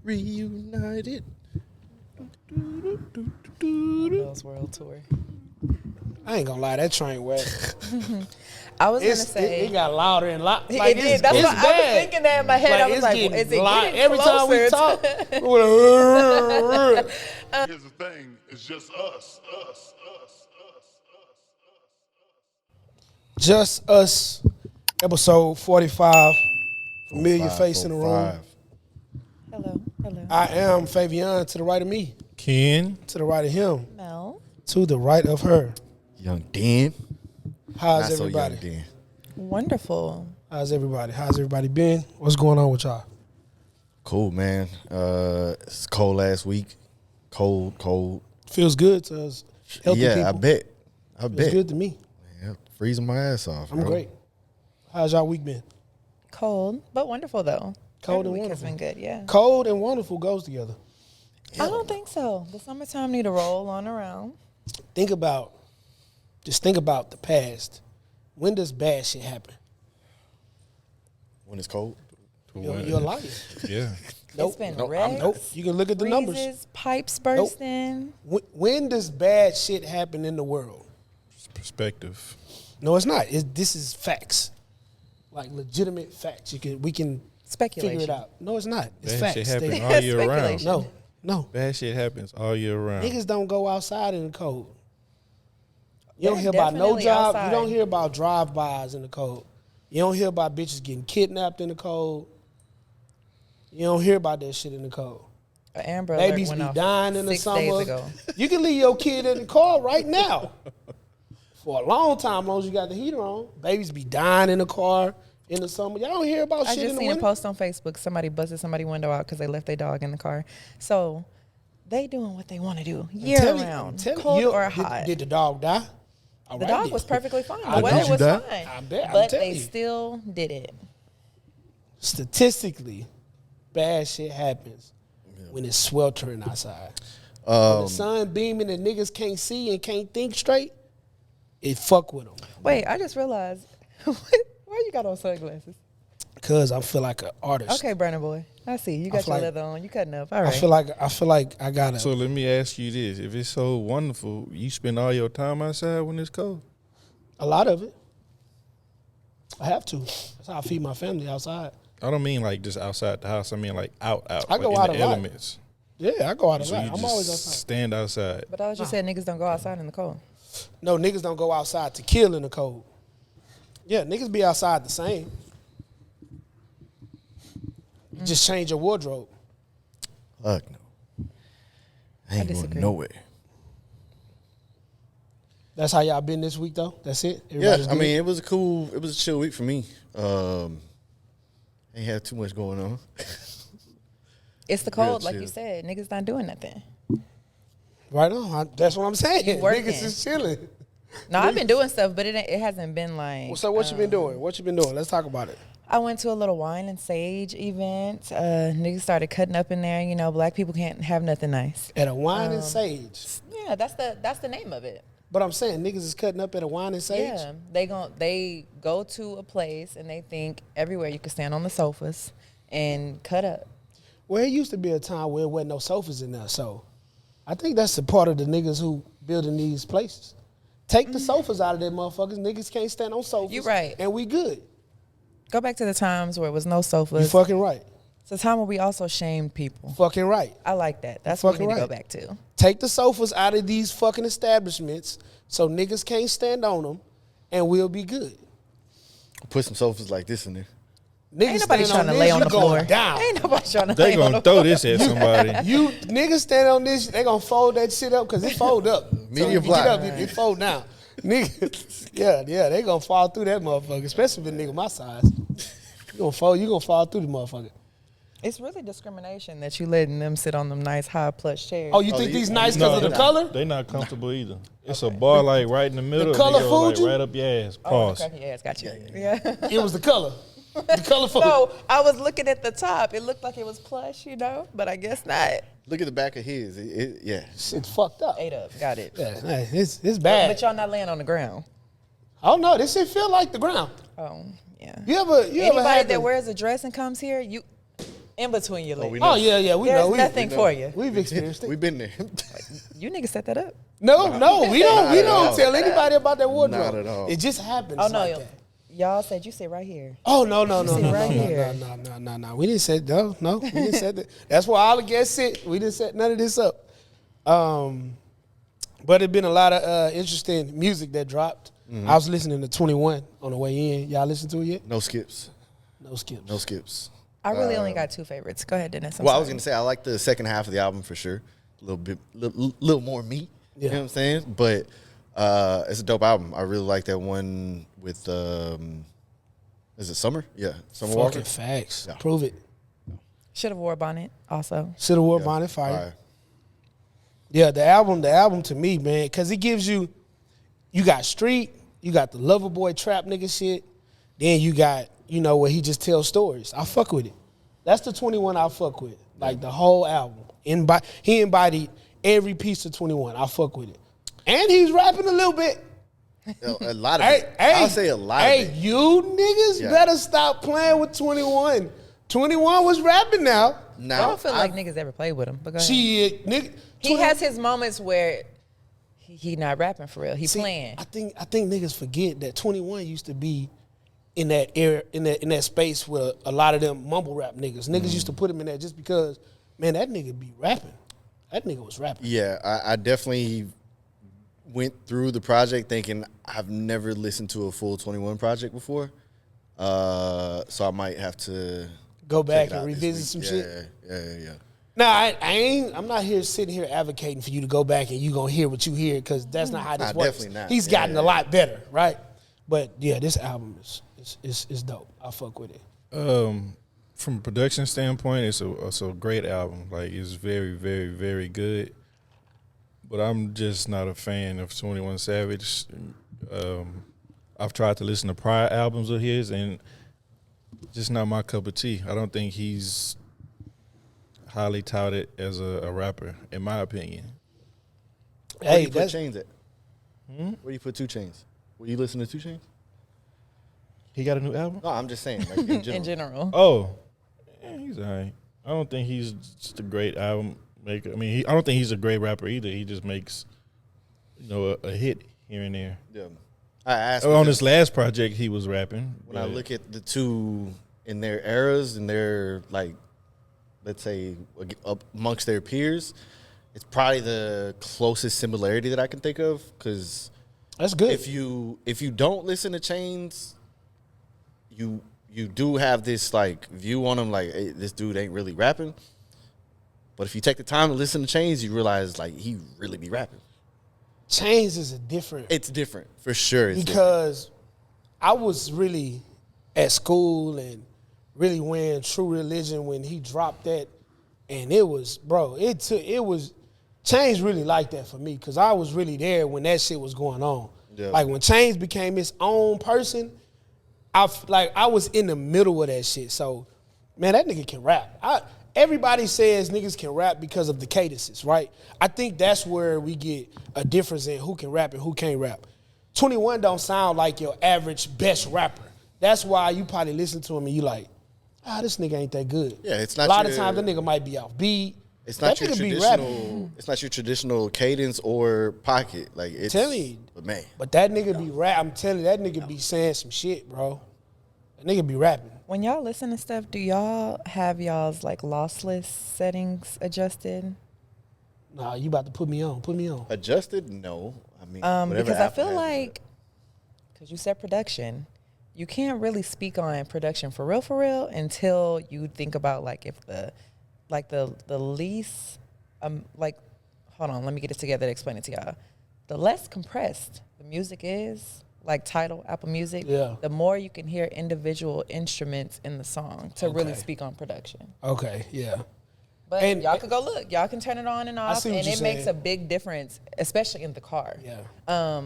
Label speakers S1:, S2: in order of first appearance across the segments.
S1: Reunited.
S2: Mel's World Tour.
S3: I ain't gonna lie, that train wet.
S2: I was gonna say
S3: it got louder and louder.
S2: it did. That's what I was thinking that in my head. I was like, is it getting
S3: every time we
S2: closer
S3: talk?
S4: Here's the thing, it's just us.
S3: Just Us, episode 45. Familiar face in the room.
S2: Hello.
S3: I am Fabian, to the right of me.
S1: Ken.
S3: To the right of him.
S2: Mel.
S3: To the right of her.
S1: Young Dan.
S3: How's
S1: Not
S3: everybody?
S1: so young Dan.
S2: Wonderful.
S3: How's everybody been? What's going on with y'all?
S1: Cool, man. It's cold last week. Cold.
S3: Feels good to us healthy people.
S1: I bet.
S3: Feels good to me.
S1: Yeah, freezing my ass off.
S3: I'm
S1: bro.
S3: great. How's y'all week been?
S2: Cold, but wonderful though.
S3: Cold
S2: Every
S3: and
S2: week has
S3: wonderful.
S2: been good, yeah.
S3: Cold and wonderful goes together.
S2: I don't think so. The summertime need to roll on around.
S3: Think about the past. When does bad shit happen?
S1: When it's cold.
S3: You're a liar.
S1: Yeah.
S3: Nope.
S2: It's been
S1: Nope,
S2: wrecks,
S3: Nope. You can look at the numbers.
S2: freezes, pipes bursting.
S3: When does bad shit happen in the world?
S1: Perspective.
S3: No, it's not. This is facts, like legitimate facts. We can
S2: Speculation.
S3: figure it out. No, it's not. It's
S1: Bad
S3: facts.
S1: shit happens
S3: They-
S1: all year round.
S2: Speculation.
S3: No.
S1: Bad shit happens all year round.
S3: Niggas don't go outside in the cold. You don't
S2: They're
S3: hear about no
S2: definitely
S3: job.
S2: outside.
S3: You don't hear about drive-bys in the cold. You don't hear about bitches getting kidnapped in the cold. You don't hear about that shit in the cold.
S2: An Amber Alert
S3: Babies
S2: went
S3: be
S2: off
S3: dying in the
S2: 6
S3: summer.
S2: days ago.
S3: You can leave your kid in the car right now for a long time, as long as you got the heater on. Babies be dying in the car in the summer. Y'all don't hear about
S2: I
S3: shit
S2: just
S3: in the
S2: seen a
S3: winter.
S2: post on Facebook. Somebody busted somebody's window out because they left their dog in the car. So they doing what they want to do year round, cold or hot.
S3: Did the dog die? All
S2: The
S3: right
S2: dog
S3: then.
S2: was perfectly fine.
S3: I
S2: The weather
S3: bet you
S2: was
S1: that.
S2: fine.
S3: I bet. I'm
S2: But
S3: telling
S2: they
S3: you.
S2: still did it.
S3: Statistically, bad shit happens when it's sweltering outside. When the sun beaming and niggas can't see and can't think straight, it fuck with them.
S2: Wait, I just realized. Why you got on sunglasses?
S3: Cause I feel like an artist.
S2: Okay, Brandon boy. I see. You got
S3: feel
S2: your
S3: like-
S2: leather on. You cutting up. All
S3: I
S2: right.
S3: feel like I gotta.
S1: So let me ask you this. If it's so wonderful, you spend all your time outside when it's cold?
S3: A lot of it. I have to. That's how I feed my family outside.
S1: I don't mean like just outside the house. I mean like out.
S3: I
S1: like
S3: go
S1: in
S3: out
S1: the
S3: a lot.
S1: elements.
S3: Yeah, I go out a
S1: So
S3: lot.
S1: you
S3: I'm
S1: just
S3: always outside.
S1: stand outside.
S2: But I was just saying niggas don't go outside in the cold.
S3: No, niggas don't go outside to kill in the cold. Yeah, niggas be outside the same. Just change your wardrobe.
S1: Fuck no. I ain't going
S2: disagree.
S1: nowhere.
S3: That's how y'all been this week though? That's it?
S1: Yeah,
S3: Everybody's
S1: I
S3: good?
S1: mean, it was a chill week for me. Ain't had too much going on.
S2: It's the cold, like
S1: chill.
S2: you said. Niggas not doing nothing.
S3: Right on. That's what I'm saying.
S2: You working.
S3: Niggas is chilling.
S2: No, I've been doing stuff, but it hasn't been like.
S3: So what you been doing? What you been doing? Let's talk about it.
S2: I went to a little wine and sage event. Niggas started cutting up in there. You know, black people can't have nothing nice.
S3: At a wine and sage.
S2: Yeah, that's the name of it.
S3: But I'm saying niggas is cutting up at a wine and sage.
S2: Yeah, they go to a place and they think everywhere you can stand on the sofas and cut up.
S3: Well, it used to be a time where there wasn't no sofas in there, so I think that's the part of the niggas who building these places. Take the sofas out of them motherfuckers. Niggas can't stand on sofas.
S2: You right.
S3: And we good.
S2: Go back to the times where it was no
S3: You
S2: sofas.
S3: fucking right.
S2: It's a time where we also shamed people.
S3: Fucking right.
S2: I like that. That's what we
S3: Fucking
S2: need to go
S3: right.
S2: back to.
S3: Take the sofas out of these fucking establishments so niggas can't stand on them, and we'll be good.
S1: Put some sofas like this in there.
S3: Niggas
S2: Ain't nobody
S3: stand
S2: trying to lay on
S3: you
S2: the
S3: going
S2: floor.
S3: down.
S2: Ain't nobody trying to
S1: They
S2: lay on
S1: gonna
S2: the
S1: throw
S2: floor.
S1: this at somebody.
S3: You niggas stand on this, they gonna fold that shit up because it fold up.
S1: Medium
S3: if you get
S1: block.
S3: up, it fold down. Nigga, yeah, they gonna fall through that motherfucker, especially if a nigga my size. You gonna fall through the motherfucker.
S2: It's really discrimination that you letting them sit on them nice high plush chairs.
S3: Oh, you think these nice because of the
S1: they-
S3: color?
S1: They not comfortable either. It's a bar like right in the middle.
S3: color
S1: and they go, like,
S3: Fuji?
S1: right up your ass.
S2: Oh,
S1: Pause.
S2: cracky ass, got you. Yeah.
S3: It was the color. The color food.
S2: No, I was looking at the top. It looked like it was plush, you know, but I guess not.
S1: Look at the back of his. Yeah.
S3: Shit's fucked up.
S2: Ate up, got it.
S3: Yeah, nah, it's bad.
S2: But y'all not laying on the ground.
S3: I don't know. This shit feel like the ground.
S2: Oh, yeah.
S3: You ever
S2: Anybody
S3: had
S2: that
S3: the,
S2: wears a dress and comes here, In between your legs.
S5: we
S3: Oh yeah, we
S2: There's
S3: know.
S2: nothing for you.
S3: We've experienced it.
S5: We've been there.
S2: You niggas set that up.
S3: No, we don't. We
S5: at
S3: don't
S5: all.
S3: tell anybody about that wardrobe.
S5: Not at all.
S3: It just happens.
S2: Oh, no.
S3: like that.
S2: Y'all said you sit right here.
S3: Oh no.
S2: sit right here.
S3: No. We didn't set no. We didn't set that. That's where all the guests sit. We didn't set none of this up. But it's been a lot of interesting music that dropped. I was listening to 21 on the way in. Y'all listen to it yet?
S5: No skips.
S3: No skips.
S5: No skips.
S2: I really only got 2 favorites. Go ahead, Dennis.
S5: I was gonna say I like the second half of the album for sure. A little more meat.
S3: Yeah.
S5: You know what I'm saying? But it's a dope album. I really like that one with is it Summer? Yeah, Summer Walker.
S3: Fucking facts.
S5: Yeah.
S3: Prove it.
S2: Should have wore a bonnet also.
S3: Should have wore bonnet fire. Yeah, the album to me, man, because it gives you got street, you got the lover boy trap nigga shit, then you got, where he just tells stories. I fuck with it. That's the 21 I fuck with. Like the whole album. He embodied every piece of 21. I fuck with it. And he's rapping a little bit.
S5: A lot of it. I'll say a lot of it.
S3: Hey, you niggas better stop playing with 21. 21 was rapping now.
S2: I don't feel like niggas ever played with him. But go ahead.
S3: Shit, nigga.
S2: He has his moments where he not rapping for real. He playing.
S3: I think niggas forget that 21 used to be in that era, in that space with a lot of them mumble rap niggas. Niggas used to put him in there just because, man, that nigga be rapping. That nigga was rapping.
S5: Yeah, I definitely went through the project thinking I've never listened to a full 21 project before. So I might have to
S3: go back
S5: check it
S3: and
S5: out
S3: revisit
S5: this
S3: some
S5: week.
S3: shit.
S5: Yeah.
S3: Nah, I'm not here sitting here advocating for you to go back and you gonna hear what you hear because that's not how this works.
S5: Definitely not.
S3: He's gotten a lot better, right? But yeah, this album is dope. I fuck with it.
S1: From a production standpoint, it's a great album. Like, it's very, very, very good. But I'm just not a fan of 21 Savage. I've tried to listen to prior albums of his, and just not my cup of tea. I don't think he's highly touted as a rapper, in my opinion.
S5: Where do you put Chains at? Where do you put 2 Chainz? Will you listen to 2 Chainz?
S1: He got a new album?
S5: No, I'm just saying, like, in general.
S2: In general.
S1: Oh, yeah, he's all right. I don't think he's just a great album maker. I mean, I don't think he's a great rapper either. He just makes, a hit here and there.
S5: Yeah. I asked
S1: On his last project, he was rapping.
S5: when I look at the two in their eras and their, like, let's say amongst their peers, it's probably the closest similarity that I can think of. Because
S3: that's good.
S5: If you don't listen to Chainz, you do have this like view on him, like, hey, this dude ain't really rapping. But if you take the time to listen to Chainz, you realize like he really be rapping.
S3: Chainz is a different.
S5: It's different for sure.
S3: Because I was really at school and really wearing True Religion when he dropped that, and it was, bro. It was Chainz really like that for me because I was really there when that shit was going on.
S5: Yeah.
S3: Like when Chainz became his own person, I was in the middle of that shit. So, man, that nigga can rap. Everybody says niggas can rap because of the cadences, right? I think that's where we get a difference in who can rap and who can't rap. 21 don't sound like your average best rapper. That's why you probably listen to him and you like, this nigga ain't that good.
S5: Yeah, it's not
S3: a lot of times the nigga might be off beat.
S5: It's not
S3: that
S5: your
S3: nigga be
S5: traditional.
S3: rapping.
S5: It's not your traditional cadence or pocket. Like it's.
S3: Tell you,
S5: but man,
S3: but that nigga be rap. I'm telling you, that nigga be saying some shit, bro. That nigga be rapping.
S2: When y'all listen to stuff, do y'all have y'all's like lossless settings adjusted?
S3: Nah, you about to put me on. Put me on.
S5: Adjusted? No. I mean,
S2: because I feel like, because you said production, you can't really speak on production for real until you think about like if the least like, hold on, let me get it together to explain it to y'all. The less compressed the music is, like Tidal, Apple Music, the more you can hear individual instruments in the song to really speak on production.
S3: Okay, yeah.
S2: But y'all could go look. Y'all can turn it on and off, and it makes a big difference, especially in the car.
S3: Yeah.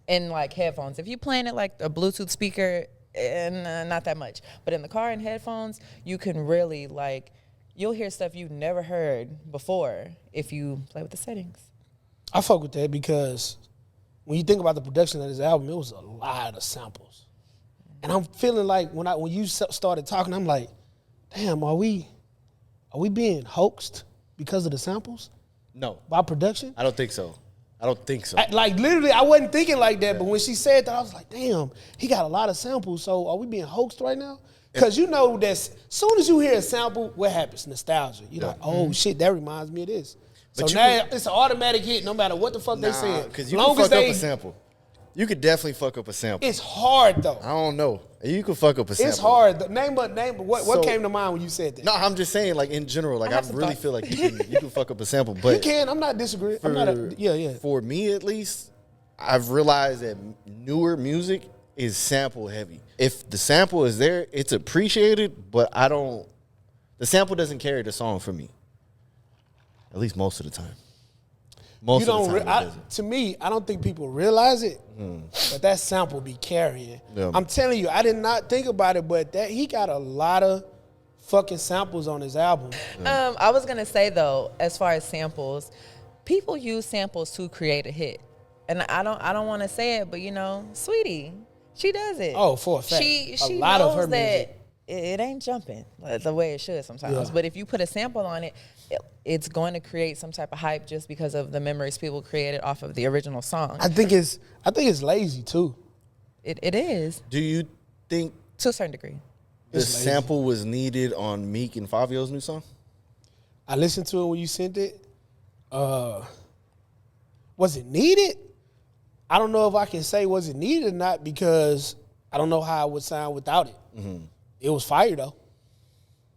S2: In like headphones. If you playing it like a Bluetooth speaker, not that much. But in the car and headphones, you can really like, you'll hear stuff you've never heard before if you play with the settings.
S3: I fuck with that because when you think about the production of this album, it was a lot of samples. And I'm feeling like when you started talking, I'm like, damn, are we are we being hoaxed because of the samples
S5: No,
S3: by production?
S5: I don't think so.
S3: Like literally, I wasn't thinking like that, but when she said that, I was like, damn, he got a lot of samples. So are we being hoaxed right now? Because you know that as soon as you hear a sample, what happens? Nostalgia. You're like, oh shit, that reminds me of this.
S5: But
S3: So now it's an automatic hit no matter what the fuck they said.
S5: Because you can fuck up a sample. You could definitely fuck up a sample.
S3: It's hard though.
S5: I don't know. You can fuck up a sample.
S3: It's hard. Name. What came to mind when you said that?
S5: No, I'm just saying, like in general, like I really feel like you can fuck up a sample, but
S3: you can. I'm not disagreeing. Yeah.
S5: For me, at least, I've realized that newer music is sample heavy. If the sample is there, it's appreciated, but the sample doesn't carry the song for me. At least most of the time.
S3: To me, I don't think people realize it, but that sample be carrying.
S5: Yeah.
S3: I'm telling you, I did not think about it, but he got a lot of fucking samples on his album.
S2: I was gonna say though, as far as samples, people use samples to create a hit, and I don't want to say it, but you know, Sweetie, she does it.
S3: Oh, for a fact.
S2: She
S3: a lot
S2: knows
S3: of her
S2: that
S3: music.
S2: it ain't jumping the way it should sometimes.
S3: Yeah.
S2: But if you put a sample on it, it's going to create some type of hype just because of the memories people created off of the original song.
S3: I think it's lazy too.
S2: It is
S5: Do you think
S2: to a certain degree.
S5: the
S3: It's lazy.
S5: sample was needed on Meek and Fabio's new song?
S3: I listened to it when you sent it. Was it needed? I don't know if I can say was it needed or not because I don't know how it would sound without it. It was fire though.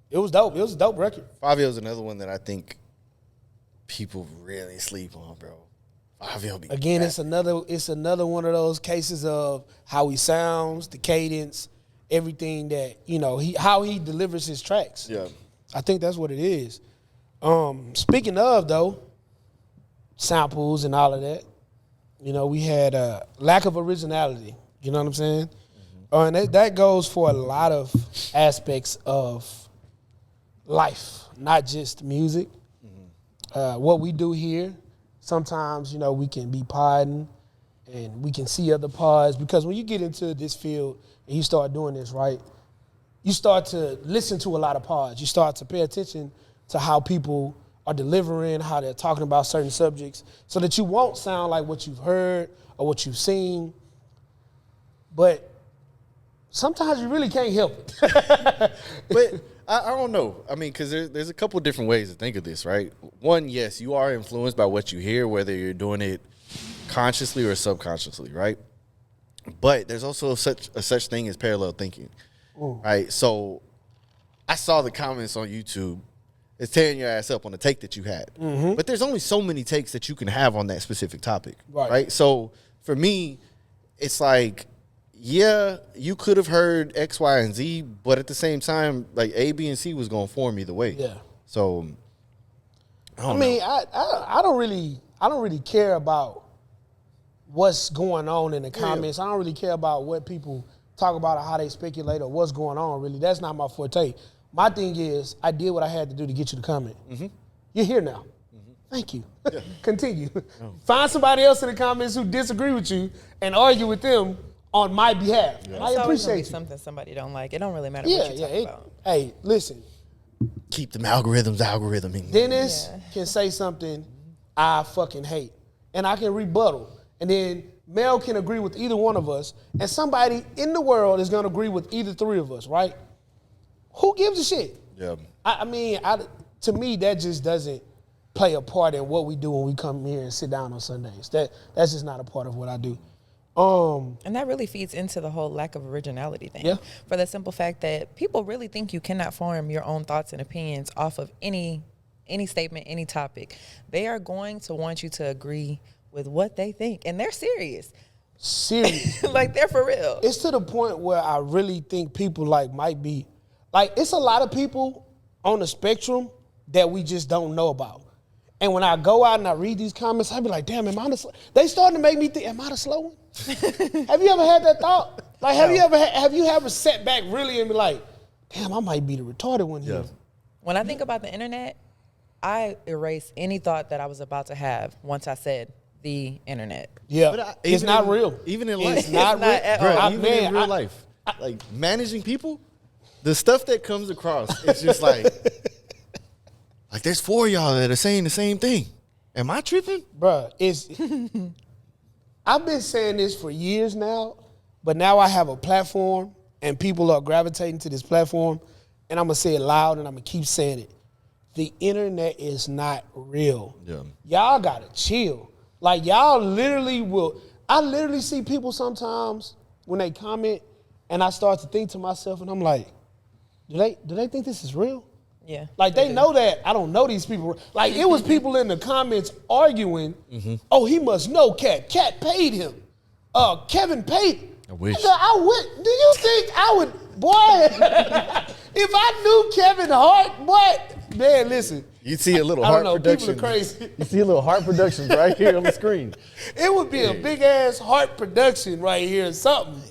S3: It was dope. It was a dope record.
S5: Fabio's another one that I think people really sleep on, bro. Fabio be
S3: Again,
S5: bad.
S3: it's another one of those cases of how he sounds, the cadence, everything that, you know, how he delivers his tracks.
S5: Yeah.
S3: I think that's what it is. Speaking of though, samples and all of that, you know, we had a lack of originality. You know what I'm saying? And that goes for a lot of aspects of life, not just music. What we do here, sometimes, you know, we can be podding and we can see other pods because when you get into this field and you start doing this, right, you start to listen to a lot of pods. You start to pay attention to how people are delivering, how they're talking about certain subjects so that you won't sound like what you've heard or what you've seen. But sometimes you really can't help it.
S5: But I don't know. I mean, because there's a couple different ways to think of this, right? One, yes, you are influenced by what you hear, whether you're doing it consciously or subconsciously, right? But there's also such thing as parallel thinking, right? So I saw the comments on YouTube. It's tearing your ass up on the take that you had. But there's only so many takes that you can have on that specific topic, right? So for me, it's like, yeah, you could have heard X, Y, and Z, but at the same time, like A, B, and C was going to form either way.
S3: Yeah.
S5: So
S3: I mean, I don't really care about what's going on in the comments. I don't really care about what people talk about or how they speculate or what's going on. Really, that's not my forte. My thing is, I did what I had to do to get you to comment. You're here now. Thank you. Continue. Find somebody else in the comments who disagree with you and argue with them on my behalf. I
S2: It's always gonna be
S3: appreciate you.
S2: something somebody don't like. It don't really matter what you talk about.
S3: Hey, listen.
S5: keep them algorithming.
S3: Dennis can say something I fucking hate, and I can rebuttal. And then Mel can agree with either one of us, and somebody in the world is going to agree with either three of us, right? Who gives a shit?
S5: Yeah.
S3: I mean, to me, that just doesn't play a part in what we do when we come here and sit down on Sundays. That's just not a part of what I do.
S2: And that really feeds into the whole lack of originality thing.
S3: Yeah.
S2: For the simple fact that people really think you cannot form your own thoughts and opinions off of any statement, any topic. They are going to want you to agree with what they think. And they're serious.
S3: Serious.
S2: Like, they're for real.
S3: It's to the point where I really think people might be, it's a lot of people on the spectrum that we just don't know about. And when I go out and I read these comments, I be like, damn, they starting to make me think, am I the slow one? Have you ever had that thought? Like, have you ever sat back really and be like, damn, I might be the retarded one here?
S2: When I think about the internet, I erase any thought that I was about to have once I said the internet.
S3: Yeah,
S5: But
S3: it's not real.
S5: Even in life.
S3: It's not real.
S2: at
S5: Bro,
S2: all.
S5: even in real life. Like, managing people, the stuff that comes across, it's just like, Like, there's 4 of y'all that are saying the same thing. Am I tripping?
S3: Bruh, I've been saying this for years now, but now I have a platform and people are gravitating to this platform, and I'm going to say it loud and I'm going to keep saying it. The internet is not real.
S5: Yeah.
S3: Y'all got to chill. Like, y'all literally will. I literally see people sometimes when they comment, and I start to think to myself, and I'm like, do they think this is real?
S2: Yeah.
S3: Like, they know that I don't know these people. Like, it was people in the comments arguing, oh, he must know Cat. Cat paid him. Kevin paid.
S5: I wish.
S3: I would. Do you think I would, boy, if I knew Kevin Hart, boy, man, listen.
S5: You see a little
S3: I
S5: heart
S3: don't know,
S5: production.
S3: people are crazy.
S5: You see a little heart productions right here on the screen.
S3: It would be a big-ass heart production right here or something.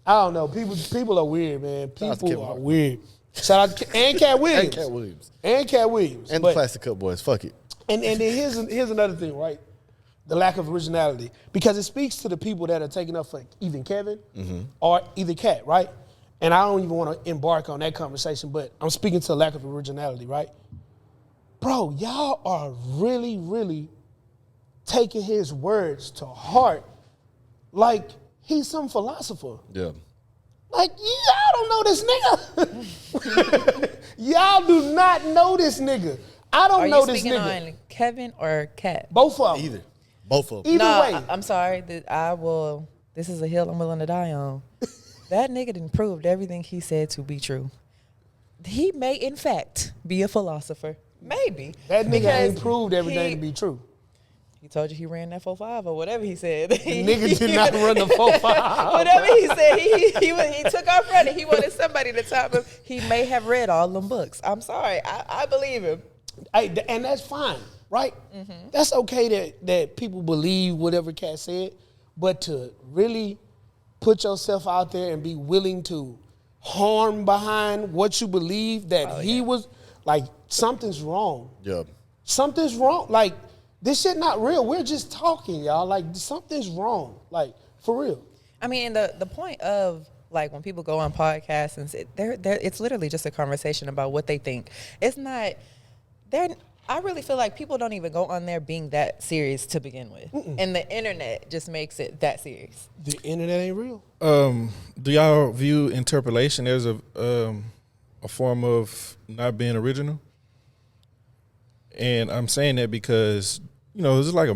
S3: I don't know. People are weird, man.
S5: out to
S3: People
S5: Kevin
S3: are
S5: Hart.
S3: weird. Shout out to and Cat Williams.
S5: And Cat Williams.
S3: And Cat Williams.
S5: And
S3: But-
S5: the Plastic Cup Boys. Fuck it.
S3: And then here's another thing, right? The lack of originality. Because it speaks to the people that are taking up for even Kevin or either Cat, right? And I don't even want to embark on that conversation, but I'm speaking to the lack of originality, right? Bro, y'all are really, really taking his words to heart like he's some philosopher.
S5: Yeah.
S3: Like, y'all don't know this nigga. Y'all do not know this nigga. I don't
S2: Are
S3: know
S2: you
S3: this
S2: speaking
S3: nigga.
S2: on Kevin or Cat?
S3: Both of them.
S5: Either. Both of them.
S3: Either
S2: No,
S3: way.
S2: I'm sorry. I will. This is a hill I'm willing to die on. That nigga done proved everything he said to be true. He may, in fact, be a philosopher. Maybe.
S3: That nigga
S2: Because
S3: ain't proved everything
S2: he-
S3: to be true.
S2: He told you he ran that 4.5 or whatever he said.
S3: Nigga did not run the 4.5.
S2: Whatever he said, he took off running. He wanted somebody to top him. He may have read all them books. I'm sorry. I believe him.
S3: And that's fine, right? That's okay that people believe whatever Cat said, but to really put yourself out there and be willing to harm behind what you believe that he was, like, something's wrong.
S5: Yeah.
S3: Something's wrong. Like, this shit not real. We're just talking, y'all. Like, something's wrong. Like, for real.
S2: I mean, the point of, like, when people go on podcasts and say, it's literally just a conversation about what they think. It's not, I really feel like people don't even go on there being that serious to begin with. And the internet just makes it that serious.
S3: The internet ain't real.
S1: Do y'all view interpolation as a form of not being original? And I'm saying that because, you know, it was like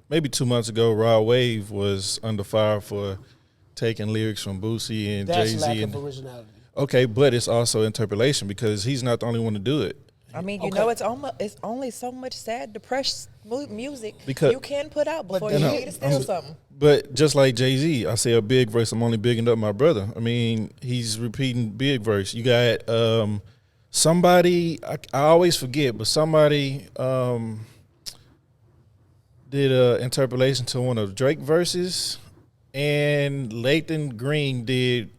S1: maybe 2 months ago, Raw Wave was under fire for taking lyrics from Boosie and
S3: That's
S1: Jay-Z.
S3: lack
S1: And,
S3: of originality.
S1: okay, but it's also interpolation because he's not the only one to do it.
S2: I mean, you
S3: Okay.
S2: know, it's only so much sad, depressed music
S1: Because-
S2: you can put out before
S3: then
S2: you
S3: I-
S2: need to steal something.
S1: But just like Jay-Z, I say a big verse, I'm only bigging up my brother. I mean, he's repeating big verse. You got somebody, I always forget, but somebody did an interpolation to one of Drake verses, and Lathan Green did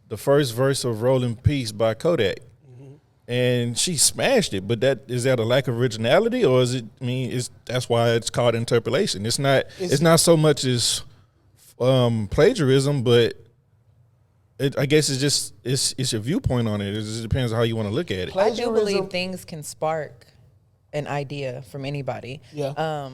S1: the first verse of Rolling Peace by Kodak. And she smashed it, but is that a lack of originality, or is it? I mean, that's why it's called interpolation. It's not so much as plagiarism, but I guess it's your viewpoint on it. It just depends on how you want to look at it.
S2: I do
S3: Plagiarism-
S2: believe things can spark an idea from anybody.
S3: Yeah.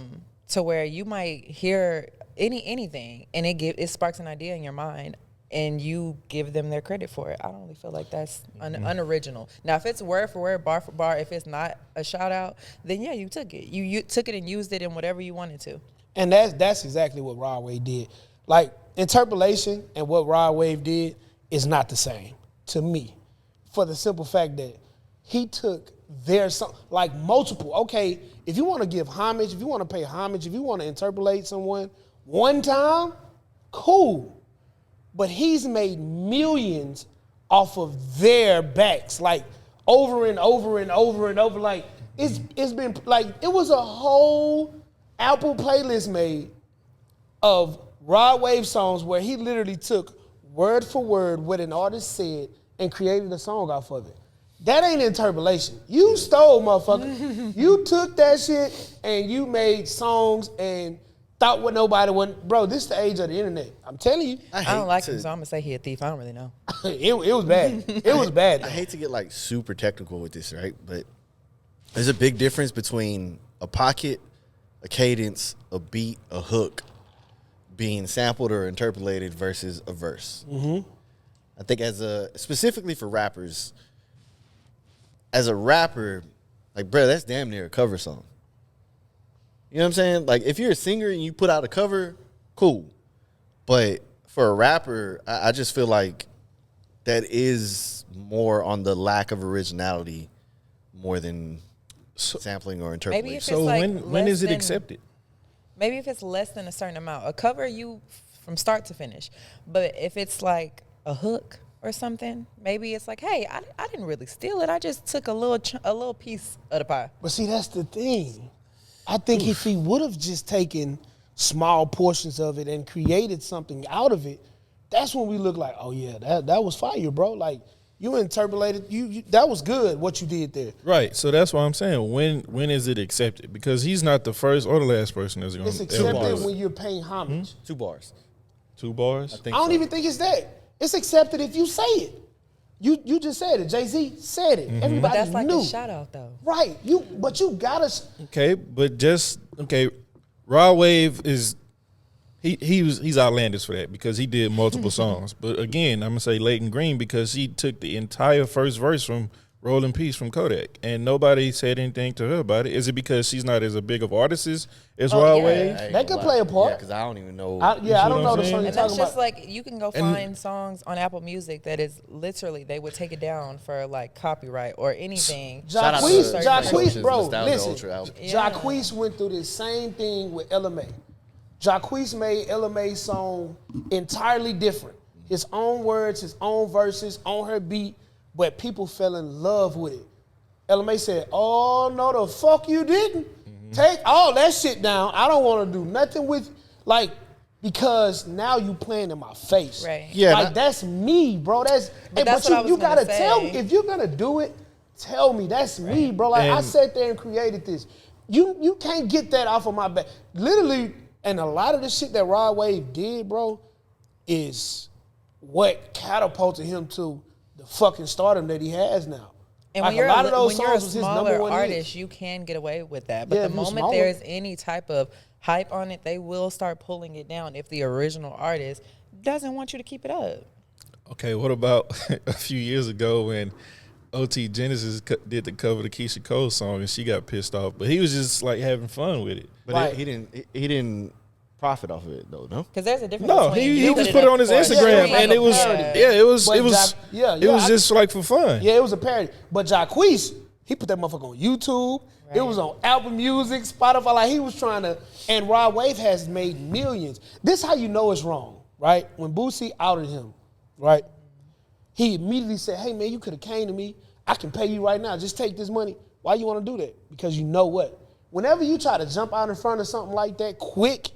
S2: To where you might hear anything and it sparks an idea in your mind and you give them their credit for it. I don't really feel like that's unoriginal. Now, if it's word for word, bar for bar, if it's not a shout out, then yeah, you took it. You took it and used it in whatever you wanted to.
S3: And that's exactly what Rod Wave did. Like, interpolation and what Rod Wave did is not the same to me, for the simple fact that he took like multiple. Okay, if you want to give homage, if you want to pay homage, if you want to interpolate someone one time, cool. But he's made millions off of their backs, like over and over and over and over. Like, it's been like, it was a whole Apple playlist made of Rod Wave songs where he literally took word for word what an artist said and created a song off of it. That ain't interpolation. You stole, motherfucker. You took that shit and you made songs and thought what nobody wanted. Bro, this is the age of the internet. I'm telling you.
S2: I don't like him, so I'm gonna say he a thief. I don't really know.
S3: It was bad. It was bad.
S5: I hate to get like super technical with this, right? But There's a big difference between a pocket, a cadence, a beat, a hook being sampled or interpolated versus a verse. Mm-hmm. I think specifically for rappers, as a rapper, like, bro, that's damn near a cover song. You know what I'm saying? Like, if you're a singer and you put out a cover, cool. But for a rapper, I just feel like that is more on the lack of originality more than sampling or interpolation.
S2: Maybe if
S1: So
S2: it's like
S1: when is it
S2: less than-
S1: accepted?
S2: Maybe if it's less than a certain amount, a cover you from start to finish. But if it's like a hook or something, maybe it's like, hey, I didn't really steal it. I just took a little piece of the pie.
S3: But see, that's the thing. I think if he would have just taken small portions of it and created something out of it, that's when we look like, oh yeah, that was fire, bro. Like, you interpolated, you that was good what you did there.
S1: Right. So that's why I'm saying when is it accepted? Because he's not the first or the last person that's going
S3: It's
S1: to
S3: accepted when you're paying homage.
S5: 2 bars.
S1: 2 bars.
S5: I think
S3: I don't
S5: so.
S3: even think it's that. It's accepted if you say it. You just said it. Jay-Z said it.
S1: Mm-hmm.
S3: Everybody
S2: But that's like
S3: knew.
S2: a shout out though.
S3: Right. But you gotta.
S1: Okay, but Raw Wave is he's outlandish for that because he did multiple songs. But again, I'm gonna say Leighton Green because he took the entire first verse from Rolling Peace from Kodak, and nobody said anything to her about it. Is it because she's not as big of artist as Raw
S2: yeah.
S1: Wave?
S5: I ain't
S3: That
S5: gonna
S3: could
S5: lie.
S3: play a part.
S5: Yeah, because I don't even know.
S3: I don't know
S1: what
S3: the
S1: I'm
S3: song you're
S1: saying?
S2: And that's
S3: talking
S2: just
S3: about.
S2: like you can go find songs on Apple Music that is literally they would take it down for like copyright or anything.
S5: Shout out to
S3: Jacquees, bro,
S5: Nostalgia
S3: listen.
S5: Ultra album.
S2: Yeah.
S3: Jacquees went through the same thing with LMA. Jacquees made LMA's song entirely different. His own words, his own verses, on her beat, but people fell in love with it. LMA said, oh, no, the fuck you didn't. Take all that shit down. I don't want to do nothing with, like, because now you playing in my face.
S2: Right.
S5: Yeah,
S3: Like, that's me, bro. That's
S2: But that's what I was
S3: you
S2: gonna
S3: gotta tell me.
S2: say.
S3: If you're gonna do it, tell me. That's me, bro. Like, I
S1: And-
S3: sat there and created this. You can't get that off of my back. Literally, and a lot of the shit that Rod Wave did, bro, is what catapulted him to the fucking stardom that he has now.
S2: And
S3: Like,
S2: when you're
S3: a lot of those
S2: when you're a
S3: songs was his
S2: smaller
S3: number one
S2: artist,
S3: hits.
S2: you can get away with that. But
S3: Yeah,
S2: the
S3: if you're
S2: moment
S3: smaller.
S2: there's any type of hype on it, they will start pulling it down if the original artist doesn't want you to keep it up.
S1: Okay, what about a few years ago when OT Genesis did the cover of the Keisha Cole song and she got pissed off, but he was just like having fun with it.
S5: But
S3: Right.
S5: he didn't profit off of it though. No.
S2: Because there's a difference.
S1: No,
S2: between
S1: he
S2: you
S1: just put it
S2: up
S1: on his
S2: for a
S1: Instagram
S2: stream
S1: and it was
S2: parody.
S1: it was
S3: But
S1: it was
S3: I-
S1: just like for fun.
S3: Yeah, it was a parody. But Jacquees, he put that motherfucker on YouTube. It
S2: Right.
S3: was on Apple Music, Spotify. Like, he was trying to, and Rod Wave has made millions. This how you know it's wrong, right? When Boosie outed him, right? He immediately said, hey, man, you could have came to me. I can pay you right now. Just take this money. Why you want to do that? Because you know what? Whenever you try to jump out in front of something like that quick,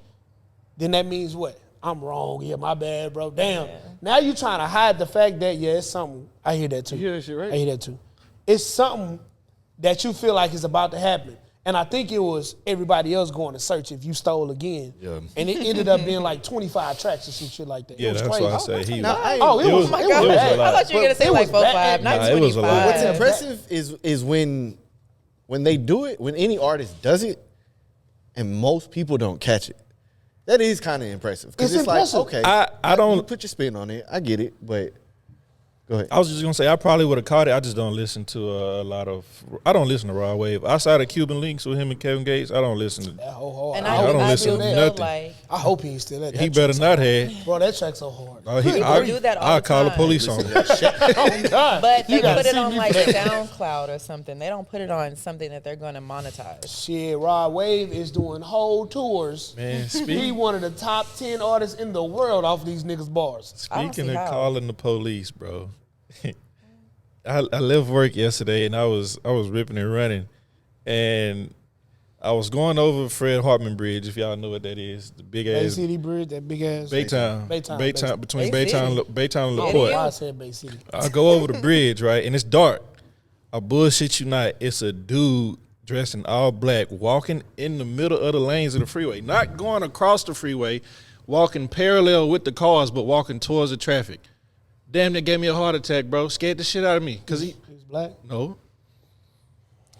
S3: then that means what? I'm wrong. Yeah, my bad, bro. Damn. Now you trying to hide the fact that, yeah, it's something. I hear that too.
S5: You hear that shit, right?
S3: I hear that too. It's something that you feel like is about to happen. And I think it was everybody else going to search if you stole again.
S5: Yeah.
S3: And it ended up being like 25 tracks or some shit like that.
S1: Yeah,
S3: it was
S1: that's
S3: crazy.
S1: why I say he.
S5: No, I-
S3: Oh, it was,
S1: Oh my
S3: it
S1: God.
S3: was
S1: It was
S3: bad.
S1: a lot.
S2: I thought you were gonna say
S3: It
S2: like
S3: was
S2: 4-5,
S3: bad.
S2: not
S1: Nah, it was a lot.
S2: 25.
S5: What's
S3: Yeah.
S5: impressive is when they do it, when any artist does it, and most people don't catch it. That is kind of impressive because
S3: It's
S5: it's,
S3: impressive.
S5: like, okay,
S1: I don't-
S5: you put your spin on it. I get it, but go ahead.
S1: I was just gonna say I probably would have caught it. I just don't listen to a lot of. I don't listen to Raw Wave outside of Cuban Links with him and Kevin Gates. I don't listen to.
S3: That whole hard.
S2: And
S1: I don't listen
S2: do
S1: to
S2: feel
S1: nothing.
S2: like
S3: I hope he ain't still at that.
S1: He better not have.
S3: Bro, that track's so hard.
S2: People do that all
S1: I'll
S2: the
S1: call the
S2: time.
S1: police on him.
S3: Oh, God.
S2: But
S3: You
S2: they
S3: gotta
S2: put it
S3: see
S2: on
S3: me
S2: like
S3: play.
S2: SoundCloud or something. They don't put it on something that they're going to monetize.
S3: Shit, Rod Wave is doing whole tours.
S1: Man,
S3: He
S1: speak,
S3: one of the top 10 artists in the world off these niggas' bars.
S2: I don't
S1: speaking
S2: see
S1: of
S2: how.
S1: calling the police, bro. I left work yesterday and I was ripping and running, and I was going over Fred Hartman Bridge. If y'all know what that is, the big
S3: Bay
S1: ass
S3: City Bridge, that big ass.
S1: Baytown,
S3: Baytown.
S1: between
S2: Bay
S1: Baytown,
S2: City.
S1: Baytown and
S3: I don't know
S1: LaPorte.
S3: why I said Bay City.
S1: I go over the bridge, right, and it's dark. I bullshit you not. It's a dude dressed in all black walking in the middle of the lanes of the freeway, not going across the freeway, walking parallel with the cars, but walking towards the traffic. Damn, that gave me a heart attack, bro. Scared the shit out of me. Cause
S3: He's black.
S1: no,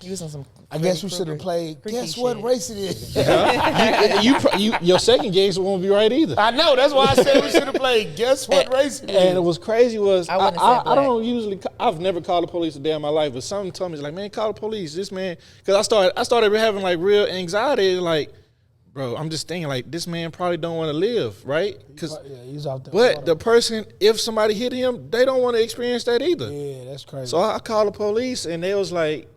S2: He was on some.
S3: I guess we
S2: Freddy
S3: should have
S2: Krueger
S3: played.
S2: freaky
S3: Guess what
S2: shit.
S3: race it is?
S1: Your second guess won't be right either.
S3: I know. That's why I said we should have played. Guess what race it is?
S1: And it was crazy was
S2: I wouldn't say
S1: I
S2: black.
S1: don't usually I've never called the police a day in my life, but something told me like, man, call the police. This man, because I started having like real anxiety, like, bro, I'm just thinking like this man probably don't want to live, right? Because
S3: he's out there.
S1: but the person, if somebody hit him, they don't want to experience that either.
S3: Yeah, that's crazy.
S1: So I called the police and they was like,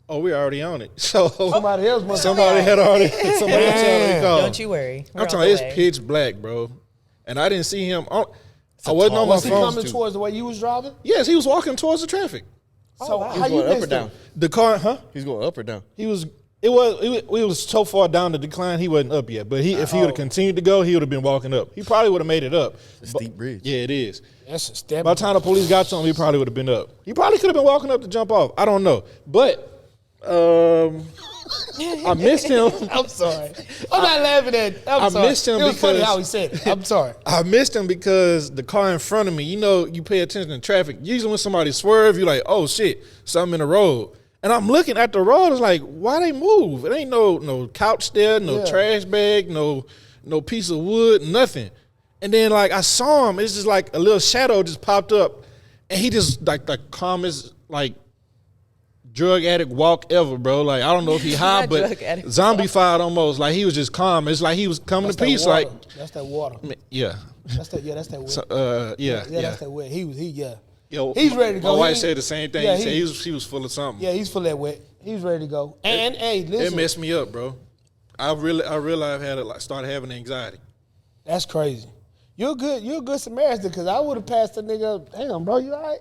S1: oh, we're already on it. So
S3: somebody else must
S1: somebody had already called.
S2: Don't you worry. We're
S1: I'm
S2: on
S1: telling
S2: the
S1: you,
S2: way.
S1: it's pitch black, bro. And I didn't see him. I wasn't on my
S3: was he
S1: phone.
S3: coming towards the way you was driving?
S1: Yes, he was walking towards the traffic.
S3: So
S2: wow.
S3: how you
S5: Going up or
S3: missed
S5: down?
S3: him?
S1: The car, huh?
S5: He's going up or down?
S1: He was. It was so far down the decline, he wasn't up yet. But if he would have continued to go, he would have been walking up. He probably would have made it up.
S5: It's a steep bridge.
S1: Yeah, it is.
S3: That's a step.
S1: By the time the police got to him, he probably would have been up. He probably could have been walking up to jump off. I don't know. But I missed him.
S3: I'm sorry. I'm not laughing at. I'm
S1: I
S3: sorry.
S1: missed him
S3: it was funny
S1: because-
S3: how he said it. I'm sorry.
S1: I missed him because the car in front of me, you pay attention to traffic. Usually when somebody swerve, you're like, oh shit, something in the road. And I'm looking at the road, it's like, why they move? It ain't no couch there, no trash bag, no piece of wood, nothing. And then like I saw him, it's just like a little shadow just popped up, and he just like the calmest like drug addict walk ever, bro. Like I don't know if he high,
S2: Not
S1: but
S2: drug addict
S1: zombified almost. Like he was just calm. It's like he was coming
S3: That's
S1: to
S3: that
S1: peace.
S3: water.
S1: Like
S3: That's that water.
S1: yeah.
S3: That's that. Yeah, that's that wet.
S1: So, yeah.
S3: That's that wet. Yeah.
S1: Yo,
S3: He's ready to go.
S1: My wife
S3: He-
S1: said the same thing.
S3: yeah,
S1: He said
S3: he-
S1: he was full of something.
S3: Yeah, he's full of that wet. He's ready to go. And hey,
S1: It
S3: listen,
S1: messed me up, bro. I realized I had started having anxiety.
S3: that's crazy. You're a good Samaritan because I would have passed the nigga up. Damn, bro, you all right?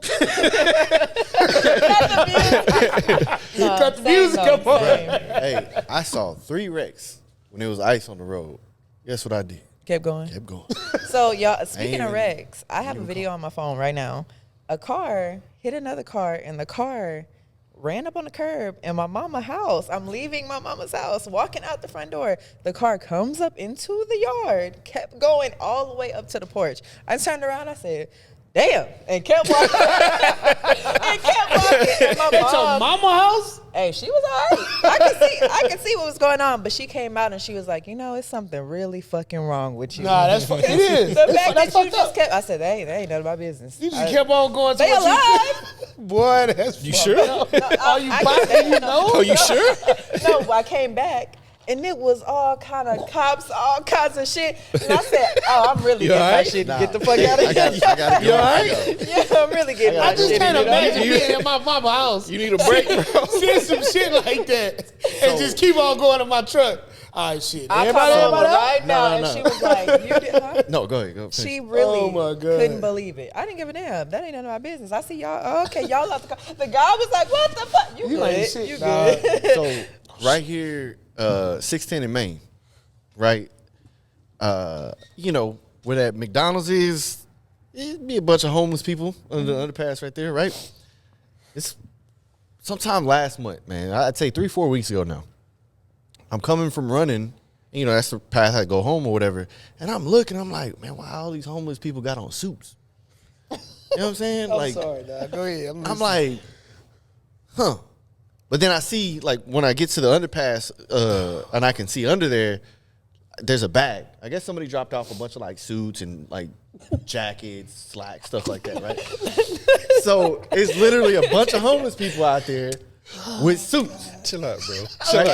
S3: Cut the music up on.
S5: Hey, I saw 3 wrecks when there was ice on the road. Guess what I did?
S2: Kept going.
S5: Kept going.
S2: So y'all, speaking of
S5: even-
S2: wrecks, I have a video on my phone right now. A car hit another car, and the car ran up on the curb in my mama's house. I'm leaving my mama's house, walking out the front door. The car comes up into the yard, kept going all the way up to the porch. I turned around, I said, damn, and kept walking. And my
S3: At your
S2: mom,
S3: mama house?
S2: hey, she was all right. I could see what was going on, but she came out and she was like, it's something really fucking wrong with you.
S3: Nah, that's it is.
S2: The fact
S3: That's
S2: that you
S3: fucked
S2: just
S3: up.
S2: kept, I said, that ain't none of my business.
S3: You just kept on going to
S2: They
S3: what
S2: alive.
S3: Boy, that's
S1: You
S3: fucked
S1: sure?
S3: up.
S2: Are
S3: you biting? You know?
S1: Are you sure?
S2: No, I came back and it was all kind of cops, all kinds of shit. And I said, oh, I'm really
S1: You
S2: getting my
S1: alright?
S2: shit
S5: Nah.
S2: to get the fuck out of
S5: I
S2: here.
S5: gotta go.
S1: You all right?
S2: Yeah, I'm really getting my
S3: I just
S2: shit.
S3: can't
S2: to get out of
S3: imagine
S2: here.
S3: being in my mama house.
S1: You need a break, bro.
S3: Seeing some shit like that and just keep on going to my truck. All right, shit.
S2: I
S3: Everybody
S2: called her
S3: out?
S2: right now,
S5: No,
S2: and
S5: no.
S2: she was like, "You did, huh?"
S5: No, go ahead. Go finish.
S2: She really
S3: Oh, my God.
S2: couldn't believe it. I didn't give a damn. That ain't none of my business. I see y'all. Oh, okay, y'all out the car. The guy was like, "What the fuck? You
S3: You ain't
S2: good?
S3: shit,
S2: You
S3: dog.
S2: good?"
S5: So right here, 610 in Maine, right? Where that McDonald's is, it'd be a bunch of homeless people under the underpass right there, right? It's sometime last month, man. I'd say 3-4 weeks ago now. I'm coming from running, that's the path I go home or whatever. And I'm looking, I'm like, man, why all these homeless people got on suits? You know what I'm saying?
S3: I'm sorry, dog. Go ahead.
S5: I'm
S3: listening.
S5: like, huh. But then I see, like, when I get to the underpass, and I can see under there, there's a bag. I guess somebody dropped off a bunch of, like, suits and, like, jackets, slacks, stuff like that, right? So it's literally a bunch of homeless people out there with suits.
S1: Chill out, bro. Chill out.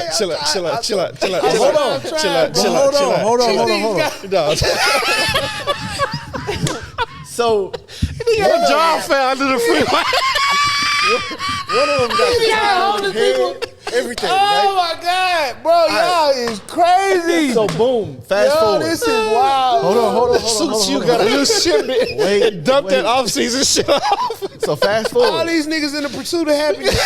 S3: Hold on.
S5: Hold on.
S1: Dog.
S5: So
S1: Your jaw fell under the freeway.
S5: one of them got
S3: homeless
S5: the hair,
S3: people.
S5: everything,
S3: Oh
S5: right?
S3: my God, bro, y'all is crazy.
S5: So boom, fast forward.
S3: This is wild.
S5: Hold on.
S1: Suits, you got a new shipment.
S5: Wait,
S1: And dump that
S5: wait.
S1: off-season shit off.
S5: So fast
S3: All
S5: forward.
S3: these niggas in the pursuit of happiness.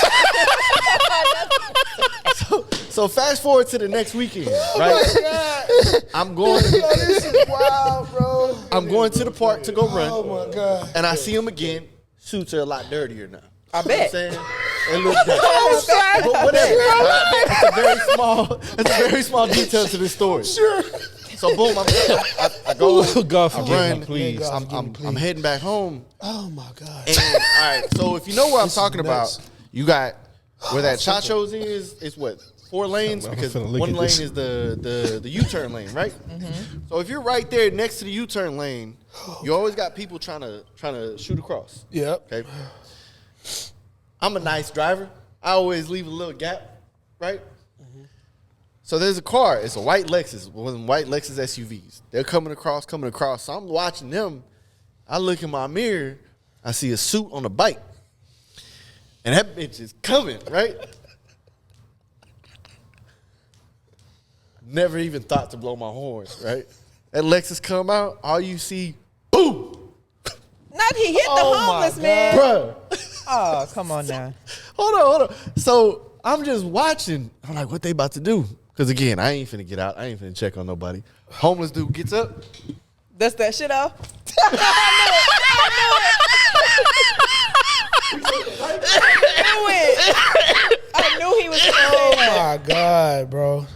S5: So fast forward to the next weekend, right?
S3: God.
S5: I'm going.
S3: Yo, this is wild, bro.
S5: I'm going to the park to go run.
S3: Oh my God.
S5: And I see them again. Suits are a lot dirtier now.
S2: I
S5: You know what I'm
S2: bet.
S5: saying? They look dirty. But whatever. It's a very small detail to this story.
S3: Sure.
S5: So boom, I go.
S1: God
S5: I
S1: forgive
S5: run.
S1: me, please.
S5: I'm heading back home.
S3: Oh my God.
S5: And all right, so if you know what I'm talking
S3: nuts.
S5: about, you got Where that Chacho's is what? 4 lanes?
S1: I'm
S5: Because
S1: finna look
S5: one
S1: at
S5: lane
S1: this.
S5: is the U-turn lane, right? So if you're right there next to the U-turn lane, you always got people trying to shoot across.
S3: Yep.
S5: Okay. I'm a nice driver. I always leave a little gap, right? So there's a car. It's a white Lexus, one of them white Lexus SUVs. They're coming across. So I'm watching them. I look in my mirror. I see a suit on a bike. And that bitch is coming, right? Never even thought to blow my horn, right? That Lexus come out, all you see, boom!
S2: Not he hit the
S3: Oh, my
S2: homeless
S3: God.
S2: man.
S5: Bruh.
S2: Oh, come on now.
S5: Hold on. So I'm just watching. I'm like, what they about to do? Because again, I ain't finna get out. I ain't finna check on nobody. Homeless dude gets up.
S2: Dust that shit off. I knew he was gonna say
S3: Oh
S2: that.
S3: my God, bro.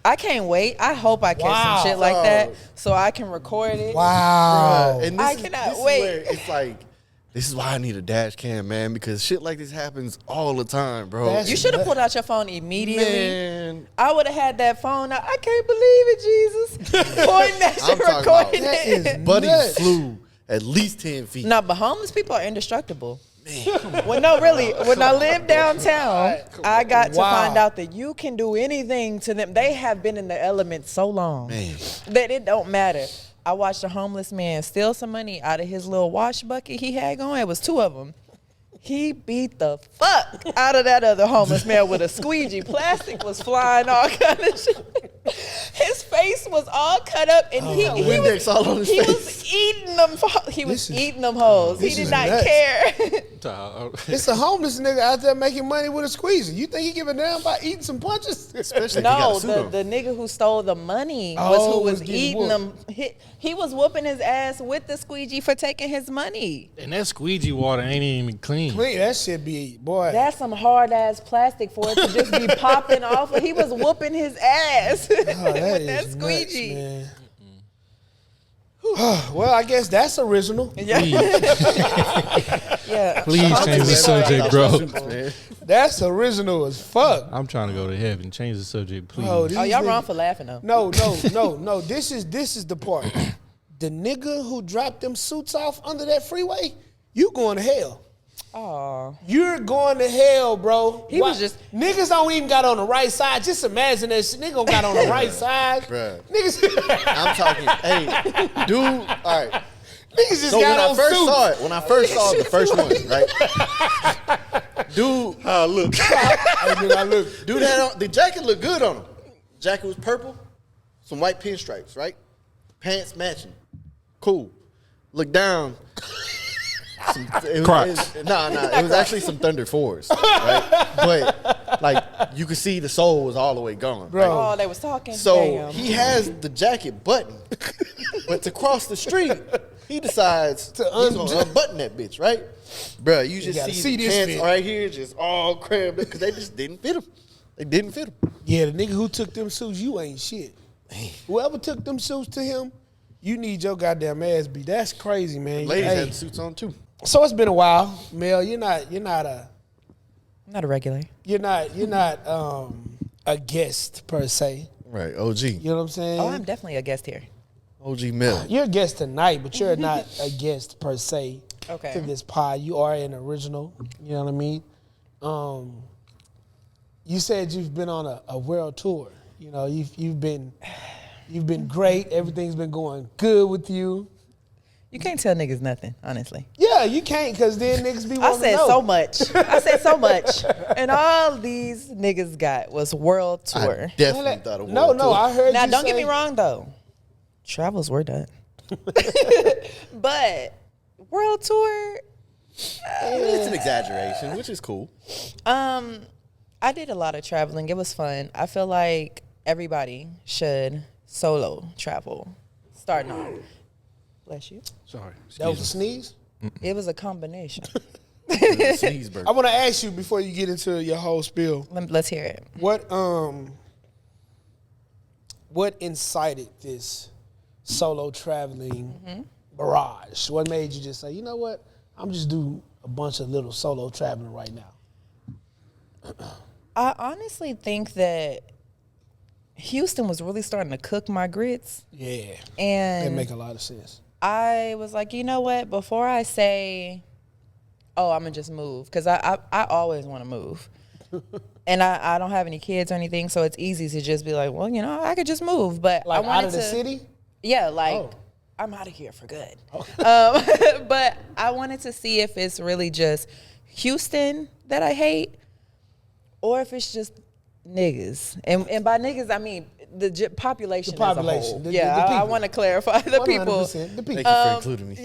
S2: I can't wait. I hope I catch
S3: Wow.
S2: some shit like that so I can record it.
S3: Wow.
S5: And
S2: I cannot
S5: this
S2: wait.
S5: Is where it's like, this is why I need a dash cam, man, because shit like this happens all the time, bro.
S3: That's-
S2: You should have pulled out your phone immediately.
S5: Man.
S2: I would have had that phone out. I can't believe it, Jesus. Pointing that
S5: I'm
S2: shit,
S5: talking
S2: recording
S5: about-
S3: That is
S2: it.
S5: Buddy
S3: nuts.
S5: flew at least 10 feet.
S2: No, but homeless people are indestructible. Well, no, really. When I lived downtown, I got to
S3: Wow.
S2: find out that you can do anything to them. They have been in the elements so long
S5: Man.
S2: that it don't matter. I watched a homeless man steal some money out of his little wash bucket he had going. It was 2 of them. He beat the fuck out of that other homeless man with a squeegee. Plastic was flying, all kind of shit. His face was all cut up, and he
S5: Windex all on his
S2: he
S5: face.
S2: was eating them. He was
S3: This is-
S2: eating them hoes. He
S3: this
S2: did
S3: is
S2: not
S3: nuts.
S2: care.
S3: It's a homeless nigga out there making money with a squeezer. You think he give a damn about eating some punches?
S5: Especially if you
S2: No,
S5: got a suit on.
S2: the nigga who stole the money
S3: Oh,
S2: was who
S3: was
S2: was
S3: getting
S2: eating
S3: whooped.
S2: them. He was whooping his ass with the squeegee for taking his money.
S1: And that squeegee water ain't even clean.
S3: Clean, that shit be, boy.
S2: That's some hard ass plastic for it to just be popping off. He was whooping his ass
S3: Oh,
S2: with
S3: is
S2: that
S3: nuts,
S2: squeegee.
S3: man. Well, I guess that's original.
S2: Yeah. Yeah.
S1: Please
S2: Homeless
S1: change the
S2: people
S1: subject,
S2: are-
S1: bro.
S5: Man.
S3: That's original as fuck.
S1: I'm trying to go to heaven. Change the subject, please.
S3: Oh, these
S2: Oh, y'all
S3: niggas-
S2: wrong for laughing though.
S3: No. This is the part. The nigga who dropped them suits off under that freeway, you going to hell.
S2: Oh.
S3: You're going to hell, bro.
S2: He was just-
S3: niggas don't even got on the right side. Just imagine that shit. Nigga got on the right side.
S5: Bruh.
S3: Niggas,
S5: I'm talking, hey, dude, all right.
S3: niggas just
S5: So when
S3: got
S5: I
S3: on
S5: first
S3: suits.
S5: saw it, when I first saw the first one, right? Dude, look.
S3: Hey, nigga, I look.
S5: Dude had on, the jacket looked good on him. Jacket was purple, some white pinstripes, right? Pants matching. Cool. Look down.
S1: Crocs.
S5: It was actually some Thunder 4s, right? But like you could see the sole was all the way gone.
S3: Bro.
S5: Right?
S2: Oh, they was talking.
S5: So
S2: Damn.
S5: he has the jacket buttoned, but to cross the street, he decides to unbutton that bitch, right? Bruh, you just
S3: gotta
S5: see
S3: see
S5: the
S3: this
S5: pants
S3: fit.
S5: right here just all crammed up because they just didn't fit him. They didn't fit him.
S3: Yeah, the nigga who took them suits, you ain't shit. Whoever took them suits to him, you need your goddamn ass beat. That's crazy, man.
S5: Ladies
S3: Hey,
S5: had suits on too.
S3: so it's been a while, Mel. You're not
S2: Not a regular.
S3: a guest per se.
S5: Right, OG.
S3: You know what I'm saying?
S2: Oh, I'm definitely a guest here.
S5: OG Mel.
S3: You're a guest tonight, but you're not a guest per se
S2: Okay.
S3: to this pod. You are an original. You know what I mean? You said you've been on a world tour. You know, you've been great. Everything's been going good with you.
S2: You can't tell niggas nothing, honestly.
S3: Yeah, you can't because then niggas be
S2: I
S3: wanting to
S2: said
S3: know.
S2: so much. I said so much. And all these niggas got was world tour.
S5: I definitely thought it was.
S3: No, I heard
S2: Now,
S3: you
S2: don't get
S3: say-
S2: me wrong, though. Travels were done. But world tour,
S5: It's an exaggeration, which is cool.
S2: I did a lot of traveling. It was fun. I feel like everybody should solo travel starting off. Bless you.
S1: Sorry.
S3: That was a sneeze?
S2: It was a combination.
S5: Sneeze burp.
S3: I want to ask you before you get into your whole spiel.
S2: Let's hear it.
S3: What incited this solo traveling barrage? What made you just say, you know what? I'm just do a bunch of little solo traveling right now.
S2: I honestly think that Houston was really starting to cook my grits.
S3: Yeah.
S2: And
S3: That make a lot of sense.
S2: I was like, you know what? Before I say, oh, I'm going to just move, because I always want to move. And I don't have any kids or anything, so it's easy to just be like, well, you know, I could just move. But
S3: Like
S2: I wanted
S3: out of the city?
S2: Yeah, like,
S3: Oh.
S2: I'm out of here for good. But I wanted to see if it's really just Houston that I hate, or if it's just niggas. And by niggas, I mean the population,
S3: The population,
S2: as a whole.
S3: the
S2: I
S3: people.
S2: want to clarify the people.
S3: 100%. The people.
S5: Thank you for including me.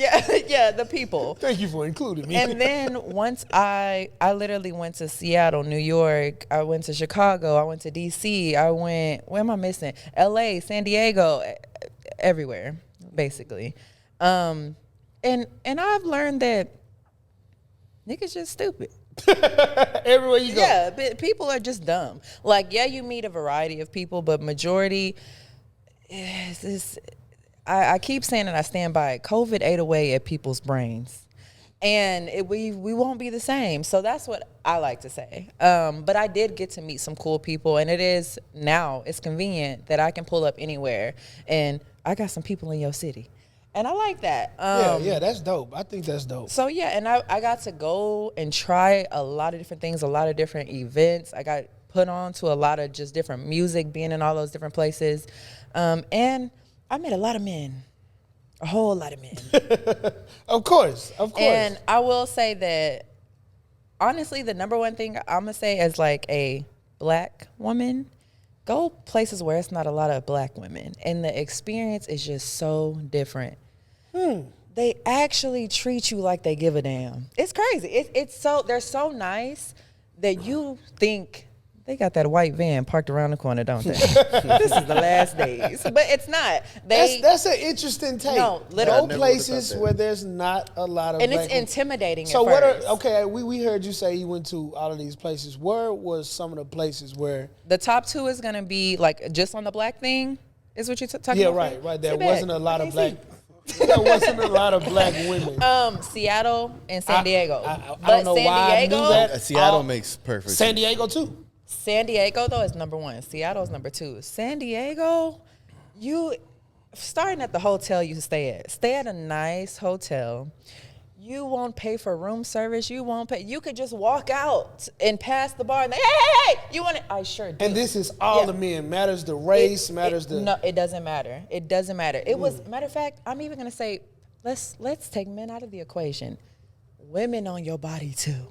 S2: Yeah, the people.
S3: Thank you for including me.
S2: And then once I literally went to Seattle, New York, I went to Chicago, I went to DC, I went, where am I missing? LA, San Diego, everywhere, basically. And I've learned that niggas just stupid.
S3: Everywhere you go.
S2: Yeah, but people are just dumb. Like, yeah, you meet a variety of people, but majority is I keep saying, and I stand by it, COVID ate away at people's brains. And we won't be the same. So that's what I like to say. But I did get to meet some cool people, and it's convenient that I can pull up anywhere, and I got some people in your city. And I like that.
S3: Yeah, that's dope. I think that's dope.
S2: So, yeah, and I got to go and try a lot of different things, a lot of different events. I got put on to a lot of just different music, being in all those different places. And I met a lot of men, a whole lot of men.
S3: Of course.
S2: And I will say that, honestly, the number one thing I'm going to say as like a black woman, go places where it's not a lot of black women. And the experience is just so different. They actually treat you like they give a damn. It's crazy. They're so nice that you think they got that white van parked around the corner, don't they? This is the last days. But it's not.
S3: That's an interesting take.
S2: No, literally.
S3: Go places where there's not a lot of
S2: And
S3: black
S2: it's
S3: people.
S2: intimidating
S3: So
S2: at first.
S3: we heard you say you went to all of these places. Where was some of the places where?
S2: The top two is going to be, like, just on the black thing, is what you're talking
S3: Yeah,
S2: about?
S3: right. There
S2: Sit back.
S3: wasn't a lot
S2: I
S3: of
S2: can't
S3: black. There wasn't a lot of black women.
S2: Seattle and San Diego.
S3: I
S2: But
S3: don't know
S2: San
S3: why I
S2: Diego,
S3: knew that.
S5: Seattle makes perfect
S3: San
S5: sense.
S3: Diego too.
S2: San Diego, though, is number one. Seattle is number two. San Diego, starting at the hotel you stay at a nice hotel. You won't pay for room service. You won't pay. You could just walk out and pass the bar and they, hey, you want it? I sure do.
S3: And this is all the men. Matters the race,
S2: No, it doesn't matter. It doesn't matter. It was, matter of fact, I'm even going to say, let's take men out of the equation. Women on your body too.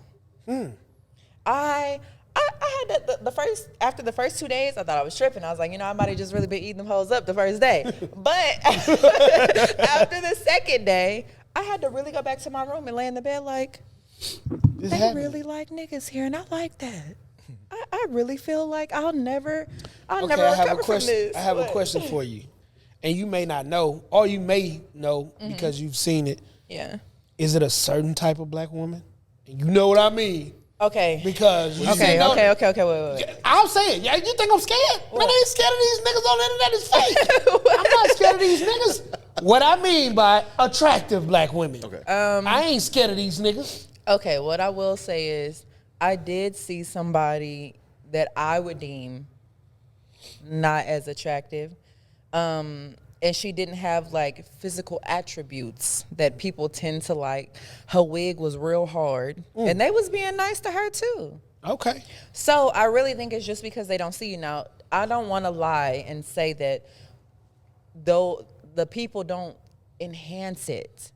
S2: I had after the first 2 days, I thought I was tripping. I was like, I might have just really been eating them hoes up the first day. But after the second day, I had to really go back to my room and lay in the bed like, they really like niggas here, and I like that. I really feel like I'll never recover from this.
S3: I have a question for you. And you may not know, or you may know because you've seen it.
S2: Yeah.
S3: Is it a certain type of black woman? And you know what I mean.
S2: Okay.
S3: Because
S2: Okay, wait.
S3: I'll say it. Yeah, you think I'm scared? Man, I ain't scared of these niggas on the internet. It's fake. I'm not scared of these niggas. What I mean by attractive black women.
S5: Okay.
S3: I ain't scared of these niggas.
S2: Okay, what I will say is I did see somebody that I would deem not as attractive. And she didn't have like physical attributes that people tend to like. Her wig was real hard, and they was being nice to her too.
S3: Okay.
S2: So I really think it's just because they don't see you. Now, I don't want to lie and say that though the people don't enhance it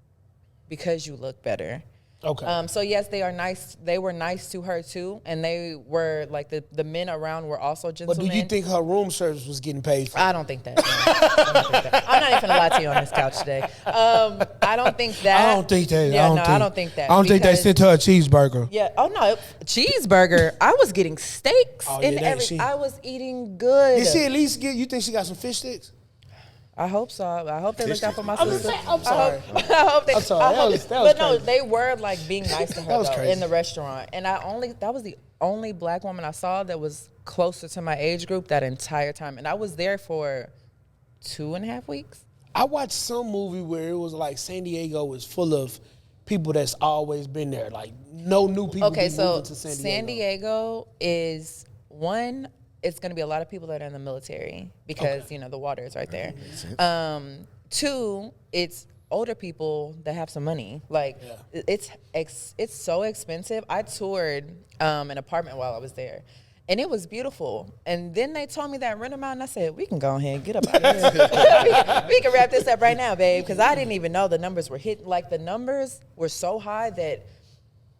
S2: because you look better.
S3: Okay.
S2: So yes, they are nice. They were nice to her too, and they were like the men around were also
S3: But
S2: gentlemen.
S3: do you think her room service was getting paid for?
S2: I don't think that. No. I don't think that. I'm not even gonna lie to you on this couch today. I don't think that.
S3: I don't think that.
S2: Yeah, I don't think that.
S3: I don't think they
S2: because-
S3: sent her a cheeseburger.
S2: Yeah. Oh no, cheeseburger. I was getting steaks
S3: Oh,
S2: and
S3: yeah,
S2: everything. I was eating good.
S3: Did she at least get? You think she got some fish sticks?
S2: I hope so. I hope they looked out for my
S3: I'm
S2: sister.
S3: saying- I'm sorry.
S2: I hope they.
S3: I'm sorry.
S2: I
S3: That
S2: hope
S3: was
S2: but no,
S3: crazy.
S2: they were like being nice to her
S3: That was
S2: though,
S3: crazy.
S2: in the restaurant, and that was the only black woman I saw that was closer to my age group that entire time, and I was there for 2.5 weeks.
S3: I watched some movie where it was like San Diego was full of people that's always been there. Like no new people.
S2: Okay,
S3: be
S2: so
S3: moving to
S2: San Diego is one. It's going to be a lot of people that are in the military because the water is right there. Two, it's older people that have some money. Like it's so expensive. I toured an apartment while I was there. And it was beautiful. And then they told me that rent amount, and I said, we can go ahead and get up out of here. we can wrap this up right now, babe, because I didn't even know the numbers were hitting. Like, the numbers were so high that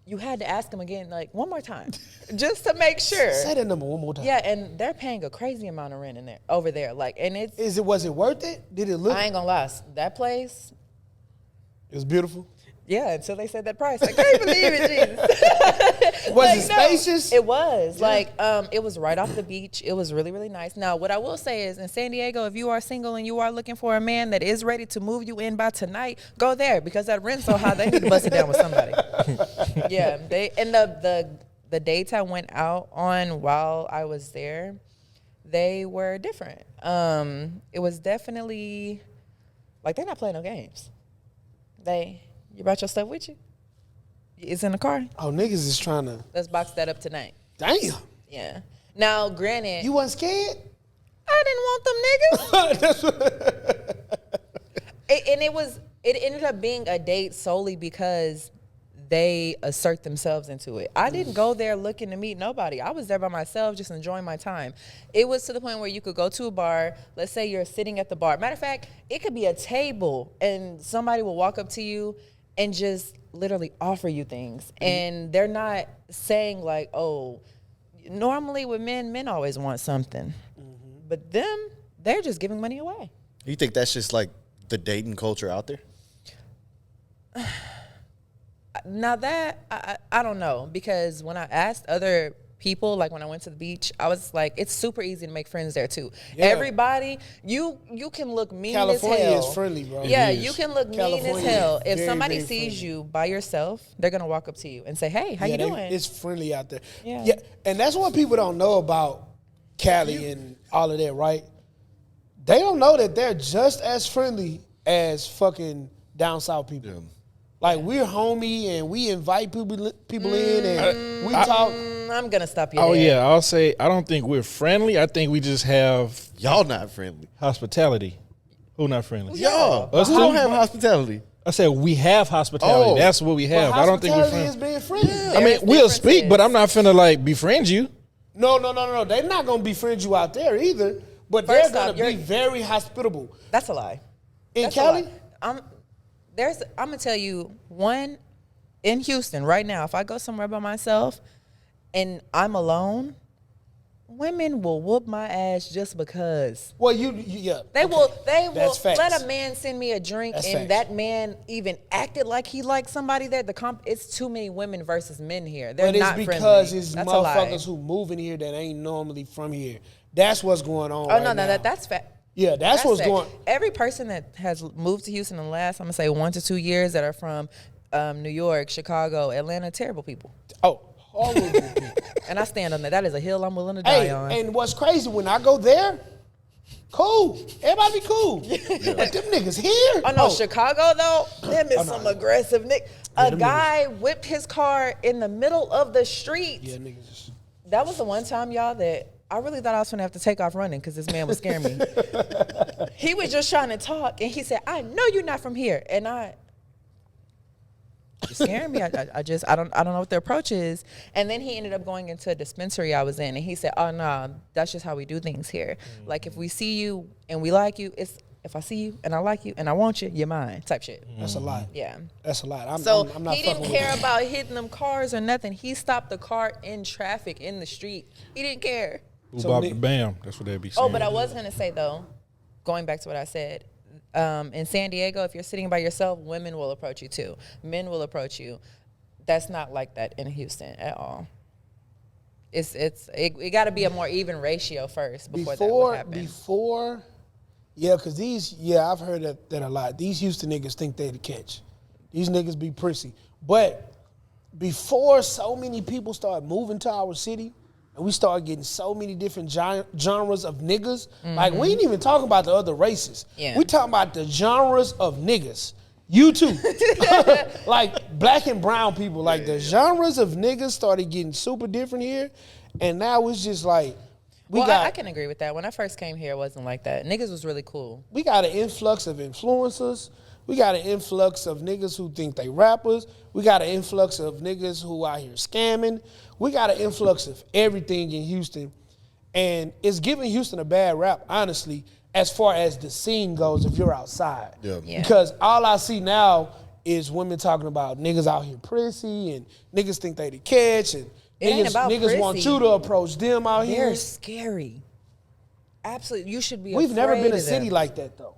S2: you had to ask them again, like, one more time, just to make sure.
S3: Say that number one more time.
S2: Yeah, and they're paying a crazy amount of rent in there, over there. Like, and
S3: Was it worth it? Did it look?
S2: I ain't gonna lie, that place.
S3: It was beautiful.
S2: Yeah, until they said that price. I can't believe it, Jesus.
S3: Was it spacious?
S2: It was. Like, it was right off the beach. It was really, really nice. Now, what I will say is, in San Diego, if you are single and you are looking for a man that is ready to move you in by tonight, go there, because that rent's so high, they need to bust it down with somebody. Yeah, the dates I went out on while I was there, they were different. It was definitely, like, they're not playing no games. You brought your stuff with you? It's in the car?
S3: Oh, niggas is trying to.
S2: Let's box that up tonight.
S3: Damn.
S2: Yeah. Now, granted.
S3: You wasn't scared?
S2: I didn't want them niggas. It ended up being a date solely because they assert themselves into it. I didn't go there looking to meet nobody. I was there by myself, just enjoying my time. It was to the point where you could go to a bar. Let's say you're sitting at the bar. Matter of fact, it could be a table, and somebody will walk up to you and just literally offer you things. And they're not saying like, oh, normally with men always want something. But them, they're just giving money away.
S5: You think that's just like the dating culture out there?
S2: Now that, I don't know, because when I asked other people, like when I went to the beach, I was like, it's super easy to make friends there too. Yeah. Everybody, you can look mean
S3: California
S2: as hell.
S3: Is friendly, bro.
S2: Yeah, you can look mean as hell. If
S3: very,
S2: somebody
S3: very
S2: sees
S3: friendly.
S2: you by yourself, they're gonna walk up to you and say, hey, how you doing?
S3: It's friendly out there.
S2: Yeah.
S3: And that's what people don't know about Cali and all of that, right? They don't know that they're just as friendly as fucking down south people. Yeah. Like, we're homie and we invite people in and we talk.
S2: I'm going to stop you
S1: Oh,
S2: there.
S1: yeah. I'll say I don't think we're friendly. I think we just have
S5: Y'all not friendly.
S1: hospitality. Who not friendly?
S5: Y'all.
S1: Us
S5: I don't
S1: too?
S5: have hospitality.
S1: I said we have hospitality.
S5: Oh.
S1: That's what we have. I don't think we're
S3: Hospitality
S1: friendly.
S3: is being friendly.
S1: I mean,
S2: There's
S1: we'll speak,
S2: differences.
S1: but I'm not finna like befriend you.
S3: No. They're not going to befriend you out there either. But
S2: First
S3: they're
S2: off,
S3: going to be very hospitable.
S2: That's a lie.
S3: In
S2: That's
S3: Cali?
S2: a lie. I'm going to tell you, one, in Houston right now, if I go somewhere by myself and I'm alone, women will whoop my ass just because.
S3: Well, yeah.
S2: They will
S3: That's facts.
S2: let a man send me a drink.
S3: That's
S2: and
S3: facts.
S2: that man even acted like he liked somebody there. It's too many women versus men here. They're
S3: But it's
S2: not
S3: because
S2: friendly.
S3: it's
S2: That's a lie.
S3: motherfuckers who move in here that ain't normally from here. That's what's going on
S2: Oh,
S3: right
S2: no,
S3: now.
S2: that's fact.
S3: Yeah, that's what's
S2: fact.
S3: going.
S2: Every person that has moved to Houston in the last, I'm going to say 1 to 2 years that are from New York, Chicago, Atlanta, terrible people.
S3: Oh, horrible people.
S2: And I stand on that. That is a hill I'm willing to die
S3: Hey,
S2: on.
S3: and what's crazy, when I go there, cool. Everybody be cool. But them niggas here?
S2: Oh, no, Chicago, though, them is some aggressive niggas. A
S3: them
S2: guy whipped his car in the middle of the street.
S3: Yeah, niggas just.
S2: That was the one time, y'all, that I really thought I was going to have to take off running because this man was scaring me. He was just trying to talk, and he said, I know you're not from here. And you're scaring me. I don't know what the approach is. And then he ended up going into a dispensary I was in, and he said, oh, no, that's just how we do things here. Like, if we see you and we like you, it's if I see you and I like you and I want you, you're mine type shit.
S3: That's a lot.
S2: Yeah.
S3: That's a lot. I'm not
S2: he didn't
S3: fucking
S2: care
S3: with
S2: about hitting them cars or nothing. He stopped the car in traffic in the street. He didn't care.
S1: Who bop the bam? That's what they be saying.
S2: Oh, but I was going to say, though, going back to what I said, in San Diego, if you're sitting by yourself, women will approach you too. Men will approach you. That's not like that in Houston at all. It got to be a more even ratio first before that would happen.
S3: Yeah, because I've heard that a lot. These Houston niggas think they the catch. These niggas be prissy. But before so many people start moving to our city, and we start getting so many different genres of niggas, like we ain't even talking about the other races.
S2: Yeah.
S3: We talking about the genres of niggas. You too. Like black and brown people, like the genres of niggas started getting super different here, and now it's just like
S2: I can agree with that. When I first came here, it wasn't like that. Niggas was really cool.
S3: We got an influx of influencers. We got an influx of niggas who think they rappers. We got an influx of niggas who out here scamming. We got an influx of everything in Houston, and it's giving Houston a bad rap, honestly, as far as the scene goes if you're outside.
S2: Yeah.
S3: Because all I see now is women talking about niggas out here prissy and niggas think they the catch and niggas want you to approach them out here.
S2: They're scary. Absolutely. You should be
S3: We've never been a
S2: of
S3: city
S2: them.
S3: like that though.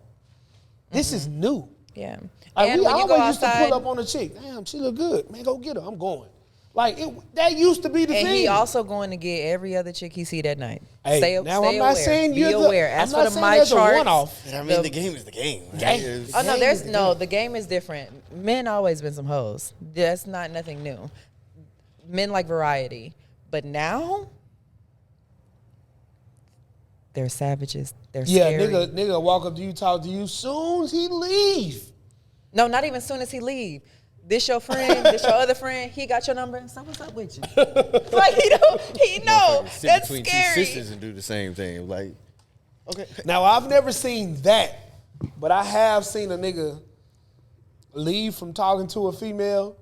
S3: This is new.
S2: Yeah.
S3: Like
S2: And
S3: we
S2: when you go
S3: always used to
S2: outside,
S3: pull up on a chick. Damn, she look good. Man, go get her. I'm going. Like that used to be the
S2: and
S3: thing.
S2: he also going to get every other chick he see that night.
S3: Hey,
S2: stay
S3: now
S2: stay
S3: I'm not
S2: aware.
S3: saying
S2: be
S3: you're
S2: aware.
S3: the,
S2: As
S3: I'm
S2: for
S3: not
S2: the
S3: saying
S2: my
S3: there's a
S2: charts,
S3: one-off.
S5: And I mean, the game is the game.
S3: Game.
S2: oh no, there's no. The game is different. Men always been some hoes. That's not nothing new. Men like variety, but now they're savages. They're scary.
S3: nigga walk up to you, talk to you. Soon as he leave.
S2: No, not even soon as he leave. This your friend, this your other friend, he got your number. So what's up with you? Like he know.
S5: Sit
S2: That's
S5: between
S2: scary.
S5: two sisters and do the same thing. Like, okay.
S3: Now I've never seen that, but I have seen a nigga leave from talking to a female,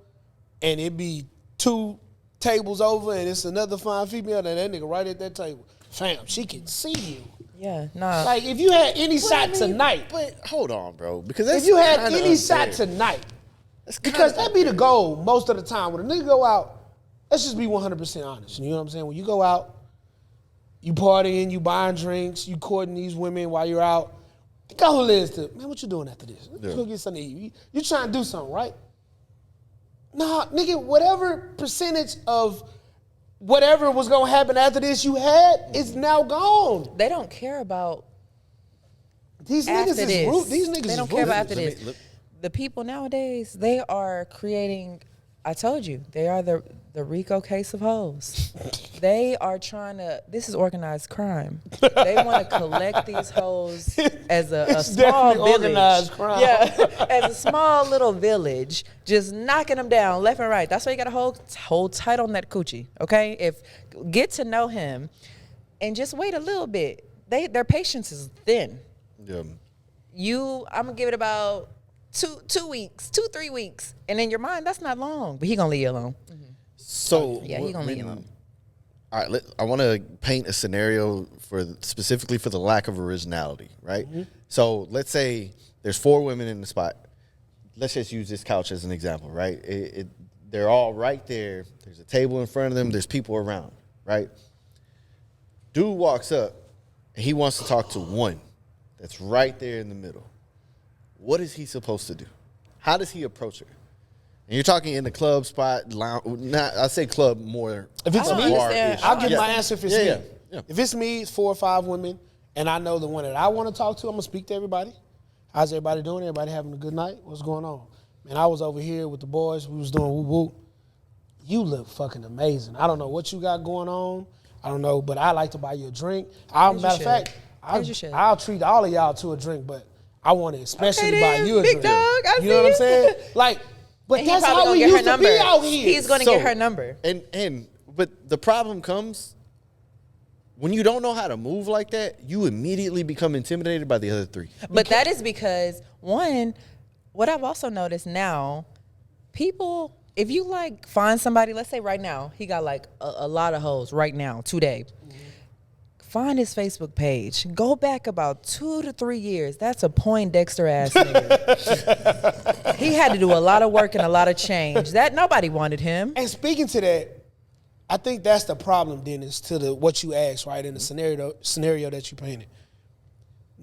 S3: and it be 2 tables over, and it's another fine female, and that nigga right at that table. Fam, she can see you.
S2: Yeah, nah.
S3: Like if you had any shot tonight,
S5: But hold on, bro. Because that's
S3: if you had
S5: kinda
S3: any
S5: unfair.
S3: shot tonight,
S5: That's kinda
S3: because that be the goal most of the time. When a nigga go out, let's just be 100% honest. You know what I'm saying? When you go out, you partying, you buying drinks, you courting these women while you're out. The goal is to, man, what you doing after this? Let's go get something to eat. You trying to do something, right? Nah, nigga, whatever percentage of whatever was gonna happen after this you had is now gone.
S2: They don't care about
S3: These
S2: after
S3: niggas is
S2: this.
S3: rude. These niggas
S2: They don't
S3: is
S2: care about
S3: ruthless.
S2: after this. The people nowadays, they are creating. I told you, they are the Rico case of hoes. They are trying to. This is organized crime. They want to collect these hoes as a
S3: It's
S2: small
S3: definitely
S2: village.
S3: organized crime.
S2: Yeah, as a small little village, just knocking them down left and right. That's why you got to hold tight on that coochie. Okay, get to know him, and just wait a little bit. Their patience is thin.
S5: Yeah.
S2: I'm gonna give it about 2 weeks, 3 weeks, and in your mind, that's not long. But he gonna leave you alone.
S5: So
S2: Yeah, he gonna leave you alone.
S5: All right, I want to paint a scenario specifically for the lack of originality, right?
S3: Mm-hmm.
S5: So let's say there's 4 women in the spot. Let's just use this couch as an example, right? They're all right there. There's a table in front of them. There's people around, right? Dude walks up, and he wants to talk to one that's right there in the middle. What is he supposed to do? How does he approach her? And you're talking in the club spot, lounge. I say club more.
S3: If it's
S2: I don't
S3: me,
S2: understand.
S3: I'll give
S5: Yeah.
S3: my answer if it's
S5: Yeah,
S3: me.
S5: yeah.
S3: If it's me, it's 4 or 5 women, and I know the one that I want to talk to, I'm going to speak to everybody. How's everybody doing? Everybody having a good night? What's going on? Man, I was over here with the boys. We was doing whoop-whoop. You look fucking amazing. I don't know what you got going on. I don't know, but I like to buy you a drink.
S2: As you
S3: Matter of
S2: should.
S3: fact,
S2: As you should.
S3: I'll treat all of y'all to a drink, but I want to especially
S2: Okay,
S3: buy
S2: then,
S3: you a
S2: big
S3: drink.
S2: dog, I
S3: You know what I'm
S2: see
S3: saying?
S2: it.
S3: Like, but
S2: And he
S3: that's
S2: probably
S3: how we
S2: gonna get her
S3: used to
S2: number.
S3: be out here.
S2: He's gonna get her number.
S5: But the problem comes when you don't know how to move like that, you immediately become intimidated by the other 3.
S2: But that is because, one, what I've also noticed now, people, if you like find somebody, let's say right now, he got like a lot of hoes right now, today. Find his Facebook page. Go back about 2 to 3 years. That's a Poindexter ass nigga. He had to do a lot of work and a lot of change. That nobody wanted him.
S3: And speaking to that, I think that's the problem, Dennis, to what you asked, right, in the scenario that you painted.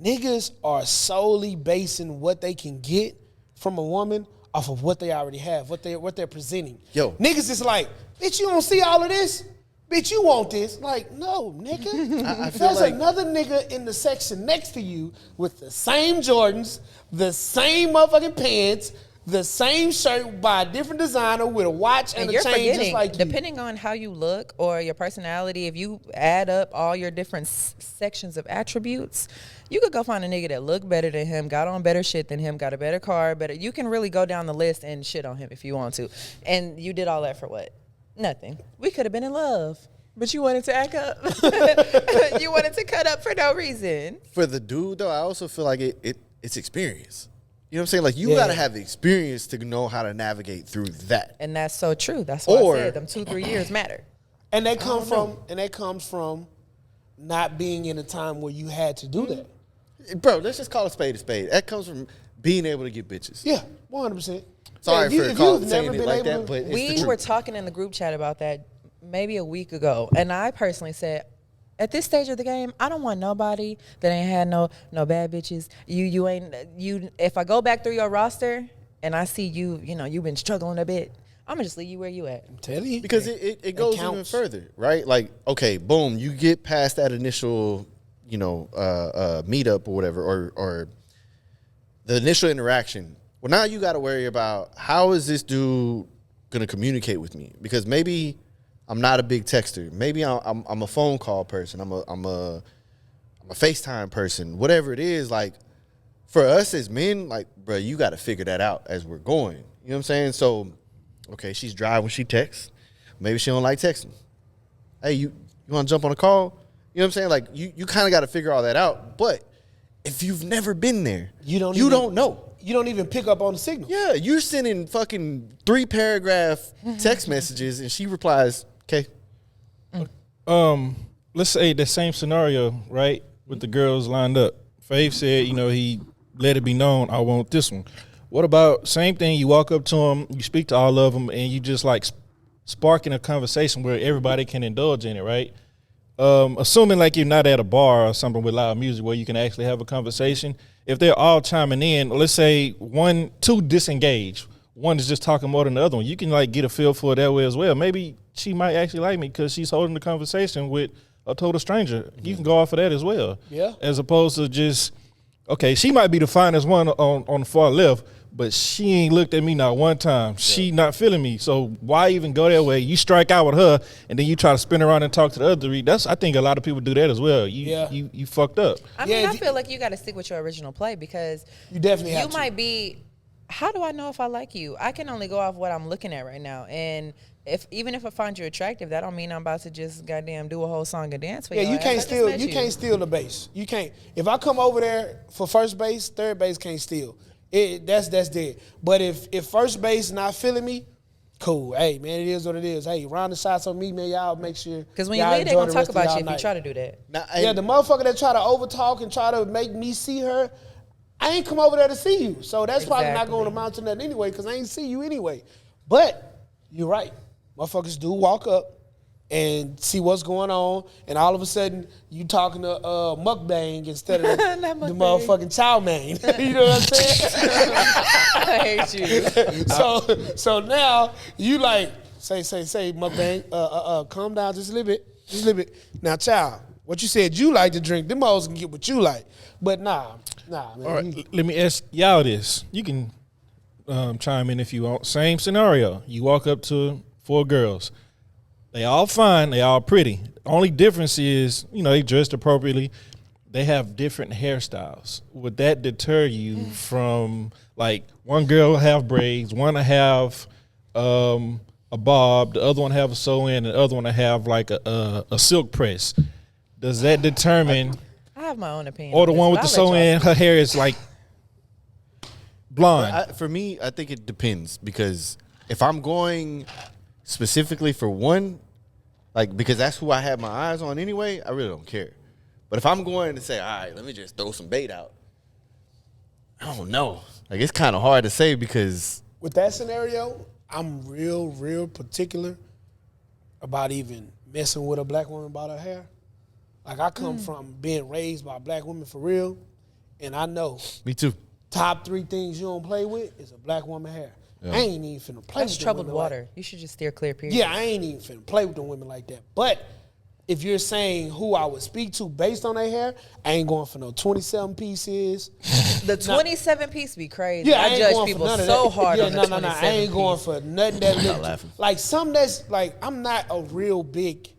S3: Niggas are solely basing what they can get from a woman off of what they already have, what they're presenting.
S5: Yo.
S3: Niggas is like, bitch, you don't see all of this? Bitch, you want this? Like, no, nigga.
S5: I feel
S3: There's
S5: like-
S3: another nigga in the section next to you with the same Jordans, the same motherfucking pants, the same shirt by a different designer with a watch and a
S2: you're
S3: chain
S2: forgetting,
S3: just like you.
S2: depending on how you look or your personality, if you add up all your different sections of attributes, you could go find a nigga that looked better than him, got on better shit than him, got a better car, better. You can really go down the list and shit on him if you want to. And you did all that for what? Nothing. We could have been in love, but you wanted to act up. You wanted to cut up for no reason.
S5: For the dude, though, I also feel like it's experience. You know what I'm saying? Like, you got to have the experience to know how to navigate through that.
S2: And that's so true. That's why I said them 2-3 years matter.
S3: And that comes from not being in a time where you had to do that.
S5: Bro, let's just call a spade a spade. That comes from being able to get bitches.
S3: Yeah, 100%.
S5: Sorry
S3: Yeah,
S5: for saying it like that, but it's the
S2: We
S5: truth.
S2: were talking in the group chat about that maybe a week ago, and I personally said, at this stage of the game, I don't want nobody that ain't had no bad bitches. You ain't. If I go back through your roster and I see you've been struggling a bit, I'm gonna just leave you where you at.
S3: I'm telling you.
S5: Because it goes even further, right? Like, okay, boom, you get past that initial, meetup or whatever, or the initial interaction. Well, now you got to worry about, how is this dude going to communicate with me? Because maybe I'm not a big texter. Maybe I'm a phone call person. I'm a FaceTime person. Whatever it is, like, for us as men, like, bro, you got to figure that out as we're going. You know what I'm saying? So, okay, she's dry when she texts. Maybe she don't like texting. Hey, you want to jump on a call? You know what I'm saying? Like, you kind of got to figure all that out. But if you've never been there, you don't know.
S3: You don't even pick up on the signal.
S5: Yeah, you're sending fucking 3-paragraph text messages, and she replies, okay.
S1: Let's say the same scenario, right, with the girls lined up. Fave said, he let it be known, I want this one. What about, same thing, you walk up to them, you speak to all of them, and you just like sparking a conversation where everybody can indulge in it, right? Assuming like you're not at a bar or something with loud music where you can actually have a conversation. If they're all chiming in, let's say two disengage. One is just talking more than the other one. You can like get a feel for it that way as well. Maybe she might actually like me because she's holding the conversation with a total stranger. Mm-hmm. You can go off of that as well.
S3: Yeah.
S1: As opposed to just, okay, she might be the finest one on the far left, but she ain't looked at me not one time. She not feeling me. So why even go that way? You strike out with her, and then you try to spin around and talk to the other three. I think a lot of people do that as well. You fucked up.
S2: I mean, I feel like you got to stick with your original play because
S3: you definitely have to.
S2: You might be. How do I know if I like you? I can only go off what I'm looking at right now, and even if I find you attractive, that don't mean I'm about to just goddamn do a whole song and dance for you.
S3: Yeah, you can't steal. You can't steal the base. You can't. If I come over there for first base, third base can't steal. That's dead. But if first base not feeling me, cool. Hey man, it is what it is. Hey, round the shots on me, man. Y'all make sure.
S2: Because when you leave, they gonna talk about you if you try to do that.
S3: Yeah, the motherfucker that try to overtalk and try to make me see her, I ain't come over there to see you. So that's probably not going to amount to nothing anyway. Because I ain't see you anyway. But you're right. Motherfuckers do walk up and see what's going on, and all of a sudden you talking to mukbang instead of the motherfucking chow mein. You know what I'm saying?
S2: I hate you.
S3: So now you like say mukbang. Calm down just a little bit. Now, chow, what you said you like to drink, them hoes can get what you like, but nah, man.
S1: All right, let me ask y'all this. You can chime in if you want. Same scenario. You walk up to 4 girls. They all fine. They all pretty. Only difference is, they dressed appropriately. They have different hairstyles. Would that deter you from, like, one girl have braids, one have a bob, the other one have a sew-in, and the other one have, like, a silk press? Does that determine?
S2: I have my own opinion.
S1: Or the one with the sew-in, her hair is, like, blonde.
S5: For me, I think it depends, because if I'm going specifically for one, like, because that's who I have my eyes on anyway, I really don't care. But if I'm going to say, all right, let me just throw some bait out, I don't know. Like, it's kind of hard to say because
S3: with that scenario, I'm real particular about even messing with a black woman about her hair. Like, I come from being raised by black women for real, and I know.
S5: Me too.
S3: Top 3 things you don't play with is a black woman hair. Yeah. I ain't even finna play with
S2: troubled
S3: women
S2: water.
S3: Like,
S2: you should just steer clear, period.
S3: Yeah, I ain't even finna play with them women like that. But if you're saying who I would speak to based on their hair, I ain't going for no 27 pieces.
S2: The 27 piece be crazy.
S3: Yeah,
S2: I
S3: ain't
S2: judge
S3: going
S2: people
S3: for none of
S2: so
S3: that.
S2: hard
S3: Yeah,
S2: on the
S3: no,
S2: 27
S3: I ain't going
S2: piece.
S3: for nothing that
S5: Not
S3: look
S5: laughing.
S3: like some that's like I'm not a real big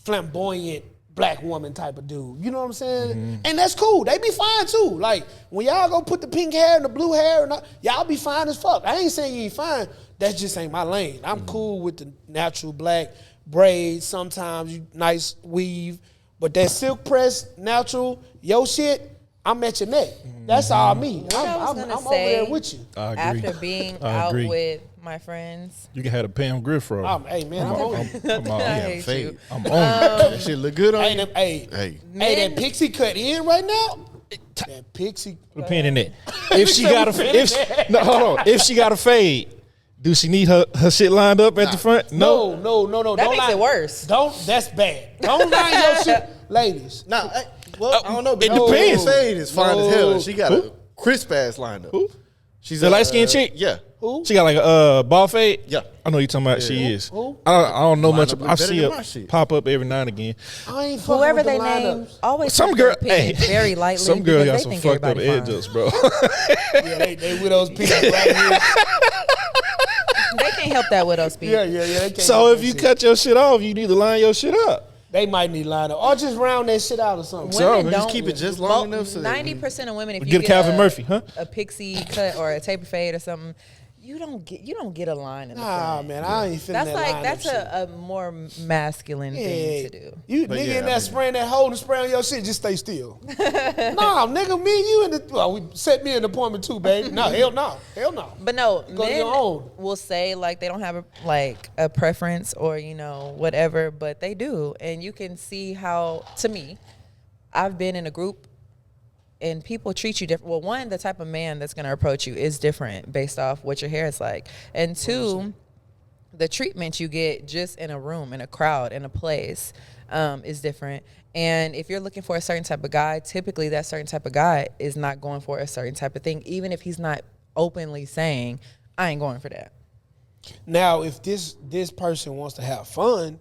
S3: flamboyant black woman type of dude. You know what I'm saying? And that's cool. They be fine too. Like when y'all go put the pink hair and the blue hair and all, y'all be fine as fuck. I ain't saying you ain't fine. That just ain't my lane. I'm cool with the natural black braids. Sometimes you nice weave, but that silk press natural yo shit. I'm at your neck. That's all me.
S2: What I was
S3: I'm
S2: gonna
S3: over
S2: say,
S3: there with you.
S1: I agree.
S2: after being
S1: I
S2: out
S1: agree.
S2: with my friends,
S1: You can have a Pam Griff roll.
S3: Hey man, I'm on you.
S1: I'm on
S2: I
S1: you.
S2: hate
S5: Fade.
S2: you.
S1: I'm on
S5: That shit look good on
S3: Hey,
S5: you.
S3: hey,
S5: Hey.
S3: hey, that pixie cut in right now. That pixie.
S1: Put a pin in it. If she got a, no, hold on. If she got a fade, do she need her shit lined up at the front?
S3: No.
S2: That
S3: Don't
S2: makes
S3: line-
S2: it worse.
S3: That's bad. Don't line your shit, ladies.
S5: Nah, well, I don't know.
S1: it depends.
S5: Fade is fine as hell.
S3: No.
S5: She got a crisp ass lined up.
S1: Who?
S5: She's
S1: The
S5: a
S1: light-skinned chick?
S5: Yeah.
S3: Who?
S1: She got like a ball fade?
S5: Yeah.
S1: I know you talking about she is.
S3: Who?
S1: I don't know
S5: Lineup
S1: much.
S5: look
S1: I
S5: better
S1: see
S5: than
S1: it
S5: my shit.
S1: pop up every now and again.
S3: I ain't fucking
S2: Whoever
S3: with the
S2: they name
S3: lineups.
S2: always
S1: Some
S2: take their
S1: girl, hey,
S2: opinion very lightly.
S1: some girl got
S2: because
S1: some
S2: they think
S1: fucked up
S2: everybody
S1: edge
S2: fine.
S1: ups, bro.
S3: Yeah, they with those people right here.
S2: They can't help that with those people.
S3: Yeah. They can't
S1: So
S3: do
S1: if
S3: that
S1: you
S3: shit.
S1: cut your shit off, you need to line your shit up.
S3: They might need line up or just round that shit out or something.
S1: So,
S2: Women
S1: just
S2: don't
S5: keep it just long enough so that
S2: 90% of women, if you
S1: Get a Calvin Murphy, huh?
S2: a pixie cut or a taper fade or something, you don't get a line in the
S3: Nah,
S2: front.
S3: man, I ain't feeling
S2: That's
S3: that
S2: like
S3: line
S2: that's
S3: up shit.
S2: a more masculine thing to do.
S3: You
S5: But
S3: nigga
S5: yeah,
S3: in
S5: I
S3: there
S5: mean-
S3: spraying that hole and spraying on your shit, just stay still. Nah, nigga, me and you in the we set me an appointment too, baby. No, hell no.
S2: But no,
S3: Go to
S2: men
S3: your own.
S2: will say like they don't have a preference or whatever, but they do, and you can see how. To me, I've been in a group, and people treat you different. Well, one, the type of man that's going to approach you is different based off what your hair is like, and two, the treatment you get just in a room, in a crowd, in a place, is different. And if you're looking for a certain type of guy, typically that certain type of guy is not going for a certain type of thing, even if he's not openly saying, I ain't going for that.
S3: Now, if this person wants to have fun,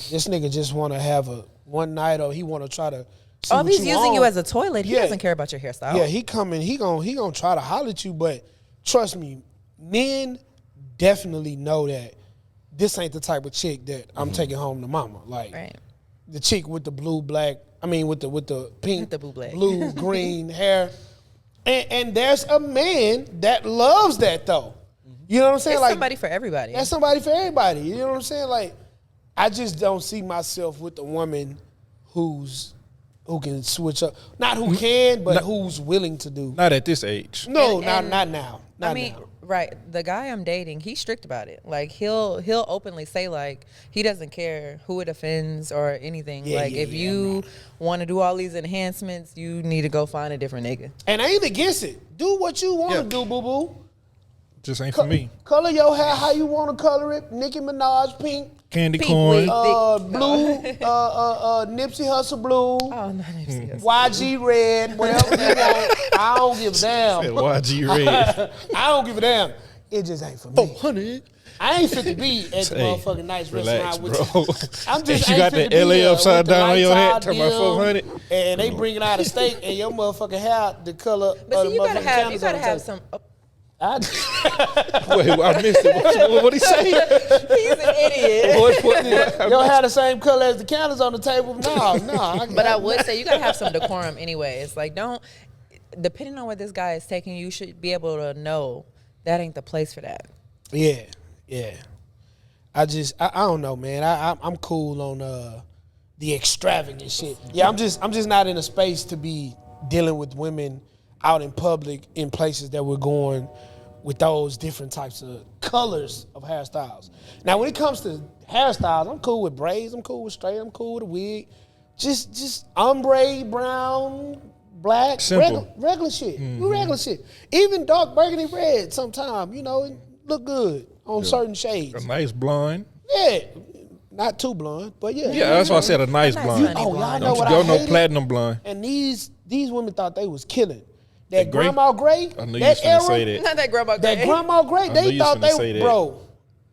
S3: this nigga just want to have a one night, or he want to try to. See
S2: Oh, if
S3: what
S2: he's using you
S3: on.
S2: as a toilet, he
S3: Yeah.
S2: doesn't care about your hairstyle.
S3: Yeah, he coming. He gonna try to holler at you, but trust me, men definitely know that this ain't the type of chick that I'm taking home to mama. Like
S2: Right.
S3: the chick with the blue black. I mean, with the pink,
S2: With the blue black.
S3: blue green hair, and there's a man that loves that though. You know what I'm saying?
S2: It's
S3: Like
S2: somebody for everybody.
S3: that's somebody for everybody. You know what I'm saying? Like I just don't see myself with a woman who can switch up. Not who can, but who's willing to do.
S1: Not at this age.
S3: No,
S2: And-
S3: not now. Not
S2: I mean,
S3: now.
S2: right. The guy I'm dating, he's strict about it. Like he'll openly say like he doesn't care who it offends or anything.
S3: Yeah,
S2: like
S3: yeah,
S2: if
S3: yeah,
S2: you want to do all these enhancements, you need to go find a different nigga.
S3: And I ain't against it. Do what you want to
S5: Yeah.
S3: do, boo boo.
S1: Just ain't for me.
S3: Color your hair how you want to color it. Nicki Minaj pink,
S1: Candy
S2: Pink
S1: corn.
S2: wig.
S3: blue, Nipsey Hussle blue,
S2: Oh, not Nipsey Hussle.
S3: YG red, whatever you want. I don't give a
S1: Said
S3: damn.
S1: YG Red.
S3: I don't give a damn. It just ain't for me.
S5: Honey.
S3: I ain't fit to be at the
S1: Hey,
S3: motherfucking nice
S1: relax,
S3: restaurant with
S1: bro.
S3: you. I'm just
S1: If you
S3: ain't
S1: got
S3: fit
S1: the
S3: to be
S1: LA
S3: there
S1: upside
S3: with the
S1: down on your
S3: lights
S1: head,
S3: all
S1: talking about
S3: dim,
S1: 400.
S3: and they bringing out a steak, and your motherfucking hair the color
S2: But
S3: of
S2: see,
S3: the
S2: you gotta
S3: motherfucking
S2: have
S3: candles on the
S2: have
S3: table.
S2: some. Oh,
S1: Wait, I missed it. What he say?
S2: he's an idiot.
S3: Your hair the same color as the candles on the table? No.
S2: But I would say you gotta have some decorum, anyways. Like, don't. Depending on where this guy is taking you, you should be able to know that ain't the place for that.
S3: Yeah. I don't know, man. I'm cool on the extravagant shit. Yeah, I'm just not in a space to be dealing with women out in public in places that we're going with those different types of colors of hairstyles. Now, when it comes to hairstyles, I'm cool with braids. I'm cool with straight. I'm cool with a wig. Just ombre, brown, black,
S1: Simple.
S3: regular shit. Regular shit. Even dark burgundy red sometimes, it look good on certain shades.
S1: A nice blonde.
S3: Yeah. Not too blonde, but yeah.
S1: Yeah, that's why I said a nice
S2: Nice
S1: blonde.
S2: honey
S3: Oh, y'all
S2: blonde.
S3: know what I
S1: Don't no
S3: hated?
S1: platinum blonde.
S3: And these women thought they was killing. That
S1: gray?
S3: grandma gray,
S1: I knew you
S3: that
S1: was finna
S3: era,
S1: say that.
S2: Not that grandma.
S3: that
S2: Gray.
S3: grandma gray,
S1: knew
S3: they
S1: you was
S3: thought
S1: finna
S3: they
S1: say that.
S3: bro.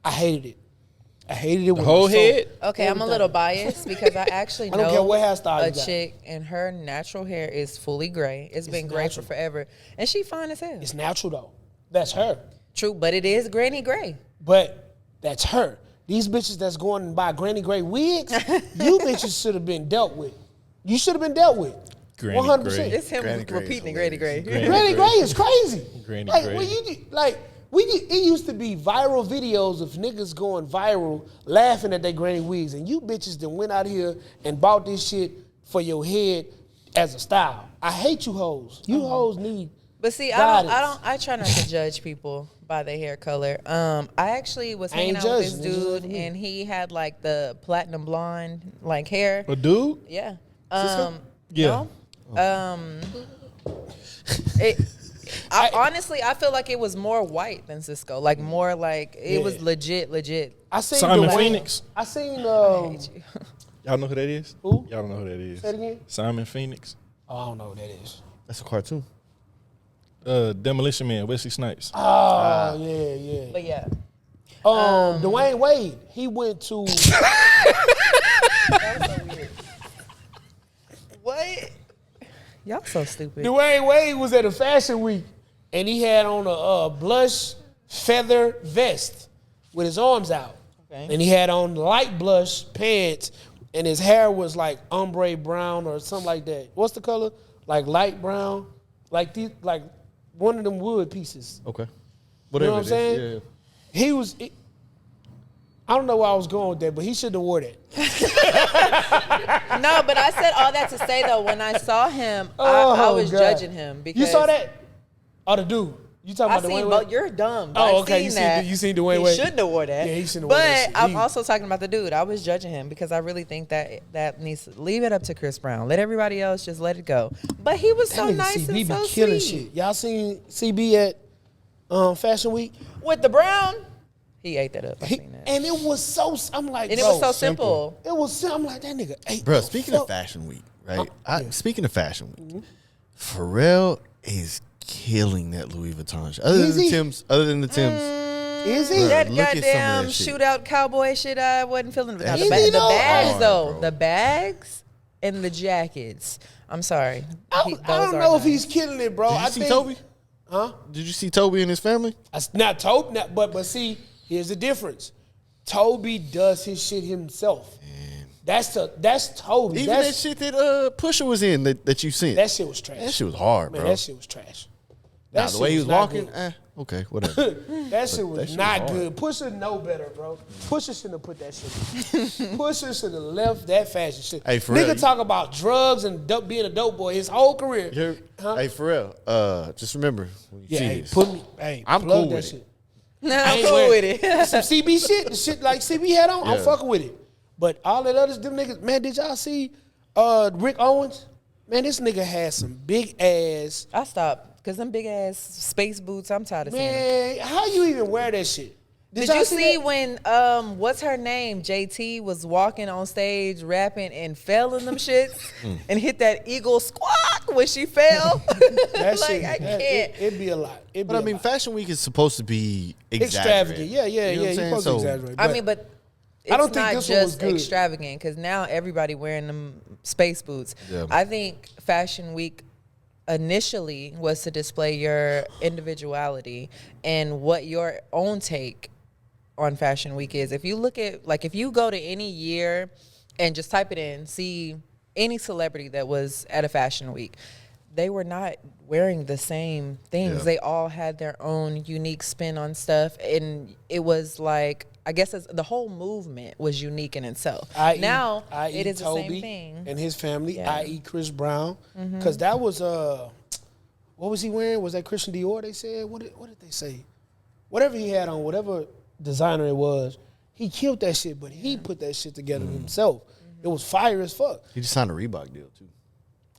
S3: I hated it. I hated it when
S1: whole
S3: my soul-
S1: head?
S2: Okay, I'm a little biased because I actually
S3: I don't care
S2: know
S3: what hairstyle
S2: a
S3: you got.
S2: chick and her natural hair is fully gray. It's been gray for
S3: natural.
S2: forever, and she fine as hell.
S3: It's natural though. That's her.
S2: True, but it is granny gray.
S3: But that's her. These bitches that's going and buy granny gray wigs, you bitches should have been dealt with. You should have been dealt with.
S1: Granny
S3: 100%.
S1: gray.
S2: It's him
S5: Granny Gray is
S2: repeating granny gray.
S1: Granny
S3: Granny Gray is crazy.
S1: Granny
S3: like,
S1: Gray.
S3: when it used to be viral videos of niggas going viral laughing at their granny wigs, and you bitches then went out here and bought this shit for your head as a style. I hate you hoes. You hoes need.
S2: But see,
S3: guidance.
S2: I try not to judge people by their hair color. I actually was hanging
S3: ain't
S2: out with this
S3: judging, it's just
S2: dude,
S3: like me.
S2: and he had like the platinum blonde like hair.
S1: A dude?
S2: Yeah.
S1: Yeah.
S2: No. Honestly, I feel like it was more white than Cisco. Like more like it was legit.
S3: I seen
S1: Simon
S3: Dwayne-
S1: Phoenix.
S3: I seen.
S1: Y'all know who that is?
S3: Who?
S1: Y'all don't know who that is.
S3: Say it again.
S1: Simon Phoenix.
S3: Oh, I don't know what that is.
S5: That's a cartoon.
S1: Demolition Man, Wesley Snipes.
S3: Oh yeah.
S2: But yeah.
S3: Dwayne Wade. He went to.
S2: That was so weird. What? Y'all so stupid.
S3: Dwayne Wade was at a fashion week, and he had on a blush feather vest with his arms out,
S2: Okay.
S3: and he had on light blush pants, and his hair was like ombre brown or something like that. What's the color? Like light brown, like one of them wood pieces.
S5: Okay.
S3: You
S5: Whatever
S3: know what I'm
S5: it is.
S3: saying? He was. I don't know where I was going with that, but he shouldn't have wore that.
S2: No, but I said all that to say though, when I saw him, I was
S3: God.
S2: judging him because
S3: You saw that? Oh, the dude. You talking
S2: I
S3: about
S2: seen
S3: Dwayne
S2: both.
S3: Wade?
S2: You're dumb.
S3: Oh,
S2: I've
S3: okay,
S2: seen
S3: you seen
S2: that.
S3: the- you seen Dwayne Wade?
S2: He shouldn't have wore that.
S3: Yeah, he shouldn't have wore that
S2: But
S3: shit.
S2: I'm also talking about the dude. I was judging him because I really think that needs to leave it up to Chris Brown. Let everybody else just let it go. But he was so
S3: That nigga
S2: nice
S3: CB
S2: and
S3: be
S2: so
S3: killing
S2: sweet.
S3: shit. Y'all seen CB at Fashion Week?
S2: With the brown, he ate that up. I seen that.
S3: And it was so. I'm like,
S2: And it
S3: bro,
S2: was so simple.
S3: It was. I'm like that nigga. Ate
S5: Bro,
S3: the
S5: speaking
S3: fuck.
S5: of Fashion Week, right?
S3: yeah.
S5: Speaking of Fashion Week, Pharrell is killing that Louis Vuitton. Shit. Other
S3: Is
S5: than
S3: he?
S5: the Timbs, other than the Timbs,
S3: Is he?
S5: Bruh.
S2: That
S5: Look at some of
S2: goddamn
S5: that shit.
S2: shootout cowboy shit, I wasn't feeling. Now,
S3: Is
S2: the,
S3: he
S2: the
S3: though?
S2: bags,
S5: Hard,
S2: though.
S5: bro.
S2: The bags and the jackets. I'm sorry.
S3: I
S2: Those
S3: don't
S2: are
S3: know if
S2: nice.
S3: he's killing it, bro.
S5: did you
S3: I
S5: see
S3: think,
S5: Toby?
S3: Huh?
S5: Did you see Toby and his family?
S3: Not Toby, but see, here's the difference. Toby does his shit himself. That's Toby.
S5: Even
S3: That's,
S5: that shit that Pusha was in that you sent.
S3: that shit was trash.
S5: That shit was hard,
S3: Man,
S5: bro.
S3: that shit was trash.
S5: Nah,
S3: That
S5: the
S3: shit
S5: way he was
S3: not
S5: walking,
S3: good.
S5: okay, whatever.
S3: That shit was
S5: that shit
S3: not
S5: was hard.
S3: good. Pusha know better, bro. Pusha shouldn't have put that shit in. Pusha should have left that fashion shit.
S5: Hey, for
S3: Nigga
S5: real,
S3: talk about drugs and being a dope boy his whole career.
S5: You're-
S3: Huh?
S5: Hey, for real, just remember when you
S3: Yeah,
S5: see
S3: hey,
S5: this.
S3: I'm
S5: I'm
S3: plug
S5: cool
S3: that
S5: with it.
S3: shit.
S2: No,
S3: I
S2: I'm
S3: ain't
S2: cool
S3: wearing-
S2: with it.
S3: Some CB shit, the shit like CB had on, I'm
S5: Yeah.
S3: fucking with it. But all that others, them niggas, man, did y'all see Rick Owens? Man, this nigga had some big ass.
S2: I stopped because them big ass space boots. I'm tired of seeing them.
S3: Man, how you even wear that shit?
S2: Did
S3: y'all
S2: you see
S3: that?
S2: when what's her name? JT was walking on stage rapping and fell in them shits and hit that eagle squawk when she fell?
S3: That
S2: like
S3: shit,
S2: I
S3: that-
S2: can't.
S3: It'd be a lot. It'd
S5: But
S3: be
S5: I
S3: a
S5: mean,
S3: lot.
S5: Fashion Week is supposed to be
S3: Extravagant.
S5: extravagant.
S3: Yeah,
S5: You know what I'm
S3: you're
S5: saying?
S3: supposed to
S5: So,
S3: exaggerate.
S2: I mean, but it's
S3: I don't think
S2: not
S3: this one was
S2: just
S3: good.
S2: extravagant because now everybody wearing them space boots.
S5: Yeah.
S2: I think Fashion Week initially was to display your individuality and what your own take on Fashion Week is. If you look at, like, if you go to any year and just type it in, see any celebrity that was at a Fashion Week, they were not wearing the same things.
S5: Yeah.
S2: They all had their own unique spin on stuff. And it was like, I guess the whole movement was unique in itself. Now, it is the same thing.
S3: And his family,
S2: Yeah.
S3: i.e. Chris Brown. Because that was, what was he wearing? Was that Christian Dior, they said? What did they say? Whatever he had on, whatever designer it was, he killed that shit, but he put that shit together himself. It was fire as fuck.
S5: he just signed a Reebok deal too.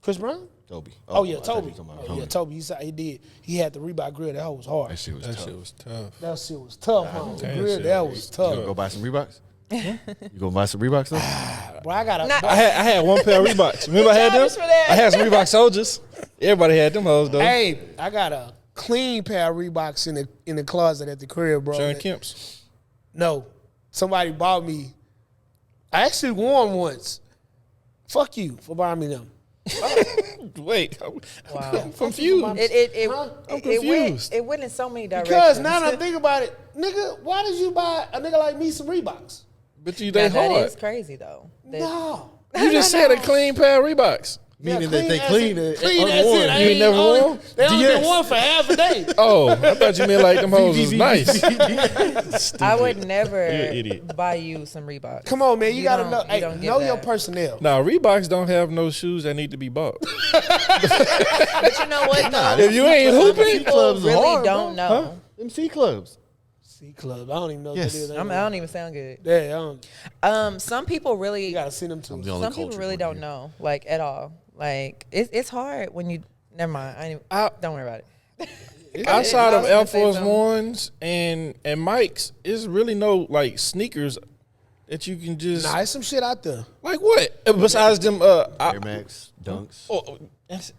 S3: Chris Brown?
S5: Toby.
S3: Oh, yeah,
S5: I thought
S3: Toby.
S5: you were talking about
S3: Oh,
S5: Tony.
S3: yeah, Toby. He did. He had the Reebok grill. That hoe was hard.
S5: That shit was
S1: That
S5: tough.
S1: shit was tough.
S3: That shit was tough, huh? The
S1: Damn,
S3: grill,
S1: shit
S3: that
S1: was
S3: was
S5: You
S3: tough.
S5: gonna go buy some Reeboks? You gonna buy some Reeboks though?
S3: Bro, I got a...
S2: Not-
S1: I had one pair of Reeboks. Remember I had them?
S2: Jobbers for that.
S1: I had some Reebok soldiers. Everybody had them hoes though.
S3: Hey, I got a clean pair of Reeboks in the closet at the crib, bro.
S1: Sharon Kemp's.
S3: No. somebody bought me. I actually wore them once. Fuck you for buying me them.
S1: Wait,
S2: Wow.
S1: I'm confused.
S2: I'm
S1: confused.
S2: It went in so many directions.
S3: Because now that I think about it, nigga, why did you buy a nigga like me some Reeboks?
S1: But you
S2: Now,
S1: they
S2: that
S1: hard.
S2: is crazy though.
S3: No.
S1: You just said a clean pair of Reeboks.
S5: Meaning that they clean it.
S3: Clean as it.
S1: You ain't never wore 'em?
S3: They only
S5: Yes.
S3: been worn for half a day.
S1: Oh, I thought you meant like them hoes was nice.
S2: I would never
S1: You're an idiot.
S2: buy you some Reeboks.
S3: Come on, man. You gotta
S2: don't-
S3: know.
S2: you
S3: Hey,
S2: don't get
S3: know your
S2: that.
S3: personnel.
S1: Now Reeboks don't have no shoes that need to be bought.
S2: But you know what though?
S1: If you ain't hooping,
S2: People really
S5: hard,
S2: don't
S5: bro.
S2: know.
S5: MC clubs.
S3: C Club. I don't even know what
S5: Yes.
S3: that is.
S2: I don't even sound good.
S3: Yeah, I don't.
S2: Some people really
S3: You gotta see them too.
S5: I'm the only
S2: some people
S5: cultured
S2: really
S5: one
S2: don't
S5: here.
S2: know, like at all. Like it's hard when you. Never mind. Don't worry about it.
S1: outside
S2: I
S1: of
S2: was
S1: Air
S2: gonna say
S1: Force
S2: something.
S1: Ones and Mike's, it's really no like sneakers that you can just
S3: Nah, there's some shit out there.
S1: like what besides them.
S5: Air Max, Dunks.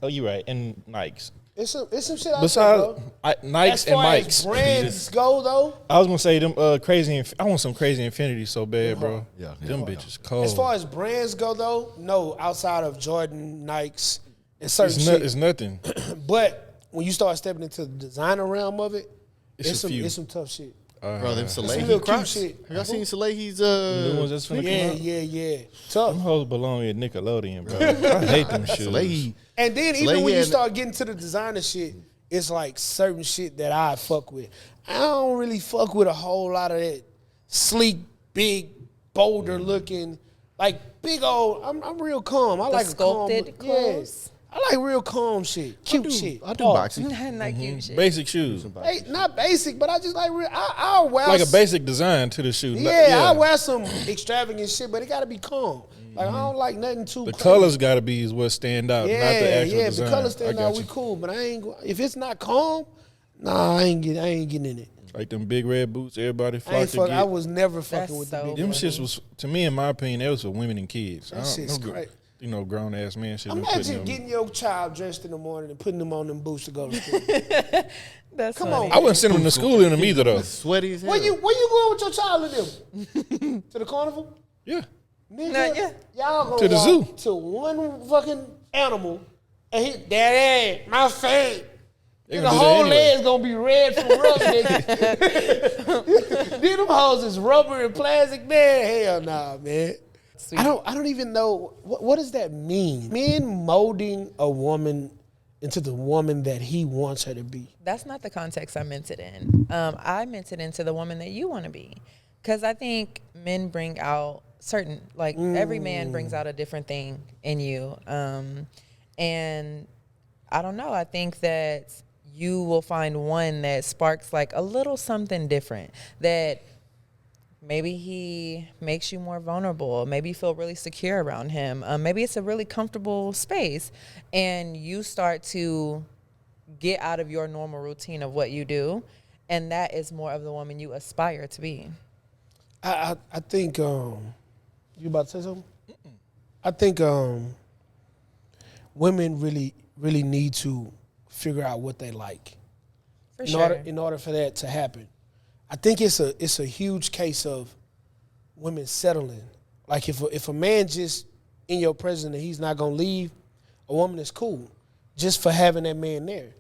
S1: Oh, you right, and Nikes.
S3: It's some shit out
S1: Besides
S3: there, bro.
S1: Nikes
S3: As
S1: and
S3: far
S1: Mikes.
S3: as brands go, though,
S1: I was gonna say them crazy. I want some Crazy Infinity so bad, bro.
S5: Yeah,
S1: them
S5: yeah.
S1: bitches cold.
S3: as far as brands go, though, no, outside of Jordan, Nikes, and certain
S1: it's,
S3: shit.
S1: it's nothing.
S3: But when you start stepping into the designer realm of it,
S1: It's a few.
S3: it's some tough shit.
S5: Bro, them
S3: Some
S5: Salehi
S3: little cute
S5: Crocs.
S3: shit.
S5: Have y'all seen Salehi's
S1: The ones that's finna
S3: Yeah,
S1: come out.
S3: yeah. Tough.
S1: Them hoes belong at Nickelodeon, bro. I hate them shoes.
S5: Salehi?
S3: And then
S5: Salehi
S3: even when you
S5: and-
S3: start getting to the designer shit, it's like certain shit that I fuck with. I don't really fuck with a whole lot of that sleek, big, bolder looking, like big old. I'm real calm. I like
S2: sculpted
S3: a calm,
S2: clothes?
S3: Yeah. I like real calm shit, cute shit.
S5: I do
S3: Pause.
S5: boxy.
S2: Not cute shit.
S1: Basic shoes,
S3: Hey, not basic, but I just like real. I'll wear
S1: like a basic design to the shoe.
S3: Yeah, I wear some extravagant shit, but it gotta be calm. Like I don't like nothing too.
S1: The
S3: crazy.
S1: colors got to be is what stand out, not the actual
S3: yeah.
S1: design.
S3: The colors stand
S1: I
S3: out.
S1: got
S3: We
S1: you.
S3: cool, but I ain't. If it's not calm, nah, I ain't getting in it.
S1: Like them big red boots, everybody
S3: I
S1: flock
S3: ain't
S1: to
S3: fuck.
S1: get.
S3: I was never fucking
S2: That's
S3: with
S2: so
S3: the big.
S1: Them
S3: ones.
S1: shits was, to me, in my opinion, that was for women and kids.
S3: That shit's great.
S1: You know, grown ass man shit.
S3: Imagine getting your child dressed in the morning and putting them on them boots to go to school.
S2: That's
S3: Come
S2: funny.
S3: on.
S1: I wouldn't send them to school in them either, though.
S5: Sweaty as hell.
S3: Where you going with your child in them? To the carnival?
S1: Yeah.
S3: Nigga,
S2: Nah, yeah.
S3: y'all gonna
S1: To the
S3: walk
S1: zoo.
S3: to one fucking animal and hit daddy, my face.
S1: They
S3: The
S1: gonna do that
S3: whole
S1: anyway.
S3: leg's gonna be red from rubbing it. Then them hoes is rubber and plastic. Man, hell nah, man.
S2: Sweet.
S3: I don't even know what does that mean. Men molding a woman into the woman that he wants her to be.
S2: That's not the context I meant it in. I meant it into the woman that you want to be. Because I think men bring out certain, like every man brings out a different thing in you. And I don't know. I think that you will find one that sparks like a little something different, that maybe he makes you more vulnerable. Maybe you feel really secure around him. Maybe it's a really comfortable space and you start to get out of your normal routine of what you do. And that is more of the woman you aspire to be.
S3: I think you about to say something? I think women really need to figure out what they like
S2: For
S3: in
S2: sure.
S3: order for that to happen. I think it's a huge case of women settling. Like if a man just in your presence and he's not gonna leave, a woman is cool just for having that man there.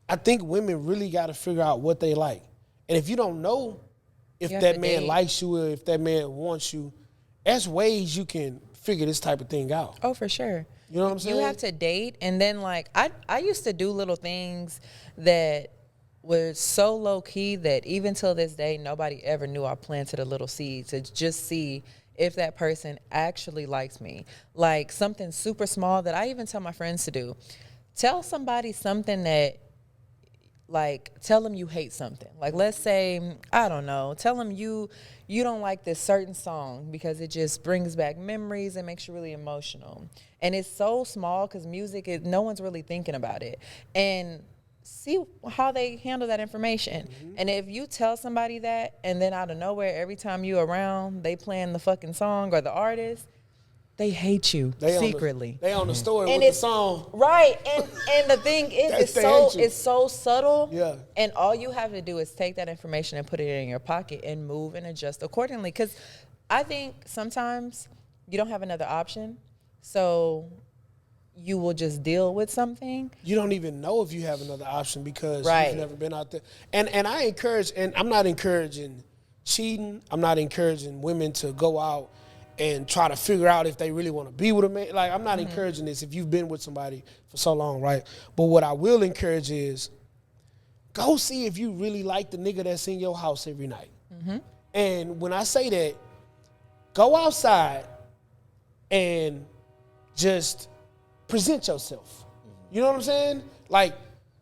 S3: I think women really got to figure out what they like, and if you don't know if
S2: You have
S3: that
S2: to
S3: man
S2: date.
S3: likes you or if that man wants you, that's ways you can figure this type of thing out.
S2: Oh, for sure.
S3: You know what I'm saying?
S2: You have to date, and then like I used to do little things that were so low key that even till this day nobody ever knew I planted a little seed to just see if that person actually likes me. Like something super small that I even tell my friends to do. Tell somebody something that, like, tell them you hate something. Like, let's say, I don't know, tell them you don't like this certain song because it just brings back memories and makes you really emotional. And it's so small because music is, no one's really thinking about it. And see how they handle that information. And if you tell somebody that and then out of nowhere, every time you around, they playing the fucking song or the artist, they hate you secretly.
S3: They on the story
S2: And
S3: with the
S2: it's
S3: song.
S2: right, and the thing is,
S3: They hate you.
S2: it's so subtle.
S3: Yeah.
S2: And all you have to do is take that information and put it in your pocket and move and adjust accordingly. Because I think sometimes you don't have another option, so you will just deal with something.
S3: You don't even know if you have another option because
S2: Right.
S3: you've never been out there. And I encourage, and I'm not encouraging cheating. I'm not encouraging women to go out and try to figure out if they really want to be with a man. Like, I'm not encouraging this if you've been with somebody for so long, right? But what I will encourage is go see if you really like the nigga that's in your house every night. And when I say that, go outside and just present yourself. You know what I'm saying? Like,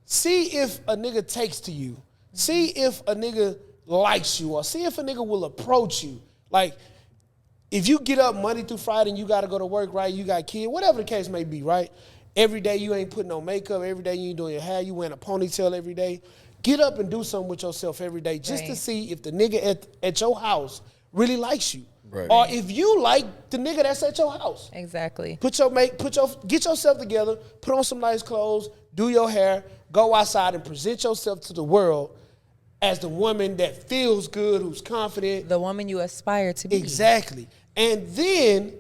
S3: see if a nigga takes to you. See if a nigga likes you, or see if a nigga will approach you. Like, if you get up Monday through Friday and you got to go to work, right? You got kids, whatever the case may be, right? Every day you ain't putting no makeup. Every day you ain't doing your hair. You wearing a ponytail every day. Get up and do something with yourself every day just to see if the nigga at your house really likes you.
S5: Right.
S3: Or if you like the nigga that's at your house.
S2: Exactly.
S3: Get yourself together, put on some nice clothes, do your hair, go outside and present yourself to the world as the woman that feels good, who's confident.
S2: The woman you aspire to be.
S3: Exactly. And then,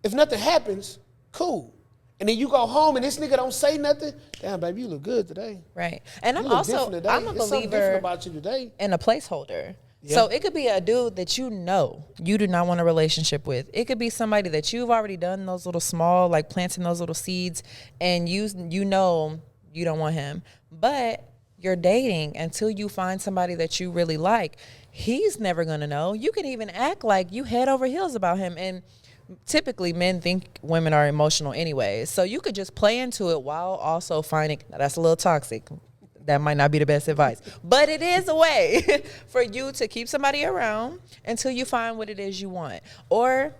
S3: if nothing happens, cool. And then you go home and this nigga don't say nothing. Damn, baby, you look good today.
S2: Right. And
S3: You
S2: I'm
S3: look
S2: also,
S3: different today.
S2: I'm a
S3: There's something different
S2: believer
S3: about you today.
S2: in a placeholder.
S3: Yeah.
S2: So it could be a dude that you know you do not want a relationship with. It could be somebody that you've already done those little small, like planting those little seeds, and you know you don't want him. But you're dating until you find somebody that you really like. He's never gonna know. You can even act like you head over heels about him. And typically men think women are emotional anyway. So you could just play into it while also finding, now that's a little toxic. That might not be the best advice, but it is a way for you to keep somebody around until you find what it is you want. Or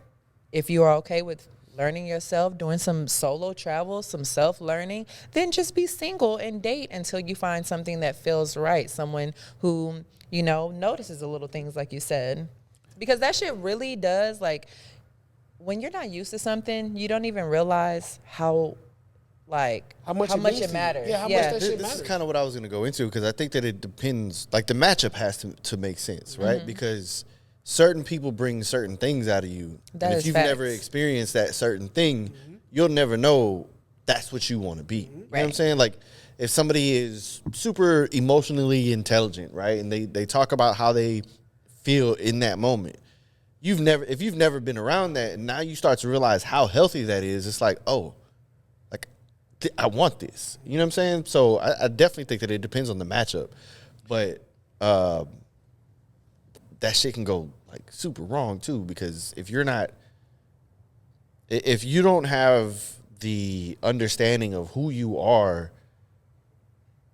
S2: if you are okay with learning yourself, doing some solo travel, some self-learning, then just be single and date until you find something that feels right. Someone who, you know, notices the little things like you said. Because that shit really does, like, when you're not used to something, you don't even realize how much it matters.
S3: Yeah, how much that shit
S5: This
S3: matters.
S5: is kind of what I was going to go into, because I think that it depends. Like, the matchup has to make sense, right? Because certain people bring certain things out of you.
S2: That
S5: and
S2: is
S5: if you've
S2: facts.
S5: never experienced that certain thing, you'll never know that's what you want to be. You know what I'm
S2: Right.
S5: saying? Like, if somebody is super emotionally intelligent, right, and they talk about how they feel in that moment, if you've never been around that, and now you start to realize how healthy that is, it's like, oh, like, I want this. You know what I'm saying? So I definitely think that it depends on the matchup. But that shit can go, like, super wrong too, because if you don't have the understanding of who you are,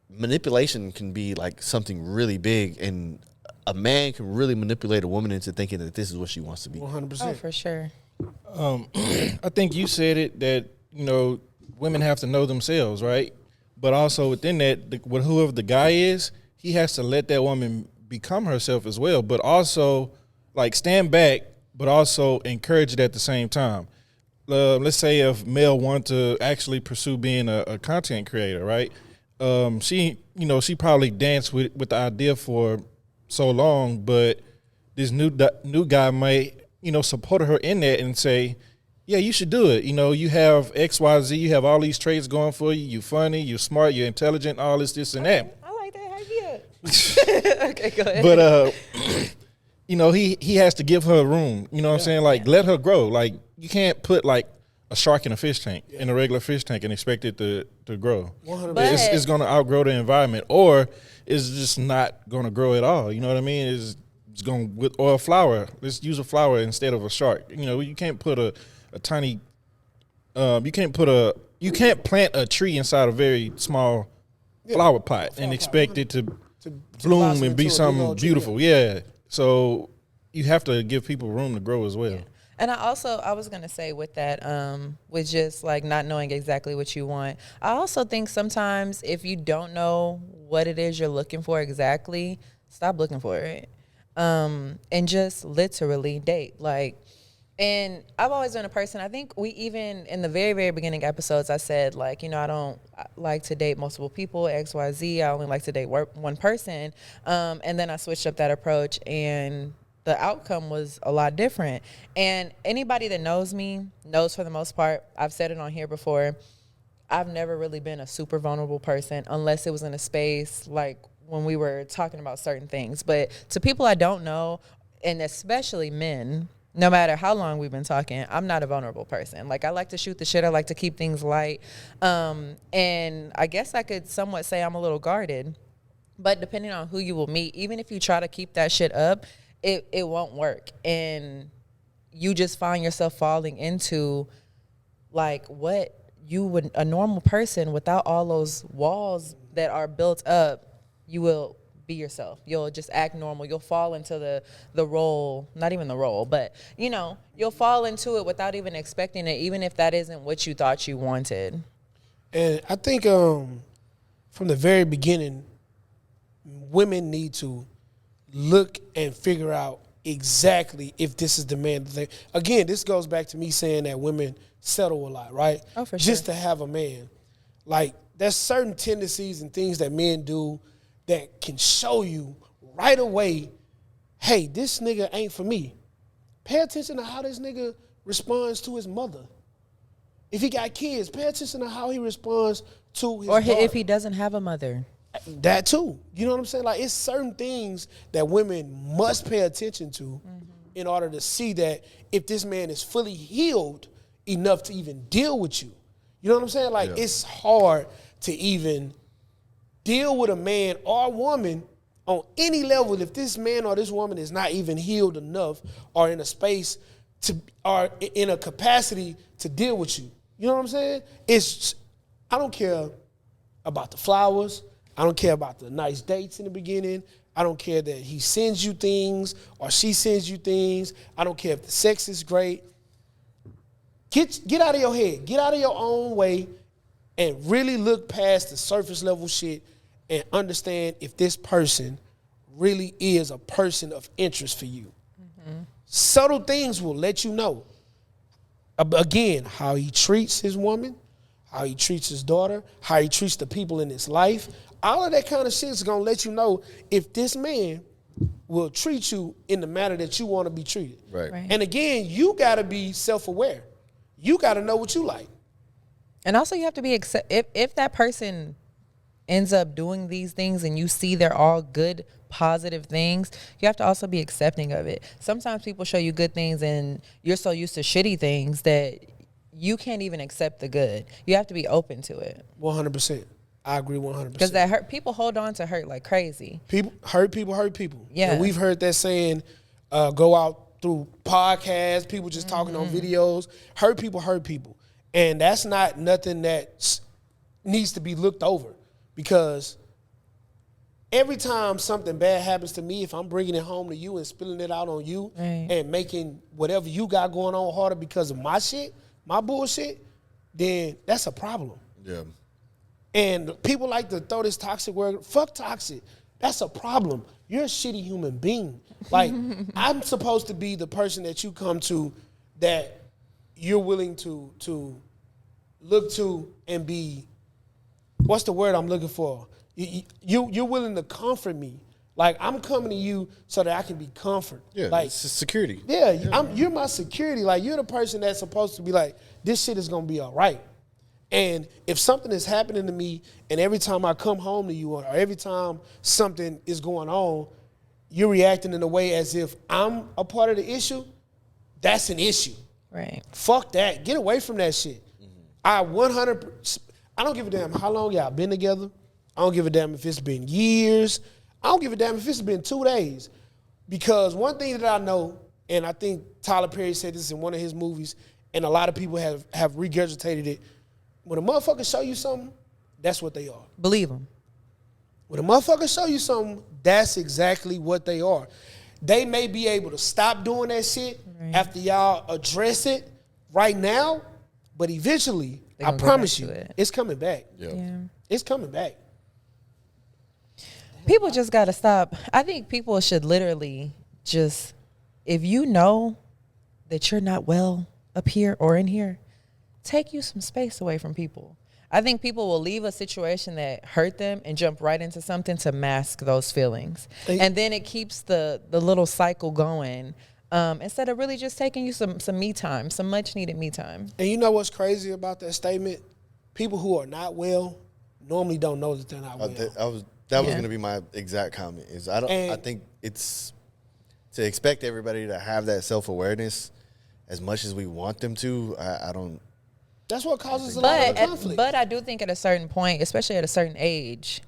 S5: manipulation can be like something really big, and a man can really manipulate a woman into thinking that this is what she wants to be.
S3: 100%.
S2: Oh, for sure.
S1: I think you said it that, you know, women have to know themselves, right? But also within that, whoever the guy is, he has to let that woman become herself as well. But also, like, stand back, but also encourage it at the same time. Let's say if Mel wanted to actually pursue being a content creator, right? She probably danced with the idea for so long, but this new guy might, support her in that and say, yeah, you should do it. You know, you have X, Y, Z. You have all these traits going for you. You're funny. You're smart. You're intelligent. All this, and that.
S2: I like that idea. Okay, go ahead.
S1: But he has to give her room. You know what I'm saying? Like, let her grow. Like, you can't put like a shark in a fish tank, in a regular fish tank, and expect it to grow.
S3: 100%.
S1: It's going to outgrow the environment, or it's just not going to grow at all. You know what I mean? It's going with or a flower. Let's use a flower instead of a shark. You know, you can't put a tiny. You can't plant a tree inside a very small flower pot and expect it to bloom
S3: blossom
S1: and be
S3: into a big
S1: something
S3: old tree.
S1: beautiful. Yeah. So you have to give people room to grow as well.
S2: And I was going to say with that, with just like not knowing exactly what you want, I also think sometimes if you don't know what it is you're looking for exactly, stop looking for it. And just literally date. Like, And I've always been a person, I think we even, in the very, very beginning episodes, I said, like, you know, I don't like to date multiple people, XYZ. I only like to date one person. And then I switched up that approach, and the outcome was a lot different. And anybody that knows me knows, for the most part, I've said it on here before, I've never really been a super vulnerable person unless it was in a space like when we were talking about certain things. But to people I don't know, and especially men, no matter how long we've been talking, I'm not a vulnerable person. Like, I like to shoot the shit. I like to keep things light. And I guess I could somewhat say I'm a little guarded. But depending on who you will meet, even if you try to keep that shit up, it won't work. And you just find yourself falling into, like, what you would, a normal person without all those walls that are built up, you will be yourself. You'll just act normal. You'll fall into the role, not even the role, but, you know, you'll fall into it without even expecting it, even if that isn't what you thought you wanted.
S3: And I think from the very beginning, women need to look and figure out exactly if this is the man that they, again, this goes back to me saying that women settle a lot, right?
S2: Oh, for
S3: Just
S2: sure.
S3: to have a man. Like, there's certain tendencies and things that men do that can show you right away, hey, this nigga ain't for me. Pay attention to how this nigga responds to his mother. If he got kids, pay attention to how he responds to his
S2: Or
S3: daughter.
S2: if he doesn't have a mother.
S3: That too. You know what I'm saying? Like, it's certain things that women must pay attention to in order to see that if this man is fully healed enough to even deal with you. You know what I'm saying? Like, it's hard to even deal with a man or woman on any level if this man or this woman is not even healed enough or in a space to, or in a capacity to deal with you. You know what I'm saying? I don't care about the flowers. I don't care about the nice dates in the beginning. I don't care that he sends you things or she sends you things. I don't care if the sex is great. Get out of your head. Get out of your own way and really look past the surface level shit and understand if this person really is a person of interest for you. Subtle things will let you know. Again, how he treats his woman, how he treats his daughter, how he treats the people in his life. All of that kind of shit is going to let you know if this man will treat you in the manner that you want to be treated.
S5: Right.
S3: And again, you got to be self-aware. You got to know what you like.
S2: And also you have to be, if that person ends up doing these things and you see they're all good, positive things, you have to also be accepting of it. Sometimes people show you good things and you're so used to shitty things that you can't even accept the good. You have to be open to it.
S3: 100%. I agree 100%.
S2: Because that hurt, people hold on to hurt like crazy.
S3: People hurt people.
S2: Yeah.
S3: And we've heard that saying go out through podcasts, people just talking on videos. Hurt people. And that's not nothing that needs to be looked over, because every time something bad happens to me, if I'm bringing it home to you and spilling it out on you and making whatever you got going on harder because of my shit, my bullshit, then that's a problem.
S5: Yeah.
S3: And people like to throw this toxic word. Fuck toxic. That's a problem. You're a shitty human being. Like, I'm supposed to be the person that you come to that you're willing to look to and be, what's the word I'm looking for? You're willing to comfort me. Like, I'm coming to you so that I can be comfort.
S5: Yeah,
S3: like,
S5: it's security.
S3: Yeah, you're my security. Like, you're the person that's supposed to be like, this shit is going to be all right. And if something is happening to me and every time I come home to you or every time something is going on, you're reacting in a way as if I'm a part of the issue, that's an issue.
S2: Right.
S3: Fuck that. Get away from that shit. I don't give a damn how long y'all been together. I don't give a damn if it's been years. I don't give a damn if it's been 2 days. Because one thing that I know, and I think Tyler Perry said this in one of his movies, and a lot of people have regurgitated it, when a motherfucker show you something, that's what they are.
S2: Believe them.
S3: When a motherfucker show you something, that's exactly what they are. They may be able to stop doing that shit after y'all address it right now, but eventually, I promise you, it's coming back.
S2: Yeah.
S3: It's coming back.
S2: People just got to stop. I think people should literally just, if you know that you're not well up here or in here, take you some space away from people. I think people will leave a situation that hurt them and jump right into something to mask those feelings. And then it keeps the little cycle going instead of really just taking you some me time, some much needed me time.
S3: And you know what's crazy about that statement? People who are not well normally don't know that they're not well.
S5: That was going to be my exact comment. I think it's to expect everybody to have that self-awareness as much as we want them to. I don't.
S3: That's what causes a lot of conflict.
S2: But I do think at a certain point, especially at a certain age,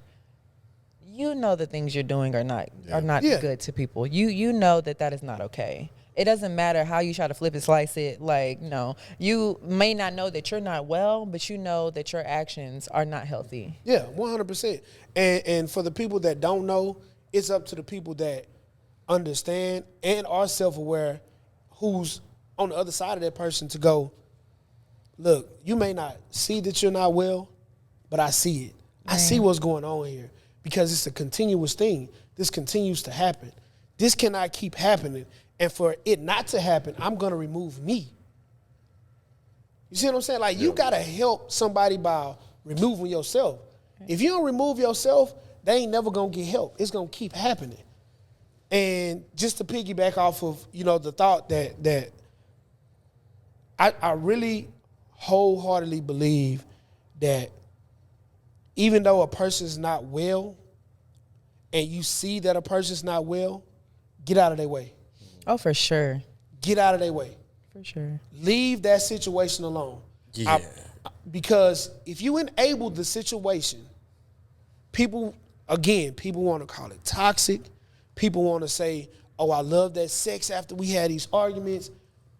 S2: you know the things you're doing are not good to people. You know that is not okay. It doesn't matter how you try to flip and slice it. Like, no, you may not know that you're not well, but you know that your actions are not healthy.
S3: Yeah, 100%. And for the people that don't know, it's up to the people that understand and are self-aware who's on the other side of that person to go, look, you may not see that you're not well, but I see it. I see what's going on here because it's a continuous thing. This continues to happen. This cannot keep happening. And for it not to happen, I'm going to remove me. You see what I'm saying? Like, you got to help somebody by removing yourself. If you don't remove yourself, they ain't never going to get help. It's going to keep happening. And just to piggyback off of, the thought that I really wholeheartedly believe that even though a person's not well and you see that a person's not well, get out of their way.
S2: Oh, for sure.
S3: Get out of their way.
S2: For sure.
S3: Leave that situation alone.
S5: Yeah.
S3: Because if you enable the situation, people want to call it toxic. People want to say, oh, I love that sex after we had these arguments.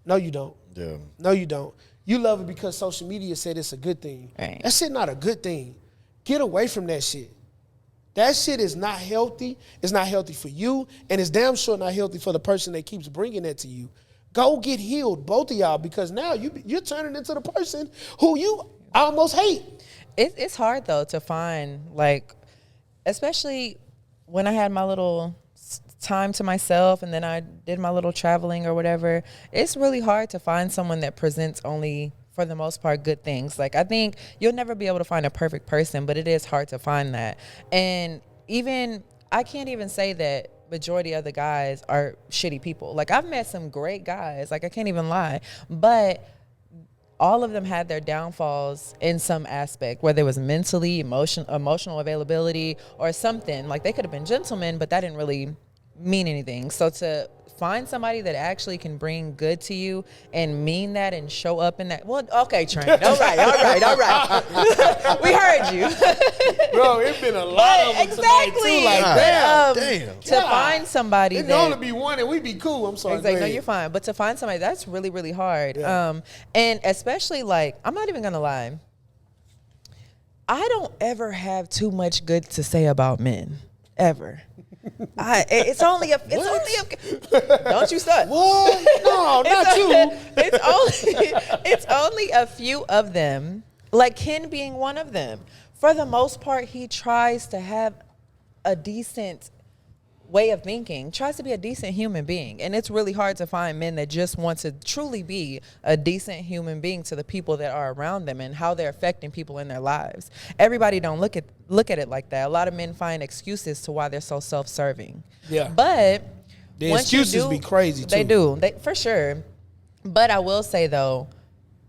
S3: No, you don't.
S5: Yeah.
S3: No, you don't. You love it because social media said it's a good thing.
S2: Right.
S3: That shit not a good thing. Get away from that shit. That shit is not healthy. It's not healthy for you, and it's damn sure not healthy for the person that keeps bringing that to you. Go get healed, both of y'all, because now you're turning into the person who you almost hate.
S2: It's hard, though, to find, like, especially when I had my little time to myself and then I did my little traveling or whatever. It's really hard to find someone that presents only, for the most part, good things. Like, I think you'll never be able to find a perfect person, but it is hard to find that. And I can't even say that majority of the guys are shitty people. Like, I've met some great guys, like, I can't even lie, but all of them had their downfalls in some aspect, whether it was mentally, emotional availability, or something. Like, they could have been gentlemen, but that didn't really mean anything. So to find somebody that actually can bring good to you and mean that and show up in that. Well, okay, Train. All right. We heard you.
S3: Bro, it's been a lot of them tonight, too. Like,
S5: damn.
S2: To find somebody
S3: it can only be one and we'd be cool. I'm sorry.
S2: Exactly. No, you're fine. But to find somebody, that's really, really hard.
S3: Yeah.
S2: And especially, like, I'm not even going to lie. I don't ever have too much good to say about men. Ever. It's only a don't you start.
S3: What? No, not you.
S2: It's only a few of them, like Ken being one of them. For the most part, he tries to have a decent way of thinking, tries to be a decent human being. And it's really hard to find men that just want to truly be a decent human being to the people that are around them and how they're affecting people in their lives. Everybody don't look at it like that. A lot of men find excuses to why they're so self-serving.
S3: Yeah.
S2: But
S3: the excuses be crazy too.
S2: They do. For sure. But I will say, though,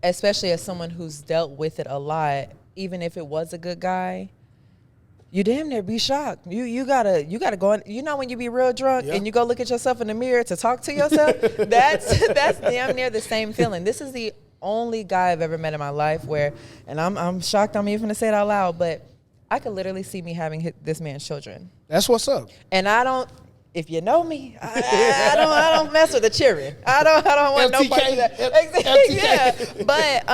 S2: especially as someone who's dealt with it a lot, even if it was a good guy, you damn near be shocked. You gotta go in, when you be real drunk and you go look at yourself in the mirror to talk to yourself, that's damn near the same feeling. This is the only guy I've ever met in my life where, and I'm shocked I'm even gonna say it out loud, but I could literally see me having this man's children.
S3: That's what's up.
S2: And I don't, if you know me, I don't mess with the children. I don't want no part of that. Exactly. Yeah. But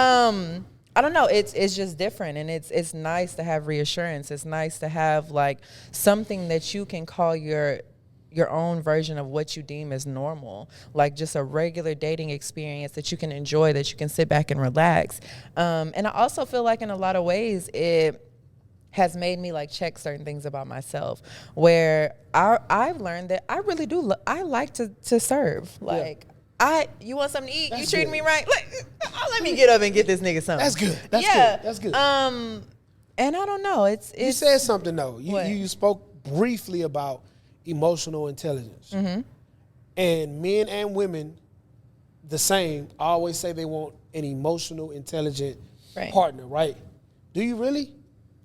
S2: I don't know. It's just different, and it's nice to have reassurance. It's nice to have like something that you can call your own version of what you deem as normal, like just a regular dating experience that you can enjoy, that you can sit back and relax. And I also feel like in a lot of ways it has made me like check certain things about myself, where I've learned that I really do. I like to serve. Like You want something to eat?
S3: That's
S2: you treating
S3: good.
S2: me right? Let me get up and get this nigga something.
S3: That's good. That's
S2: yeah.
S3: good. That's good.
S2: And I don't know. It's
S3: You said something though.
S2: What?
S3: You spoke briefly about emotional intelligence,
S2: Mm-hmm.
S3: and men and women, the same, always say they want an emotional, intelligent
S2: Right.
S3: partner. Right? Do you really?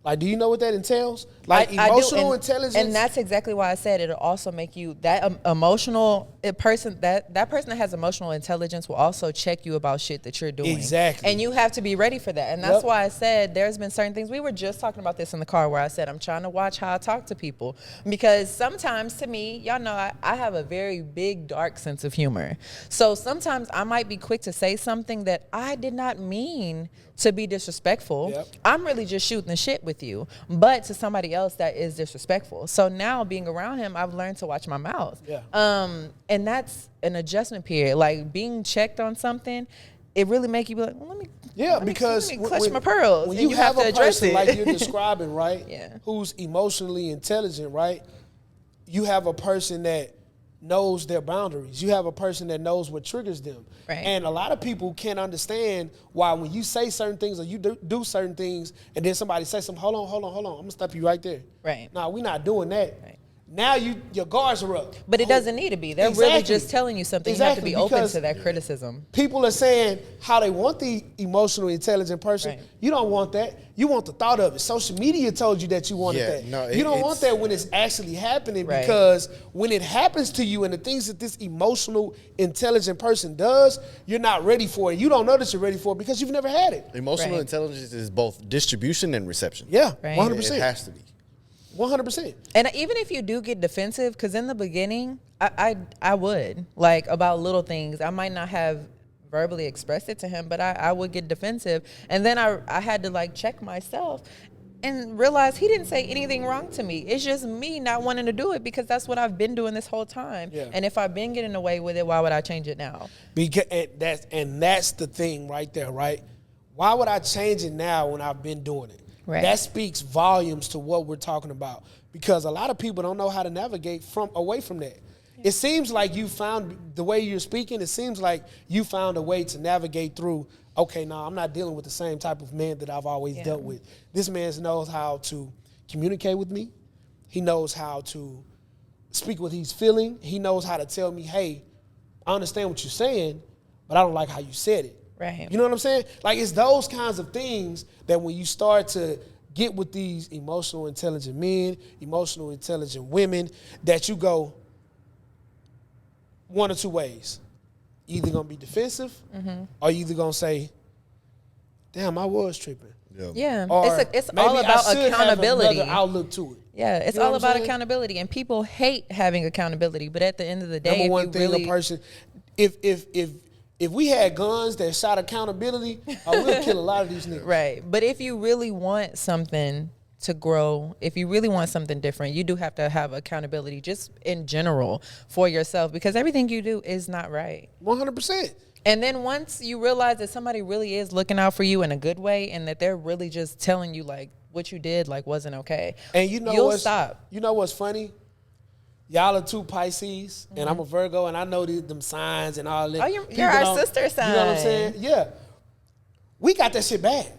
S3: Like, do you know what that entails? Like
S2: I do,
S3: emotional
S2: and-
S3: intelligence,
S2: and that's exactly why I said it'll also make you that emotional person. That person that has emotional intelligence will also check you about shit that you're doing.
S3: Exactly.
S2: And you have to be ready for that. And that's
S3: Yep.
S2: why I said there's been certain things. We were just talking about this in the car where I said I'm trying to watch how I talk to people, because sometimes to me, y'all know I have a very big dark sense of humor. So sometimes I might be quick to say something that I did not mean to be disrespectful.
S3: Yep.
S2: I'm really just shooting the shit with you, but to somebody else that is disrespectful. So now being around him, I've learned to watch my mouth.
S3: Yeah.
S2: And that's an adjustment period. Like being checked on something, it really make you be like, well, let me
S3: because
S2: clutch my pearls.
S3: When
S2: and
S3: you have
S2: to
S3: a
S2: address
S3: person
S2: it.
S3: like you're describing, right?
S2: Yeah.
S3: Who's emotionally intelligent, right? You have a person that knows their boundaries. You have a person that knows what triggers them.
S2: Right.
S3: And a lot of people can't understand why when you say certain things or you do certain things and then somebody says something, hold on, I'm gonna stop you right there.
S2: Right.
S3: No, we're not doing that.
S2: Right.
S3: Now your guards are up.
S2: But it doesn't need to be. They're really
S3: Exactly.
S2: just telling you something. You have to
S3: Exactly,
S2: be open
S3: because
S2: to that criticism.
S3: People are saying how they want the emotionally intelligent person.
S2: Right.
S3: You don't want that. You want the thought of it. Social media told you that you wanted
S5: Yeah,
S3: that.
S5: no,
S3: you don't want
S5: it's-
S3: that when it's actually happening,
S2: Right.
S3: because when it happens to you and the things that this emotional intelligent person does, you're not ready for it. You don't know that you're ready for it because you've never had it.
S5: Emotional
S2: Right.
S5: intelligence is both distribution and reception.
S3: Yeah,
S2: Right.
S3: 100%.
S5: It has to be.
S3: 100%.
S2: And even if you do get defensive, because in the beginning, I would, like, about little things. I might not have verbally expressed it to him, but I would get defensive. And then I had to, like, check myself and realize he didn't say anything wrong to me. It's just me not wanting to do it because that's what I've been doing this whole time.
S3: Yeah.
S2: And if I've been getting away with it, why would I change it now?
S3: Because that's the thing right there, right? Why would I change it now when I've been doing it?
S2: Right.
S3: That speaks volumes to what we're talking about, because a lot of people don't know how to navigate away from that. It seems like you found the way you're speaking. It seems like you found a way to navigate through. Okay, now I'm not dealing with the same type of man that I've always dealt with. This man knows how to communicate with me. He knows how to speak what he's feeling. He knows how to tell me, hey, I understand what you're saying, but I don't like how you said it.
S2: Right.
S3: You know what I'm saying? Like, it's those kinds of things that when you start to get with these emotional intelligent men, emotional intelligent women, that you go one or two ways. Either gonna be defensive, or you either gonna say, damn, I was tripping.
S2: Yeah.
S3: Or
S2: It's
S3: maybe
S2: all
S3: I
S2: about
S3: should have
S2: accountability.
S3: another outlook to it.
S2: Yeah, it's
S3: You know
S2: all
S3: what I'm
S2: about
S3: saying?
S2: accountability, and people hate having accountability. But at the end of the day,
S3: Number
S2: if
S3: one
S2: you
S3: thing,
S2: really,
S3: a person, if we had guns that shot accountability, we'll kill a lot of these niggas.
S2: right? But if you really want something to grow, if you really want something different, you do have to have accountability, just in general, for yourself, because everything you do is not right.
S3: 100%.
S2: And then once you realize that somebody really is looking out for you in a good way, and that they're really just telling you like what you did like wasn't okay,
S3: And you know
S2: you'll
S3: what's,
S2: stop.
S3: You know what's funny? Y'all are two Pisces, and I'm a Virgo, and I know them signs and all that.
S2: Oh, you're
S3: People
S2: our
S3: don't-
S2: sister sign.
S3: You know what I'm saying? Yeah. We got that shit bad.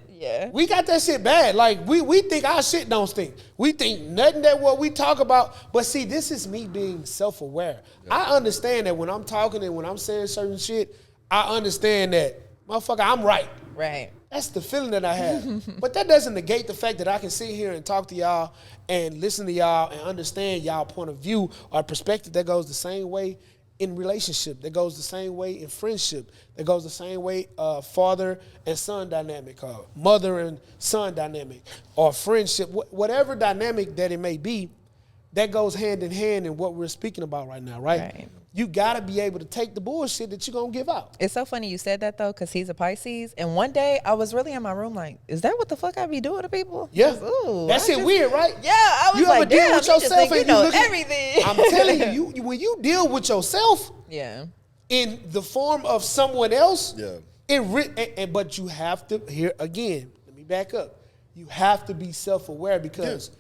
S2: Yeah.
S3: We got that shit bad. Like, we think our shit don't stink. We think nothing that what we talk about. But see, this is me being self-aware. I understand that when I'm talking and when I'm saying certain shit, I understand that, motherfucker, I'm right.
S2: Right.
S3: That's the feeling that I have. But that doesn't negate the fact that I can sit here and talk to y'all and listen to y'all and understand y'all point of view or perspective that goes the same way in relationship, that goes the same way in friendship, that goes the same way father and son dynamic, mother and son dynamic, or friendship, whatever dynamic that it may be, that goes hand in hand in what we're speaking about right now, right?
S2: Right.
S3: You got to be able to take the bullshit that you're going to give out.
S2: It's so funny you said that though, because he's a Pisces. And one day I was really in my room like, is that what the fuck I be doing to people?
S3: Yeah.
S2: 'Cause, ooh,
S3: That
S2: I
S3: shit
S2: just-
S3: weird, right?
S2: Yeah, I was
S3: You
S2: like,
S3: ever deal
S2: damn,
S3: with
S2: you just
S3: yourself
S2: think you
S3: and you
S2: know
S3: look at-
S2: everything.
S3: I'm telling you, when you deal with yourself
S2: Yeah.
S3: in the form of someone else,
S5: Yeah.
S3: but you have to, here again, let me back up. You have to be self-aware, because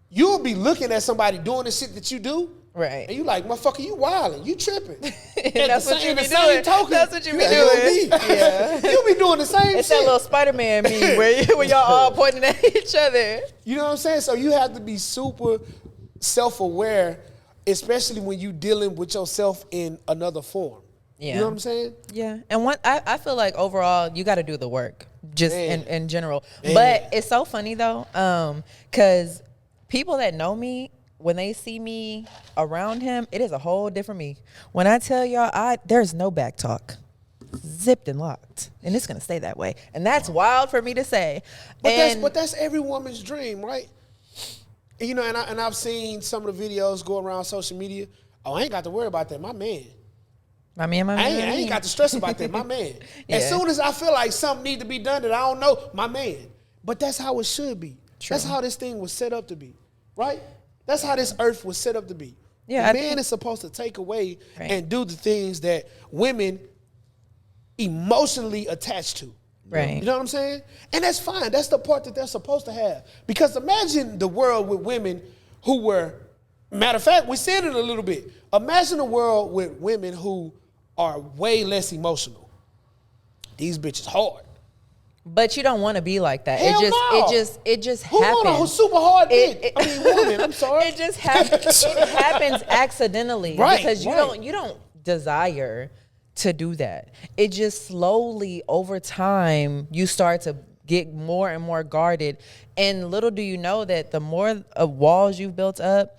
S3: you'll be looking at somebody doing the shit that you do,
S2: Right.
S3: And you like, motherfucker, you wildin', you tripping.
S2: And that's what you be
S3: same
S2: doing.
S3: token,
S2: That's what you be
S3: a
S2: doing.
S3: UB.
S2: Yeah.
S3: You be doing the same
S2: It's
S3: shit.
S2: that little Spider-Man meme where y'all all pointing at each other.
S3: You know what I'm saying? So you have to be super self-aware, especially when you dealing with yourself in another form.
S2: Yeah.
S3: You know what I'm saying?
S2: Yeah. And I feel like overall you got to do the work just in general.
S3: Man.
S2: But it's so funny though, because people that know me, when they see me around him, it is a whole different me. When I tell y'all, there's no back talk. Zipped and locked. And it's going to stay that way. And that's wild for me to say.
S3: But that's every woman's dream, right? You know, and I've seen some of the videos go around social media. Oh, I ain't got to worry about that. My man.
S2: My man.
S3: I ain't got to stress about that. My man.
S2: Yeah.
S3: As soon as I feel like something need to be done that I don't know, my man. But that's how it should be.
S2: True.
S3: That's how this thing was set up to be, right? That's how this earth was set up to be.
S2: Yeah,
S3: the man is supposed to take away and do the things that women emotionally attached to.
S2: Right.
S3: You know what I'm saying? And that's fine. That's the part that they're supposed to have. Because imagine the world with women who were, matter of fact, we said it a little bit. Imagine a world with women who are way less emotional. These bitches hard.
S2: But you don't want to be like that.
S3: Hell no.
S2: It just
S3: Who
S2: happens.
S3: want a super hard bitch? I mean, woman. I'm sorry.
S2: It just happens. It happens accidentally,
S3: Right,
S2: because you don't desire to do that. It just slowly over time you start to get more and more guarded, and little do you know that the more walls you've built up,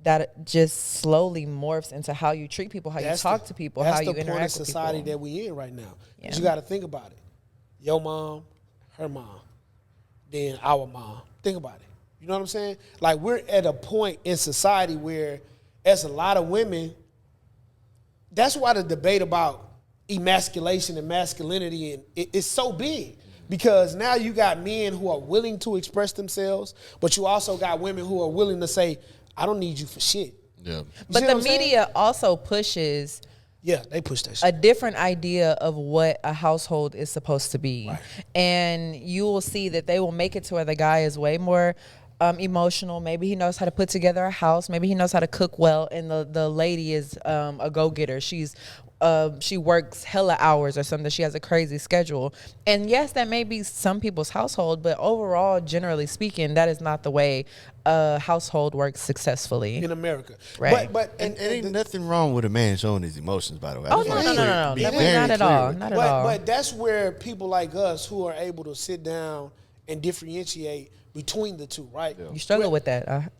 S2: that just slowly morphs into how you treat people, how you talk to people, how you interact with people.
S3: That's the point of society that we in right now.
S2: Yeah.
S3: You got to think about it. Your mom, her mom, then our mom. Think about it. You know what I'm saying? Like, we're at a point in society where there's a lot of women. That's why the debate about emasculation and masculinity and it's so big, because now you got men who are willing to express themselves, but you also got women who are willing to say, I don't need you for shit.
S5: Yeah.
S2: But the media also pushes
S3: they push that shit.
S2: a different idea of what a household is supposed to be.
S3: Right.
S2: And you will see that they will make it to where the guy is way more emotional. Maybe he knows how to put together a house. Maybe he knows how to cook well. And the lady is a go-getter. She works hella hours or something. She has a crazy schedule. And yes, that may be some people's household, but overall, generally speaking, that is not the way a household works successfully
S3: in America.
S2: Right.
S3: But
S5: And ain't nothing wrong with a man showing his emotions, by the way.
S2: Oh, no. Not at all. Not at all.
S3: But that's where people like us who are able to sit down and differentiate between the two, right?
S2: You struggle with that.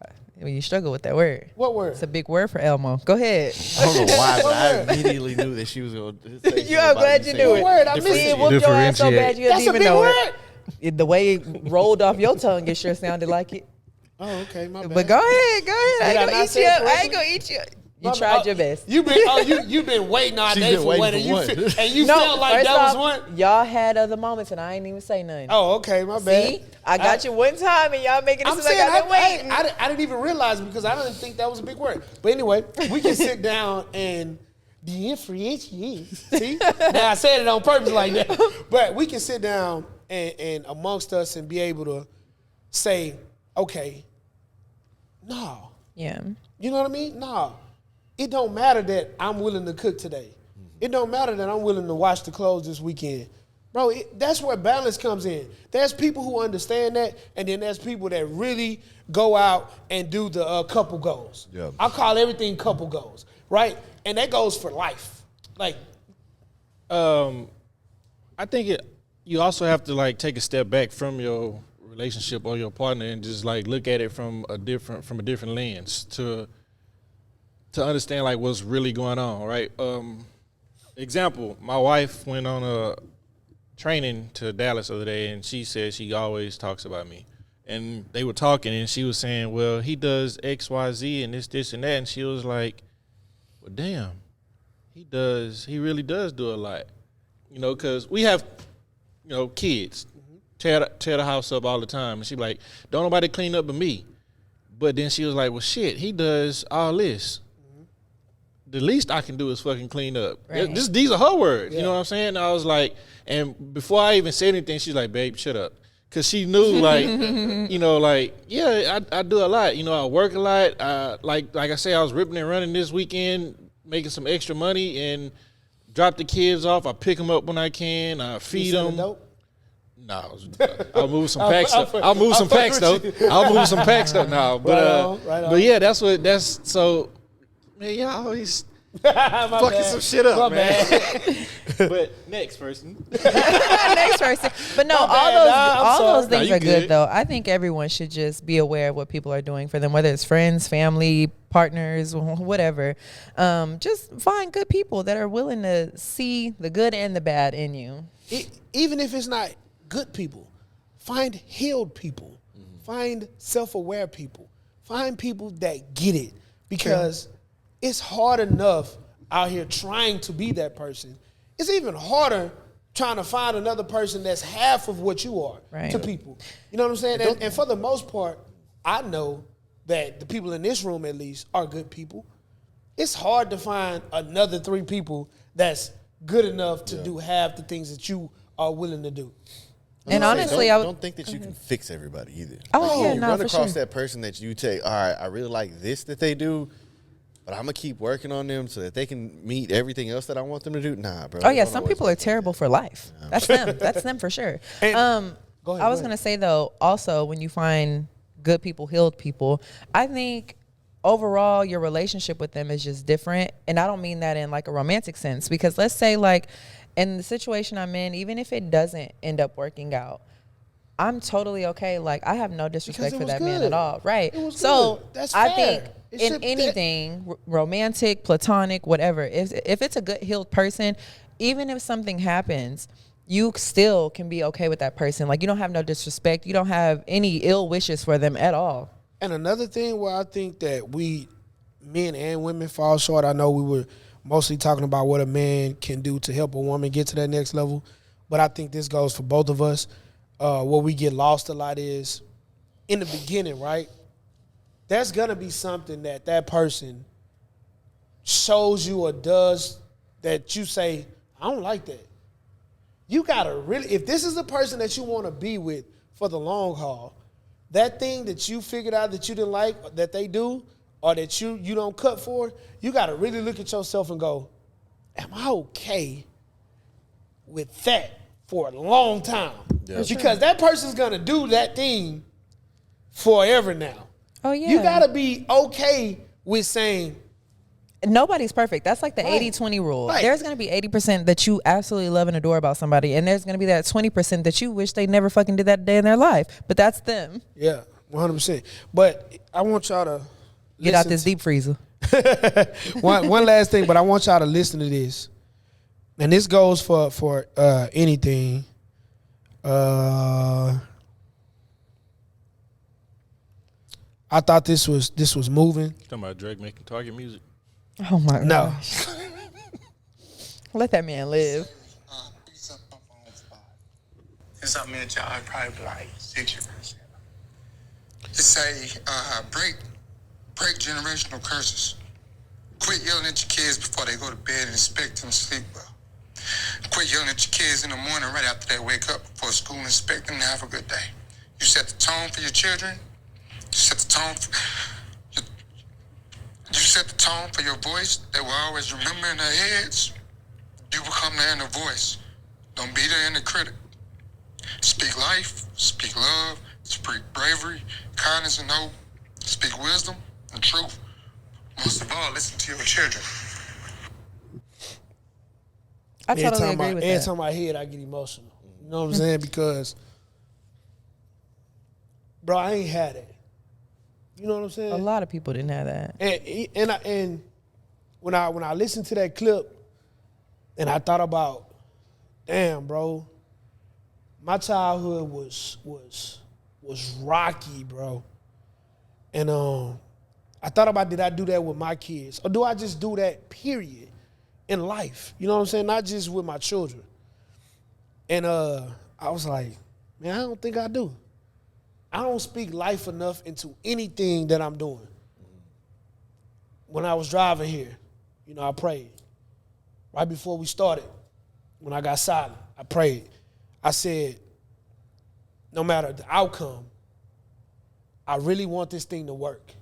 S2: You struggle with that word.
S3: What word?
S2: It's a big word for Elmo. Go ahead.
S5: I don't know why, but I immediately knew that she was going to say
S2: I'm glad you knew it.
S3: Word, I missed
S2: See,
S3: it.
S2: it whooped your ass so bad you didn't
S3: That's a
S2: even
S3: big
S2: know
S3: word.
S2: it. The way it rolled off your tongue, it sure sounded like it.
S3: Oh, okay, my bad.
S2: But go ahead.
S3: Did I
S2: I
S3: not
S2: ain't
S3: say it
S2: gonna
S3: correctly?
S2: eat you. You tried your best.
S3: You've been waiting all
S5: She's
S3: day
S5: been
S3: for
S5: waiting
S3: one,
S5: for
S3: and you
S5: one.
S3: felt like
S2: first
S3: that was
S2: off,
S3: one.
S2: Y'all had other moments, and I ain't even say nothing.
S3: Oh, okay, my bad.
S2: See, I got you one time, and y'all making it
S3: I'm
S2: seem like
S3: saying
S2: I've been waiting.
S3: I didn't even realize it because I didn't think that was a big word. But anyway, we can sit down and differentiate. See, now I said it on purpose like that. But we can sit down and amongst us and be able to say, okay, no.
S2: Yeah.
S3: You know what I mean? No. It don't matter that I'm willing to cook today. It don't matter that I'm willing to wash the clothes this weekend. Bro, that's where balance comes in. There's people who understand that, and then there's people that really go out and do the couple goals.
S5: Yeah.
S3: I call everything couple goals, right? And that goes for life. Like,
S1: I think you also have to like take a step back from your relationship or your partner and just like look at it from a different lens to understand like what's really going on, right? Example, my wife went on a training to Dallas the other day, and she said she always talks about me. And they were talking, and she was saying, well, he does X, Y, Z, and this, and that. And she was like, well, damn, he really does do a lot. You know, because we have, kids tear the house up all the time. And she be like, don't nobody clean up but me. But then she was like, well, shit, he does all this. The least I can do is fucking clean up.
S2: Right.
S1: These are her words.
S3: Yeah.
S1: You know what I'm saying? I was like, and before I even said anything, she's like, babe, shut up. Cause she knew, like, you know, like, yeah, I do a lot. You know, I work a lot. Like I say, I was ripping and running this weekend, making some extra money, and drop the kids off. I pick them up when I can. I feed them. No, I'll move some packs. I'll move some packs though. I'll move some packs though. No, but but yeah, that's so. Man, y'all always fucking some shit up, man. But next person.
S2: Next person. But no, all those things are good
S1: good
S2: though. I think everyone should just be aware of what people are doing for them, whether it's friends, family, partners, whatever. Just find good people that are willing to see the good and the bad in you.
S3: Even if it's not good people, find healed people. Find self-aware people. Find people that get it. Because it's hard enough out here trying to be that person. It's even harder trying to find another person that's half of what you are to people. You know what I'm saying? And for the most part, I know that the people in this room at least are good people. It's hard to find another 3 people that's good enough to do half the things that you are willing to do.
S2: And honestly, I
S5: don't think that you can fix everybody either.
S2: Oh, yeah,
S5: you
S2: no,
S5: run
S2: for
S5: across
S2: sure.
S5: that person that you take, all right, I really like this that they do, but I'm going to keep working on them so that they can meet everything else that I want them to do. Nah, bro.
S2: Oh yeah, some people are terrible for life. That's them. That's them for sure. I was gonna say though, also when you find good people, healed people, I think overall your relationship with them is just different. And I don't mean that in like a romantic sense, because let's say like in the situation I'm in, even if it doesn't end up working out, I'm totally okay. Like, I have no disrespect for that man at all. Right. So
S3: That's
S2: I
S3: fair.
S2: think in anything, romantic, platonic, whatever, if it's a good healed person, even if something happens, you still can be okay with that person. Like, you don't have no disrespect. You don't have any ill wishes for them at all.
S3: And another thing where I think that men and women fall short, I know we were mostly talking about what a man can do to help a woman get to that next level, but I think this goes for both of us. Where we get lost a lot is in the beginning, right? There's going to be something that person shows you or does that you say, I don't like that. You got to really, if this is the person that you want to be with for the long haul, that thing that you figured out that you didn't like, that they do, or that you don't cut for, you got to really look at yourself and go, am I okay with that for a long time? Yeah. Because that person's going to do that thing forever now.
S2: Oh, yeah.
S3: You got to be okay with saying,
S2: nobody's perfect. That's like the 80-20 rule. Right. There's going to be 80% that you absolutely love and adore about somebody, and there's going to be that 20% that you wish they never fucking did that day in their life. But that's them.
S3: Yeah, 100%. But I want y'all to
S2: get out this deep freezer.
S3: one last thing, but I want y'all to listen to this. And this goes for anything. I thought this was moving.
S1: Talking about Drake making Target music.
S2: Oh my god.
S3: No.
S2: Let that man live.
S6: It's something that y'all probably be like 6 years. Just say, break generational curses. Quit yelling at your kids before they go to bed and expect them to sleep well. Quit yelling at your kids in the morning right after they wake up before school and expect them to have a good day. You set the tone for your children. You set the tone for your voice. They will always remember in their heads. You become their inner voice. Don't be their inner critic. Speak life, speak love, speak bravery, kindness and hope. Speak wisdom and truth. Most of all, listen to your children.
S2: I totally agree with that.
S3: Every time I hear it, I get emotional. You know what I'm saying? Because, bro, I ain't had it. You know what I'm saying?
S2: A lot of people didn't have that.
S3: And when I listened to that clip, and I thought about, damn, bro, my childhood was rocky, bro. And I thought about, did I do that with my kids, or do I just do that period in life? You know what I'm saying? Not just with my children. And I was like, man, I don't think I do. I don't speak life enough into anything that I'm doing. When I was driving here, you know, I prayed. Right before we started, when I got silent, I prayed. I said, no matter the outcome, I really want this thing to work.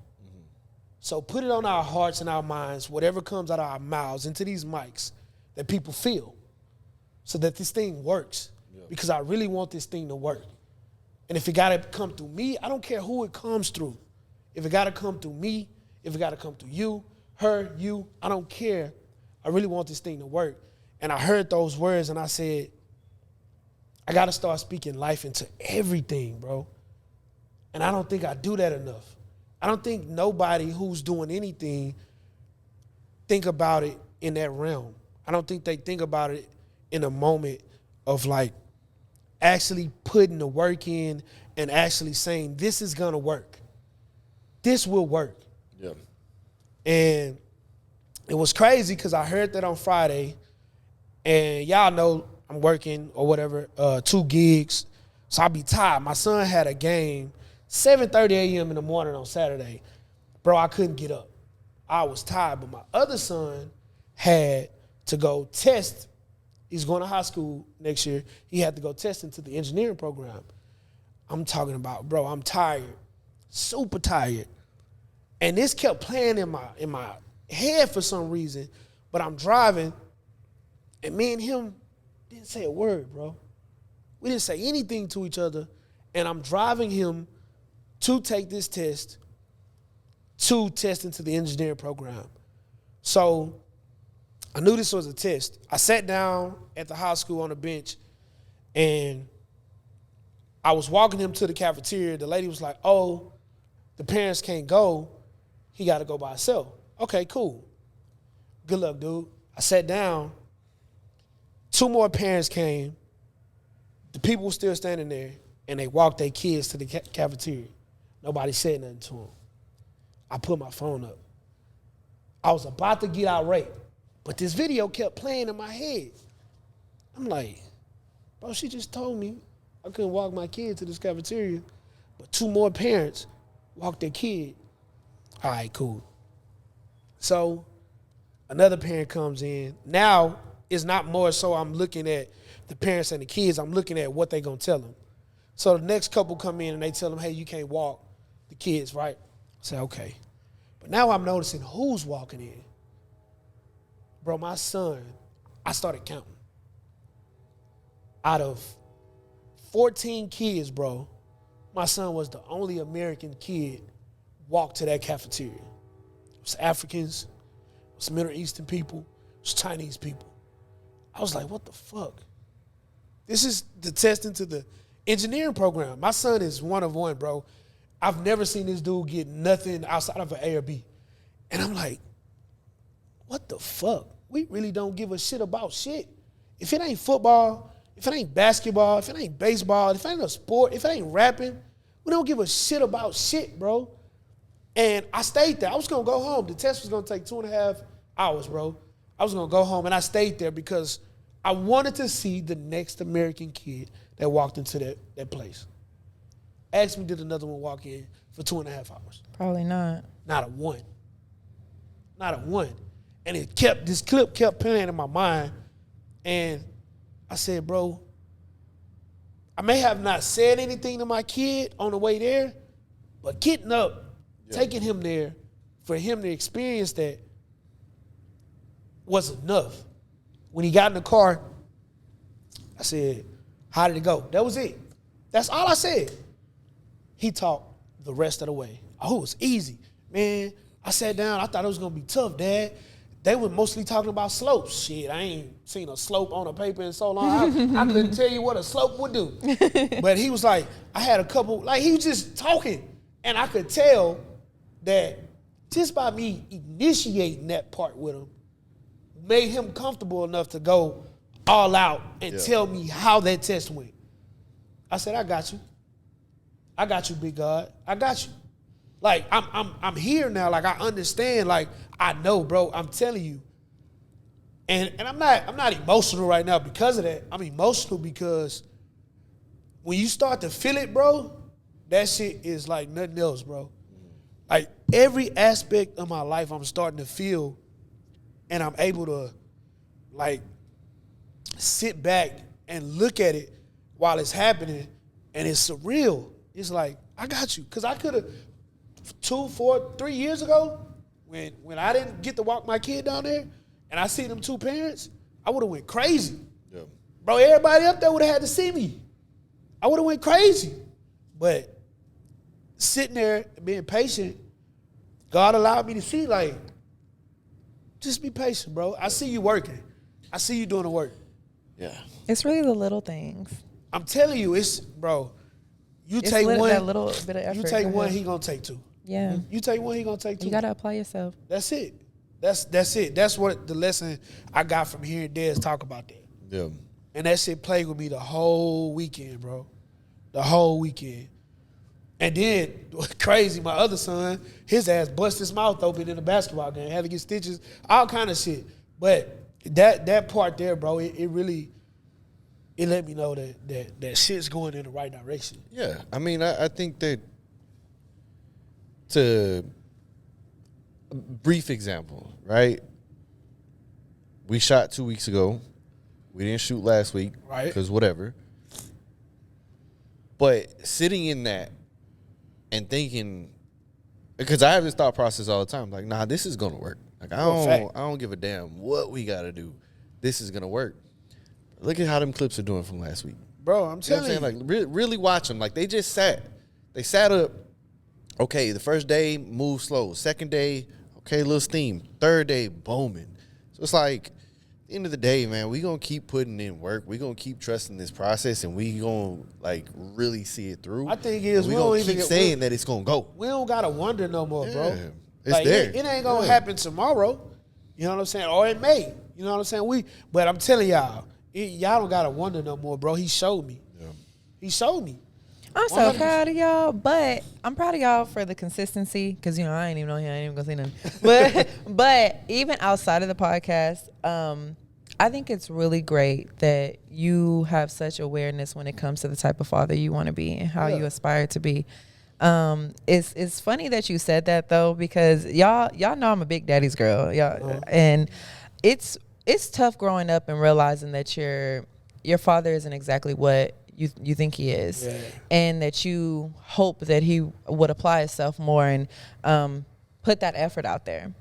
S3: So put it on our hearts and our minds, whatever comes out of our mouths into these mics that people feel so that this thing works. Because I really want this thing to work. And if it got to come through me, I don't care who it comes through. If it got to come through me, if it got to come through you, her, you, I don't care. I really want this thing to work. And I heard those words and I said, I got to start speaking life into everything, bro. And I don't think I do that enough. I don't think nobody who's doing anything think about it in that realm. I don't think they think about it in a moment of like actually putting the work in and actually saying, this is gonna work. This will work.
S5: Yeah.
S3: And it was crazy because I heard that on Friday, and y'all know I'm working or whatever, 2 gigs, so I'll be tired. My son had a game 7:30 a.m. in the morning on Saturday. Bro, I couldn't get up. I was tired, but my other son had to go test. He's going to high school next year. He had to go test into the engineering program. I'm talking about, bro, I'm tired, super tired. And this kept playing in my head for some reason, but I'm driving, and me and him didn't say a word, bro. We didn't say anything to each other, and I'm driving him to take this test, to test into the engineering program. So I knew this was a test. I sat down at the high school on a bench, and I was walking him to the cafeteria. The lady was like, oh, the parents can't go. He got to go by himself. Okay, cool. Good luck, dude. I sat down. 2 more parents came. The people were still standing there, and they walked their kids to the cafeteria. Nobody said nothing to them. I put my phone up. I was about to get irate, but this video kept playing in my head. I'm like, bro, she just told me I couldn't walk my kid to this cafeteria, but 2 more parents walked their kid. All right, cool. So another parent comes in. Now it's not more so I'm looking at the parents and the kids. I'm looking at what they going to tell them. So the next couple come in and they tell them, hey, you can't walk the kids, right? I say, okay. But now I'm noticing who's walking in. Bro, my son, I started counting. Out of 14 kids, bro, my son was the only American kid walk to that cafeteria. It was Africans, it was Middle Eastern people, it was Chinese people. I was like, what the fuck? This is the test into the engineering program. My son is 1 of 1, bro. I've never seen this dude get nothing outside of an A or B. And I'm like, what the fuck? We really don't give a shit about shit. If it ain't football, if it ain't basketball, if it ain't baseball, if it ain't a sport, if it ain't rapping, we don't give a shit about shit, bro. And I stayed there. I was going to go home. The test was going to take 2.5 hours, bro. I was going to go home, and I stayed there because I wanted to see the next American kid that walked into that place. Ask me, did another one walk in for 2.5 hours?
S2: Probably not.
S3: Not a one. Not a one. And this clip kept playing in my mind. And I said, bro, I may have not said anything to my kid on the way there, but getting up, taking him there, for him to experience that was enough. When he got in the car, I said, how did it go? That was it. That's all I said. He talked the rest of the way. Oh, it was easy. Man, I sat down. I thought it was going to be tough, Dad. They were mostly talking about slopes. Shit, I ain't seen a slope on a paper in so long. I couldn't tell you what a slope would do. But he was like, I had a couple, like he was just talking. And I could tell that just by me initiating that part with him made him comfortable enough to go all out and tell me how that test went. I said, I got you. I got you, big God. I got you. Like, I'm here now. Like, I understand. Like, I know, bro. I'm telling you. And I'm not emotional right now because of that. I'm emotional because when you start to feel it, bro, that shit is like nothing else, bro. Like, every aspect of my life I'm starting to feel, and I'm able to, like, sit back and look at it while it's happening, And it's surreal. It's like, I got you. Because I could have 2, 4, 3 years ago, when I didn't get to walk my kid down there and I see them 2 parents, I would have went crazy.
S5: Yeah.
S3: Bro, everybody up there would have had to see me. I would have went crazy. But sitting there and being patient, God allowed me to see, like, just be patient, bro. I see you working. I see you doing the work.
S5: Yeah.
S2: It's really the little things.
S3: I'm telling you, it's, bro, you
S2: It's
S3: take one.
S2: that little bit of effort.
S3: You take
S2: Go
S3: one,
S2: ahead.
S3: he gonna take 2.
S2: Yeah.
S3: You take one, he gonna take 2.
S2: You got to apply yourself.
S3: That's it. That's it. That's what the lesson I got from hearing Dez talk about that.
S5: Yeah.
S3: And that shit played with me the whole weekend, bro. The whole weekend. And then, crazy, my other son, his ass bust his mouth open in a basketball game, had to get stitches, all kind of shit. But that part there, bro, it really, it let me know that shit's going in the right direction.
S5: Yeah. I mean, I think that, to a brief example, right? We shot 2 weeks ago. We didn't shoot last week.
S3: Right.
S5: Because whatever. But sitting in that and thinking, because I have this thought process all the time, like, nah, this is gonna work. Like, I don't give a damn what we gotta do. This is gonna work. Look at how them clips are doing from last week.
S3: Bro, I'm
S5: You know what
S3: telling
S5: I'm saying? Like, really watch them. Like, they just sat. They sat up. Okay, the first day, move slow. Second day, okay, little steam. Third day, booming. So it's like, at the end of the day, man, we gonna keep putting in work. We gonna keep trusting this process, and we gonna, like, really see it through.
S3: My thing is,
S5: we
S3: we
S5: gonna
S3: don't
S5: keep
S3: even get-
S5: saying that it's gonna go.
S3: we don't gotta wonder no more, bro.
S5: Yeah, it's
S3: like,
S5: there.
S3: It ain't gonna
S5: Yeah.
S3: happen tomorrow. You know what I'm saying? Or it may. You know what I'm saying? But I'm telling y'all, y'all don't gotta wonder no more, bro. He showed me.
S5: Yeah.
S3: He showed me.
S2: I'm so
S3: 100%.
S2: proud of y'all, but I'm proud of y'all for the consistency because, you know, I ain't even on here. I ain't even gonna say nothing. But even outside of the podcast, I think it's really great that you have such awareness when it comes to the type of father you want to be and how you aspire to be. It's funny that you said that though, because y'all know I'm a big daddy's girl, and it's tough growing up and realizing that your father isn't exactly what you think he is, and that you hope that he would apply himself more and put that effort out there.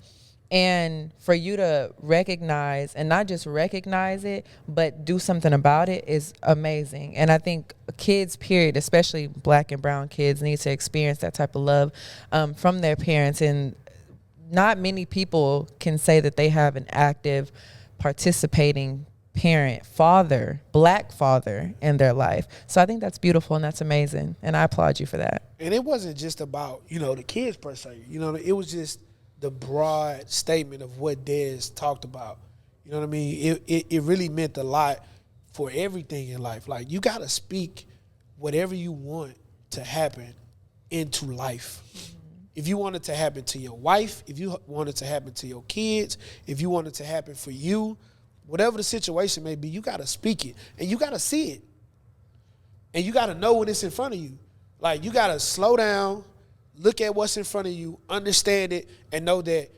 S2: And for you to recognize, and not just recognize it, but do something about it is amazing. And I think kids, period, especially black and brown kids, need to experience that type of love from their parents. And not many people can say that they have an active, participating parent, father, black father in their life. So I think that's beautiful and that's amazing. And I applaud you for that.
S3: And it wasn't just about, the kids per se. It was just the broad statement of what Dez talked about. You know what I mean? It really meant a lot for everything in life. Like, you got to speak whatever you want to happen into life. Mm-hmm. If you want it to happen to your wife, if you want it to happen to your kids, if you want it to happen for you, whatever the situation may be, you got to speak it. And you got to see it. And you got to know when it's in front of you. Like, you got to slow down, look at what's in front of you, understand it, and know that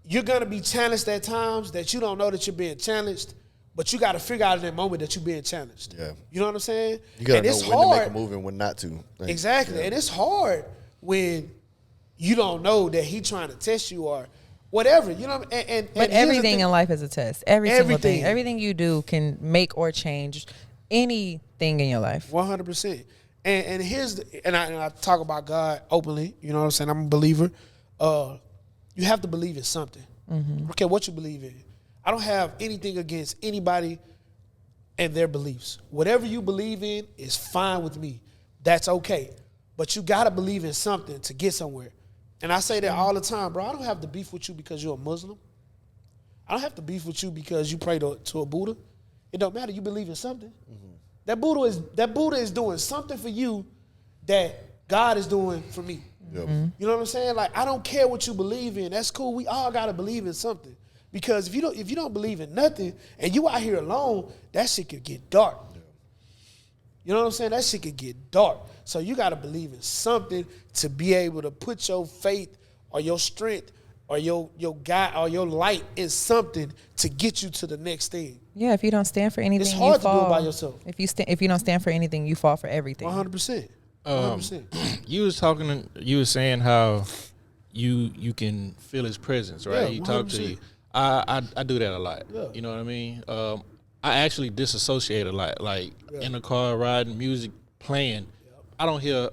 S3: you're going to be challenged at times that you don't know that you're being challenged, but you got to figure out in that moment that you're being challenged.
S5: Yeah.
S3: You know what I'm saying?
S5: You gotta know
S3: it's
S5: when
S3: hard.
S5: to make a move and when not to. Like,
S3: Exactly.
S5: yeah.
S3: And it's hard when you don't know that he trying to test you or whatever. You know what I mean?
S2: But everything in life is a test. Single thing.
S3: Everything.
S2: Everything you do can make or change anything in your life.
S3: 100%. And I talk about God openly. You know what I'm saying? I'm a believer. You have to believe in something. Mm-hmm. Okay, what you believe in. I don't have anything against anybody and their beliefs. Whatever you believe in is fine with me. That's okay. But you got to believe in something to get somewhere. And I say that all the time, bro. I don't have to beef with you because you're a Muslim. I don't have to beef with you because you pray to a Buddha. It don't matter. You believe in something. Mm-hmm. That Buddha is doing something for you that God is doing for me.
S5: Yep.
S3: Mm-hmm. You know what I'm saying? Like, I don't care what you believe in. That's cool. We all gotta believe in something. Because if you don't believe in nothing and you out here alone, that shit could get dark. Yeah. You know what I'm saying? That shit could get dark. So you gotta believe in something to be able to put your faith or your strength or your guy or your light in something to get you to the next thing.
S2: Yeah, if you don't stand for anything,
S3: It's hard
S2: you
S3: to
S2: fall.
S3: do it by yourself.
S2: If you don't stand for anything, you fall for everything.
S3: 100%. 100%.
S1: You was saying how you can feel his presence, right?
S3: Yeah,
S1: He talked to
S3: 100%.
S1: you. I do that a lot.
S3: Yeah.
S1: You know what I mean? I actually disassociate a lot. Like in the car riding, music playing. I don't hear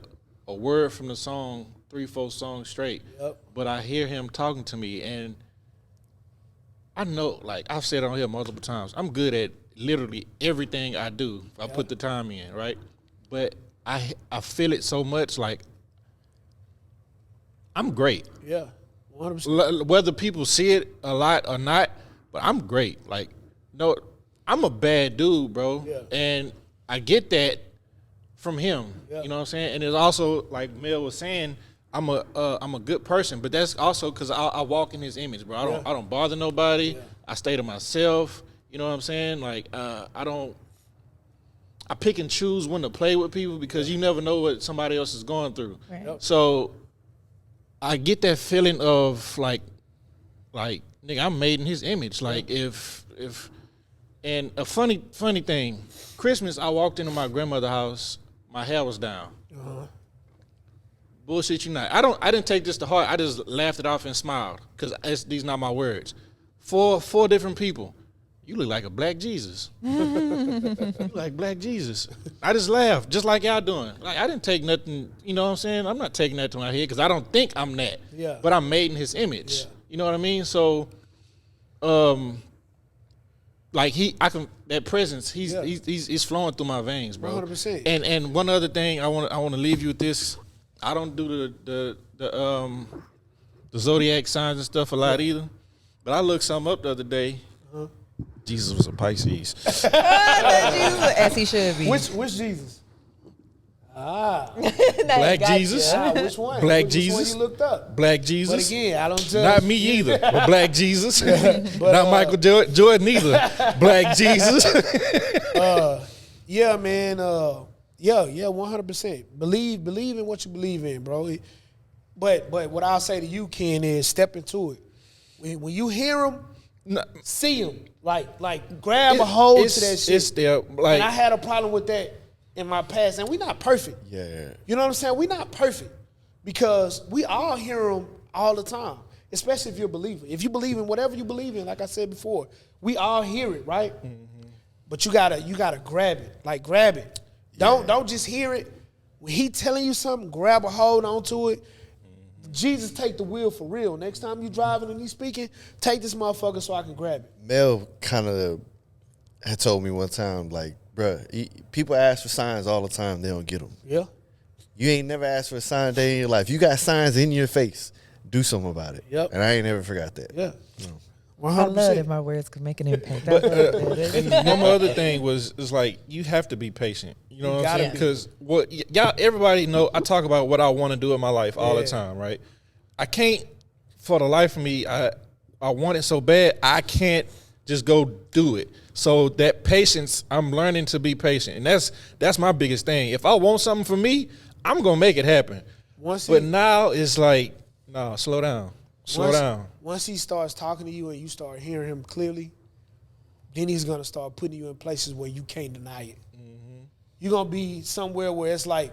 S1: a word from the song 3-4 songs straight.
S3: Yep.
S1: But I hear him talking to me, and I know, like I've said on here multiple times, I'm good at literally everything I do if I put the time in, right? But I feel it so much, like I'm great.
S3: Yeah. 100%.
S1: Whether people see it a lot or not, but I'm great. Like, no, I'm a bad dude, bro.
S3: Yeah.
S1: And I get that from him.
S3: Yeah.
S1: You know what I'm saying? And it's also, like Mel was saying, I'm a good person, but that's also because I walk in his image, bro. I don't bother nobody.
S3: Yeah.
S1: I stay to myself. You know what I'm saying? Like, I pick and choose when to play with people because you never know what somebody else is going through.
S2: Right.
S3: Yep.
S1: So I get that feeling of like nigga, I'm made in his image. Like if and a funny thing, Christmas I walked into my grandmother's house, my hair was down. Bullshit you not. I didn't take this to heart. I just laughed it off and smiled because these not my words. Four different people. You look like a black Jesus. You look like black Jesus. I just laughed, just like y'all doing. Like I didn't take nothing. You know what I'm saying? I'm not taking that to my head because I don't think I'm that.
S3: Yeah.
S1: But I'm made in His image.
S3: Yeah.
S1: You know what I mean? So, like that presence. He's flowing through my veins, bro.
S3: 100%.
S1: And one other thing, I want to leave you with this. I don't do the zodiac signs and stuff a lot either, but I looked something up the other day. Jesus was a Pisces.
S2: As he should be.
S3: Which Jesus?
S1: Black Jesus.
S3: Which one?
S1: Black
S3: Which
S1: Jesus.
S3: one you looked up?
S1: Black
S3: But
S1: Jesus.
S3: again, I don't judge.
S1: Not me either, but Black Jesus. Not Michael Jordan either. Black Jesus.
S3: Yeah, man. Yeah, 100%. Believe in what you believe in, bro. But what I'll say to you, Ken, is step into it. When you hear him, see him. Like grab a hold to that shit.
S1: It's there. Like
S3: And I had a problem with that in my past, and we not perfect.
S5: Yeah.
S3: You know what I'm saying? We not perfect because we all hear them all the time, especially if you're a believer. If you believe in whatever you believe in, like I said before, we all hear it, right? Mm-hmm. But you gotta grab it. Like grab it. Don't just hear it. When he telling you something, grab a hold onto it. Jesus take the wheel for real. Next time you driving and he's speaking, take this motherfucker so I can grab it.
S5: Mel kind of had told me one time, like, bruh, people ask for signs all the time. They don't get them.
S3: Yeah.
S5: You ain't never asked for a sign a day in your life. You got signs in your face. Do something about it.
S3: Yep.
S5: And I ain't never forgot that.
S3: Yeah.
S5: No.
S3: 100%.
S2: I love that my words could make an impact.
S1: But and one more other thing was like you have to be patient. You know what I'm saying?
S3: gotta be.
S1: Because what y'all everybody know, I talk about what I want to do in my life all the time, right? I can't, for the life of me, I want it so bad, I can't just go do it. So that patience, I'm learning to be patient, and that's my biggest thing. If I want something for me, I'm gonna make it happen. But now it's like, no, slow down. Slow down.
S3: Once he starts talking to you and you start hearing him clearly, then he's going to start putting you in places where you can't deny it. Mm-hmm. You're going to be somewhere where it's like,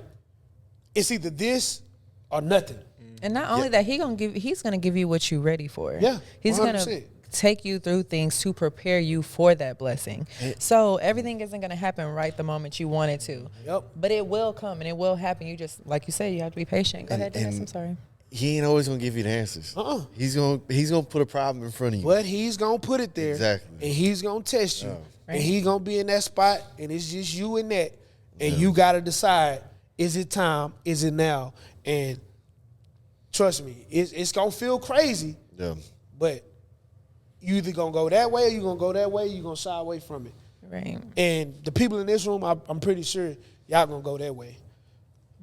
S3: it's either this or nothing.
S2: And not only that, he's gonna give you what you're ready for.
S3: Yeah,
S2: he's
S3: 100%.
S2: gonna take you through things to prepare you for that blessing. So everything isn't gonna happen right the moment you want it to.
S3: Yep.
S2: But it will come and it will happen. You just, like you said, you have to be patient. Go ahead, Dennis. I'm sorry.
S5: He ain't always gonna give you the answers. He's gonna put a problem in front of you.
S3: But he's gonna put it there.
S5: Exactly.
S3: And he's gonna test you.
S2: Right.
S3: And he's gonna be in that spot and it's just you and that. And you gotta decide, is it time? Is it now? And trust me, it's gonna feel crazy.
S5: Yeah.
S3: But you either gonna go that way or you gonna go that way, or you gonna shy away from it.
S2: Right.
S3: And the people in this room, I'm pretty sure y'all gonna go that way.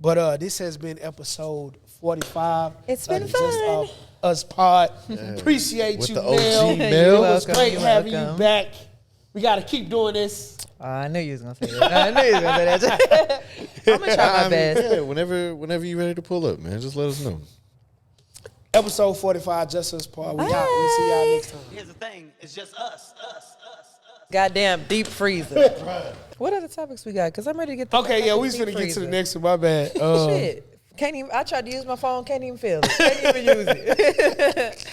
S3: But this has been episode 45.
S2: It's been
S3: Just
S2: fun.
S3: Us pod. Appreciate
S5: With
S3: you,
S5: the
S3: Mel.
S5: OG Mel.
S3: It was
S2: You're
S3: great
S2: welcome.
S3: having
S2: You're
S3: you
S2: welcome.
S3: back. We gotta keep doing this.
S2: I knew you was gonna say that. I knew you was gonna say that. I'm gonna try my best.
S5: Yeah, whenever you're ready to pull up, man, just let us know.
S3: Episode 45, Just Us Part. We out. We'll see y'all next time.
S5: Here's the thing. It's just us.
S2: Goddamn deep freezer. What other topics we got? Because I'm ready to get the
S3: Okay, yeah,
S2: fucking
S3: we
S2: deep
S3: finna get to
S2: freezer.
S3: the next one. My bad.
S2: Shit. Can't even. I tried to use my phone. Can't even feel it. Can't even use it.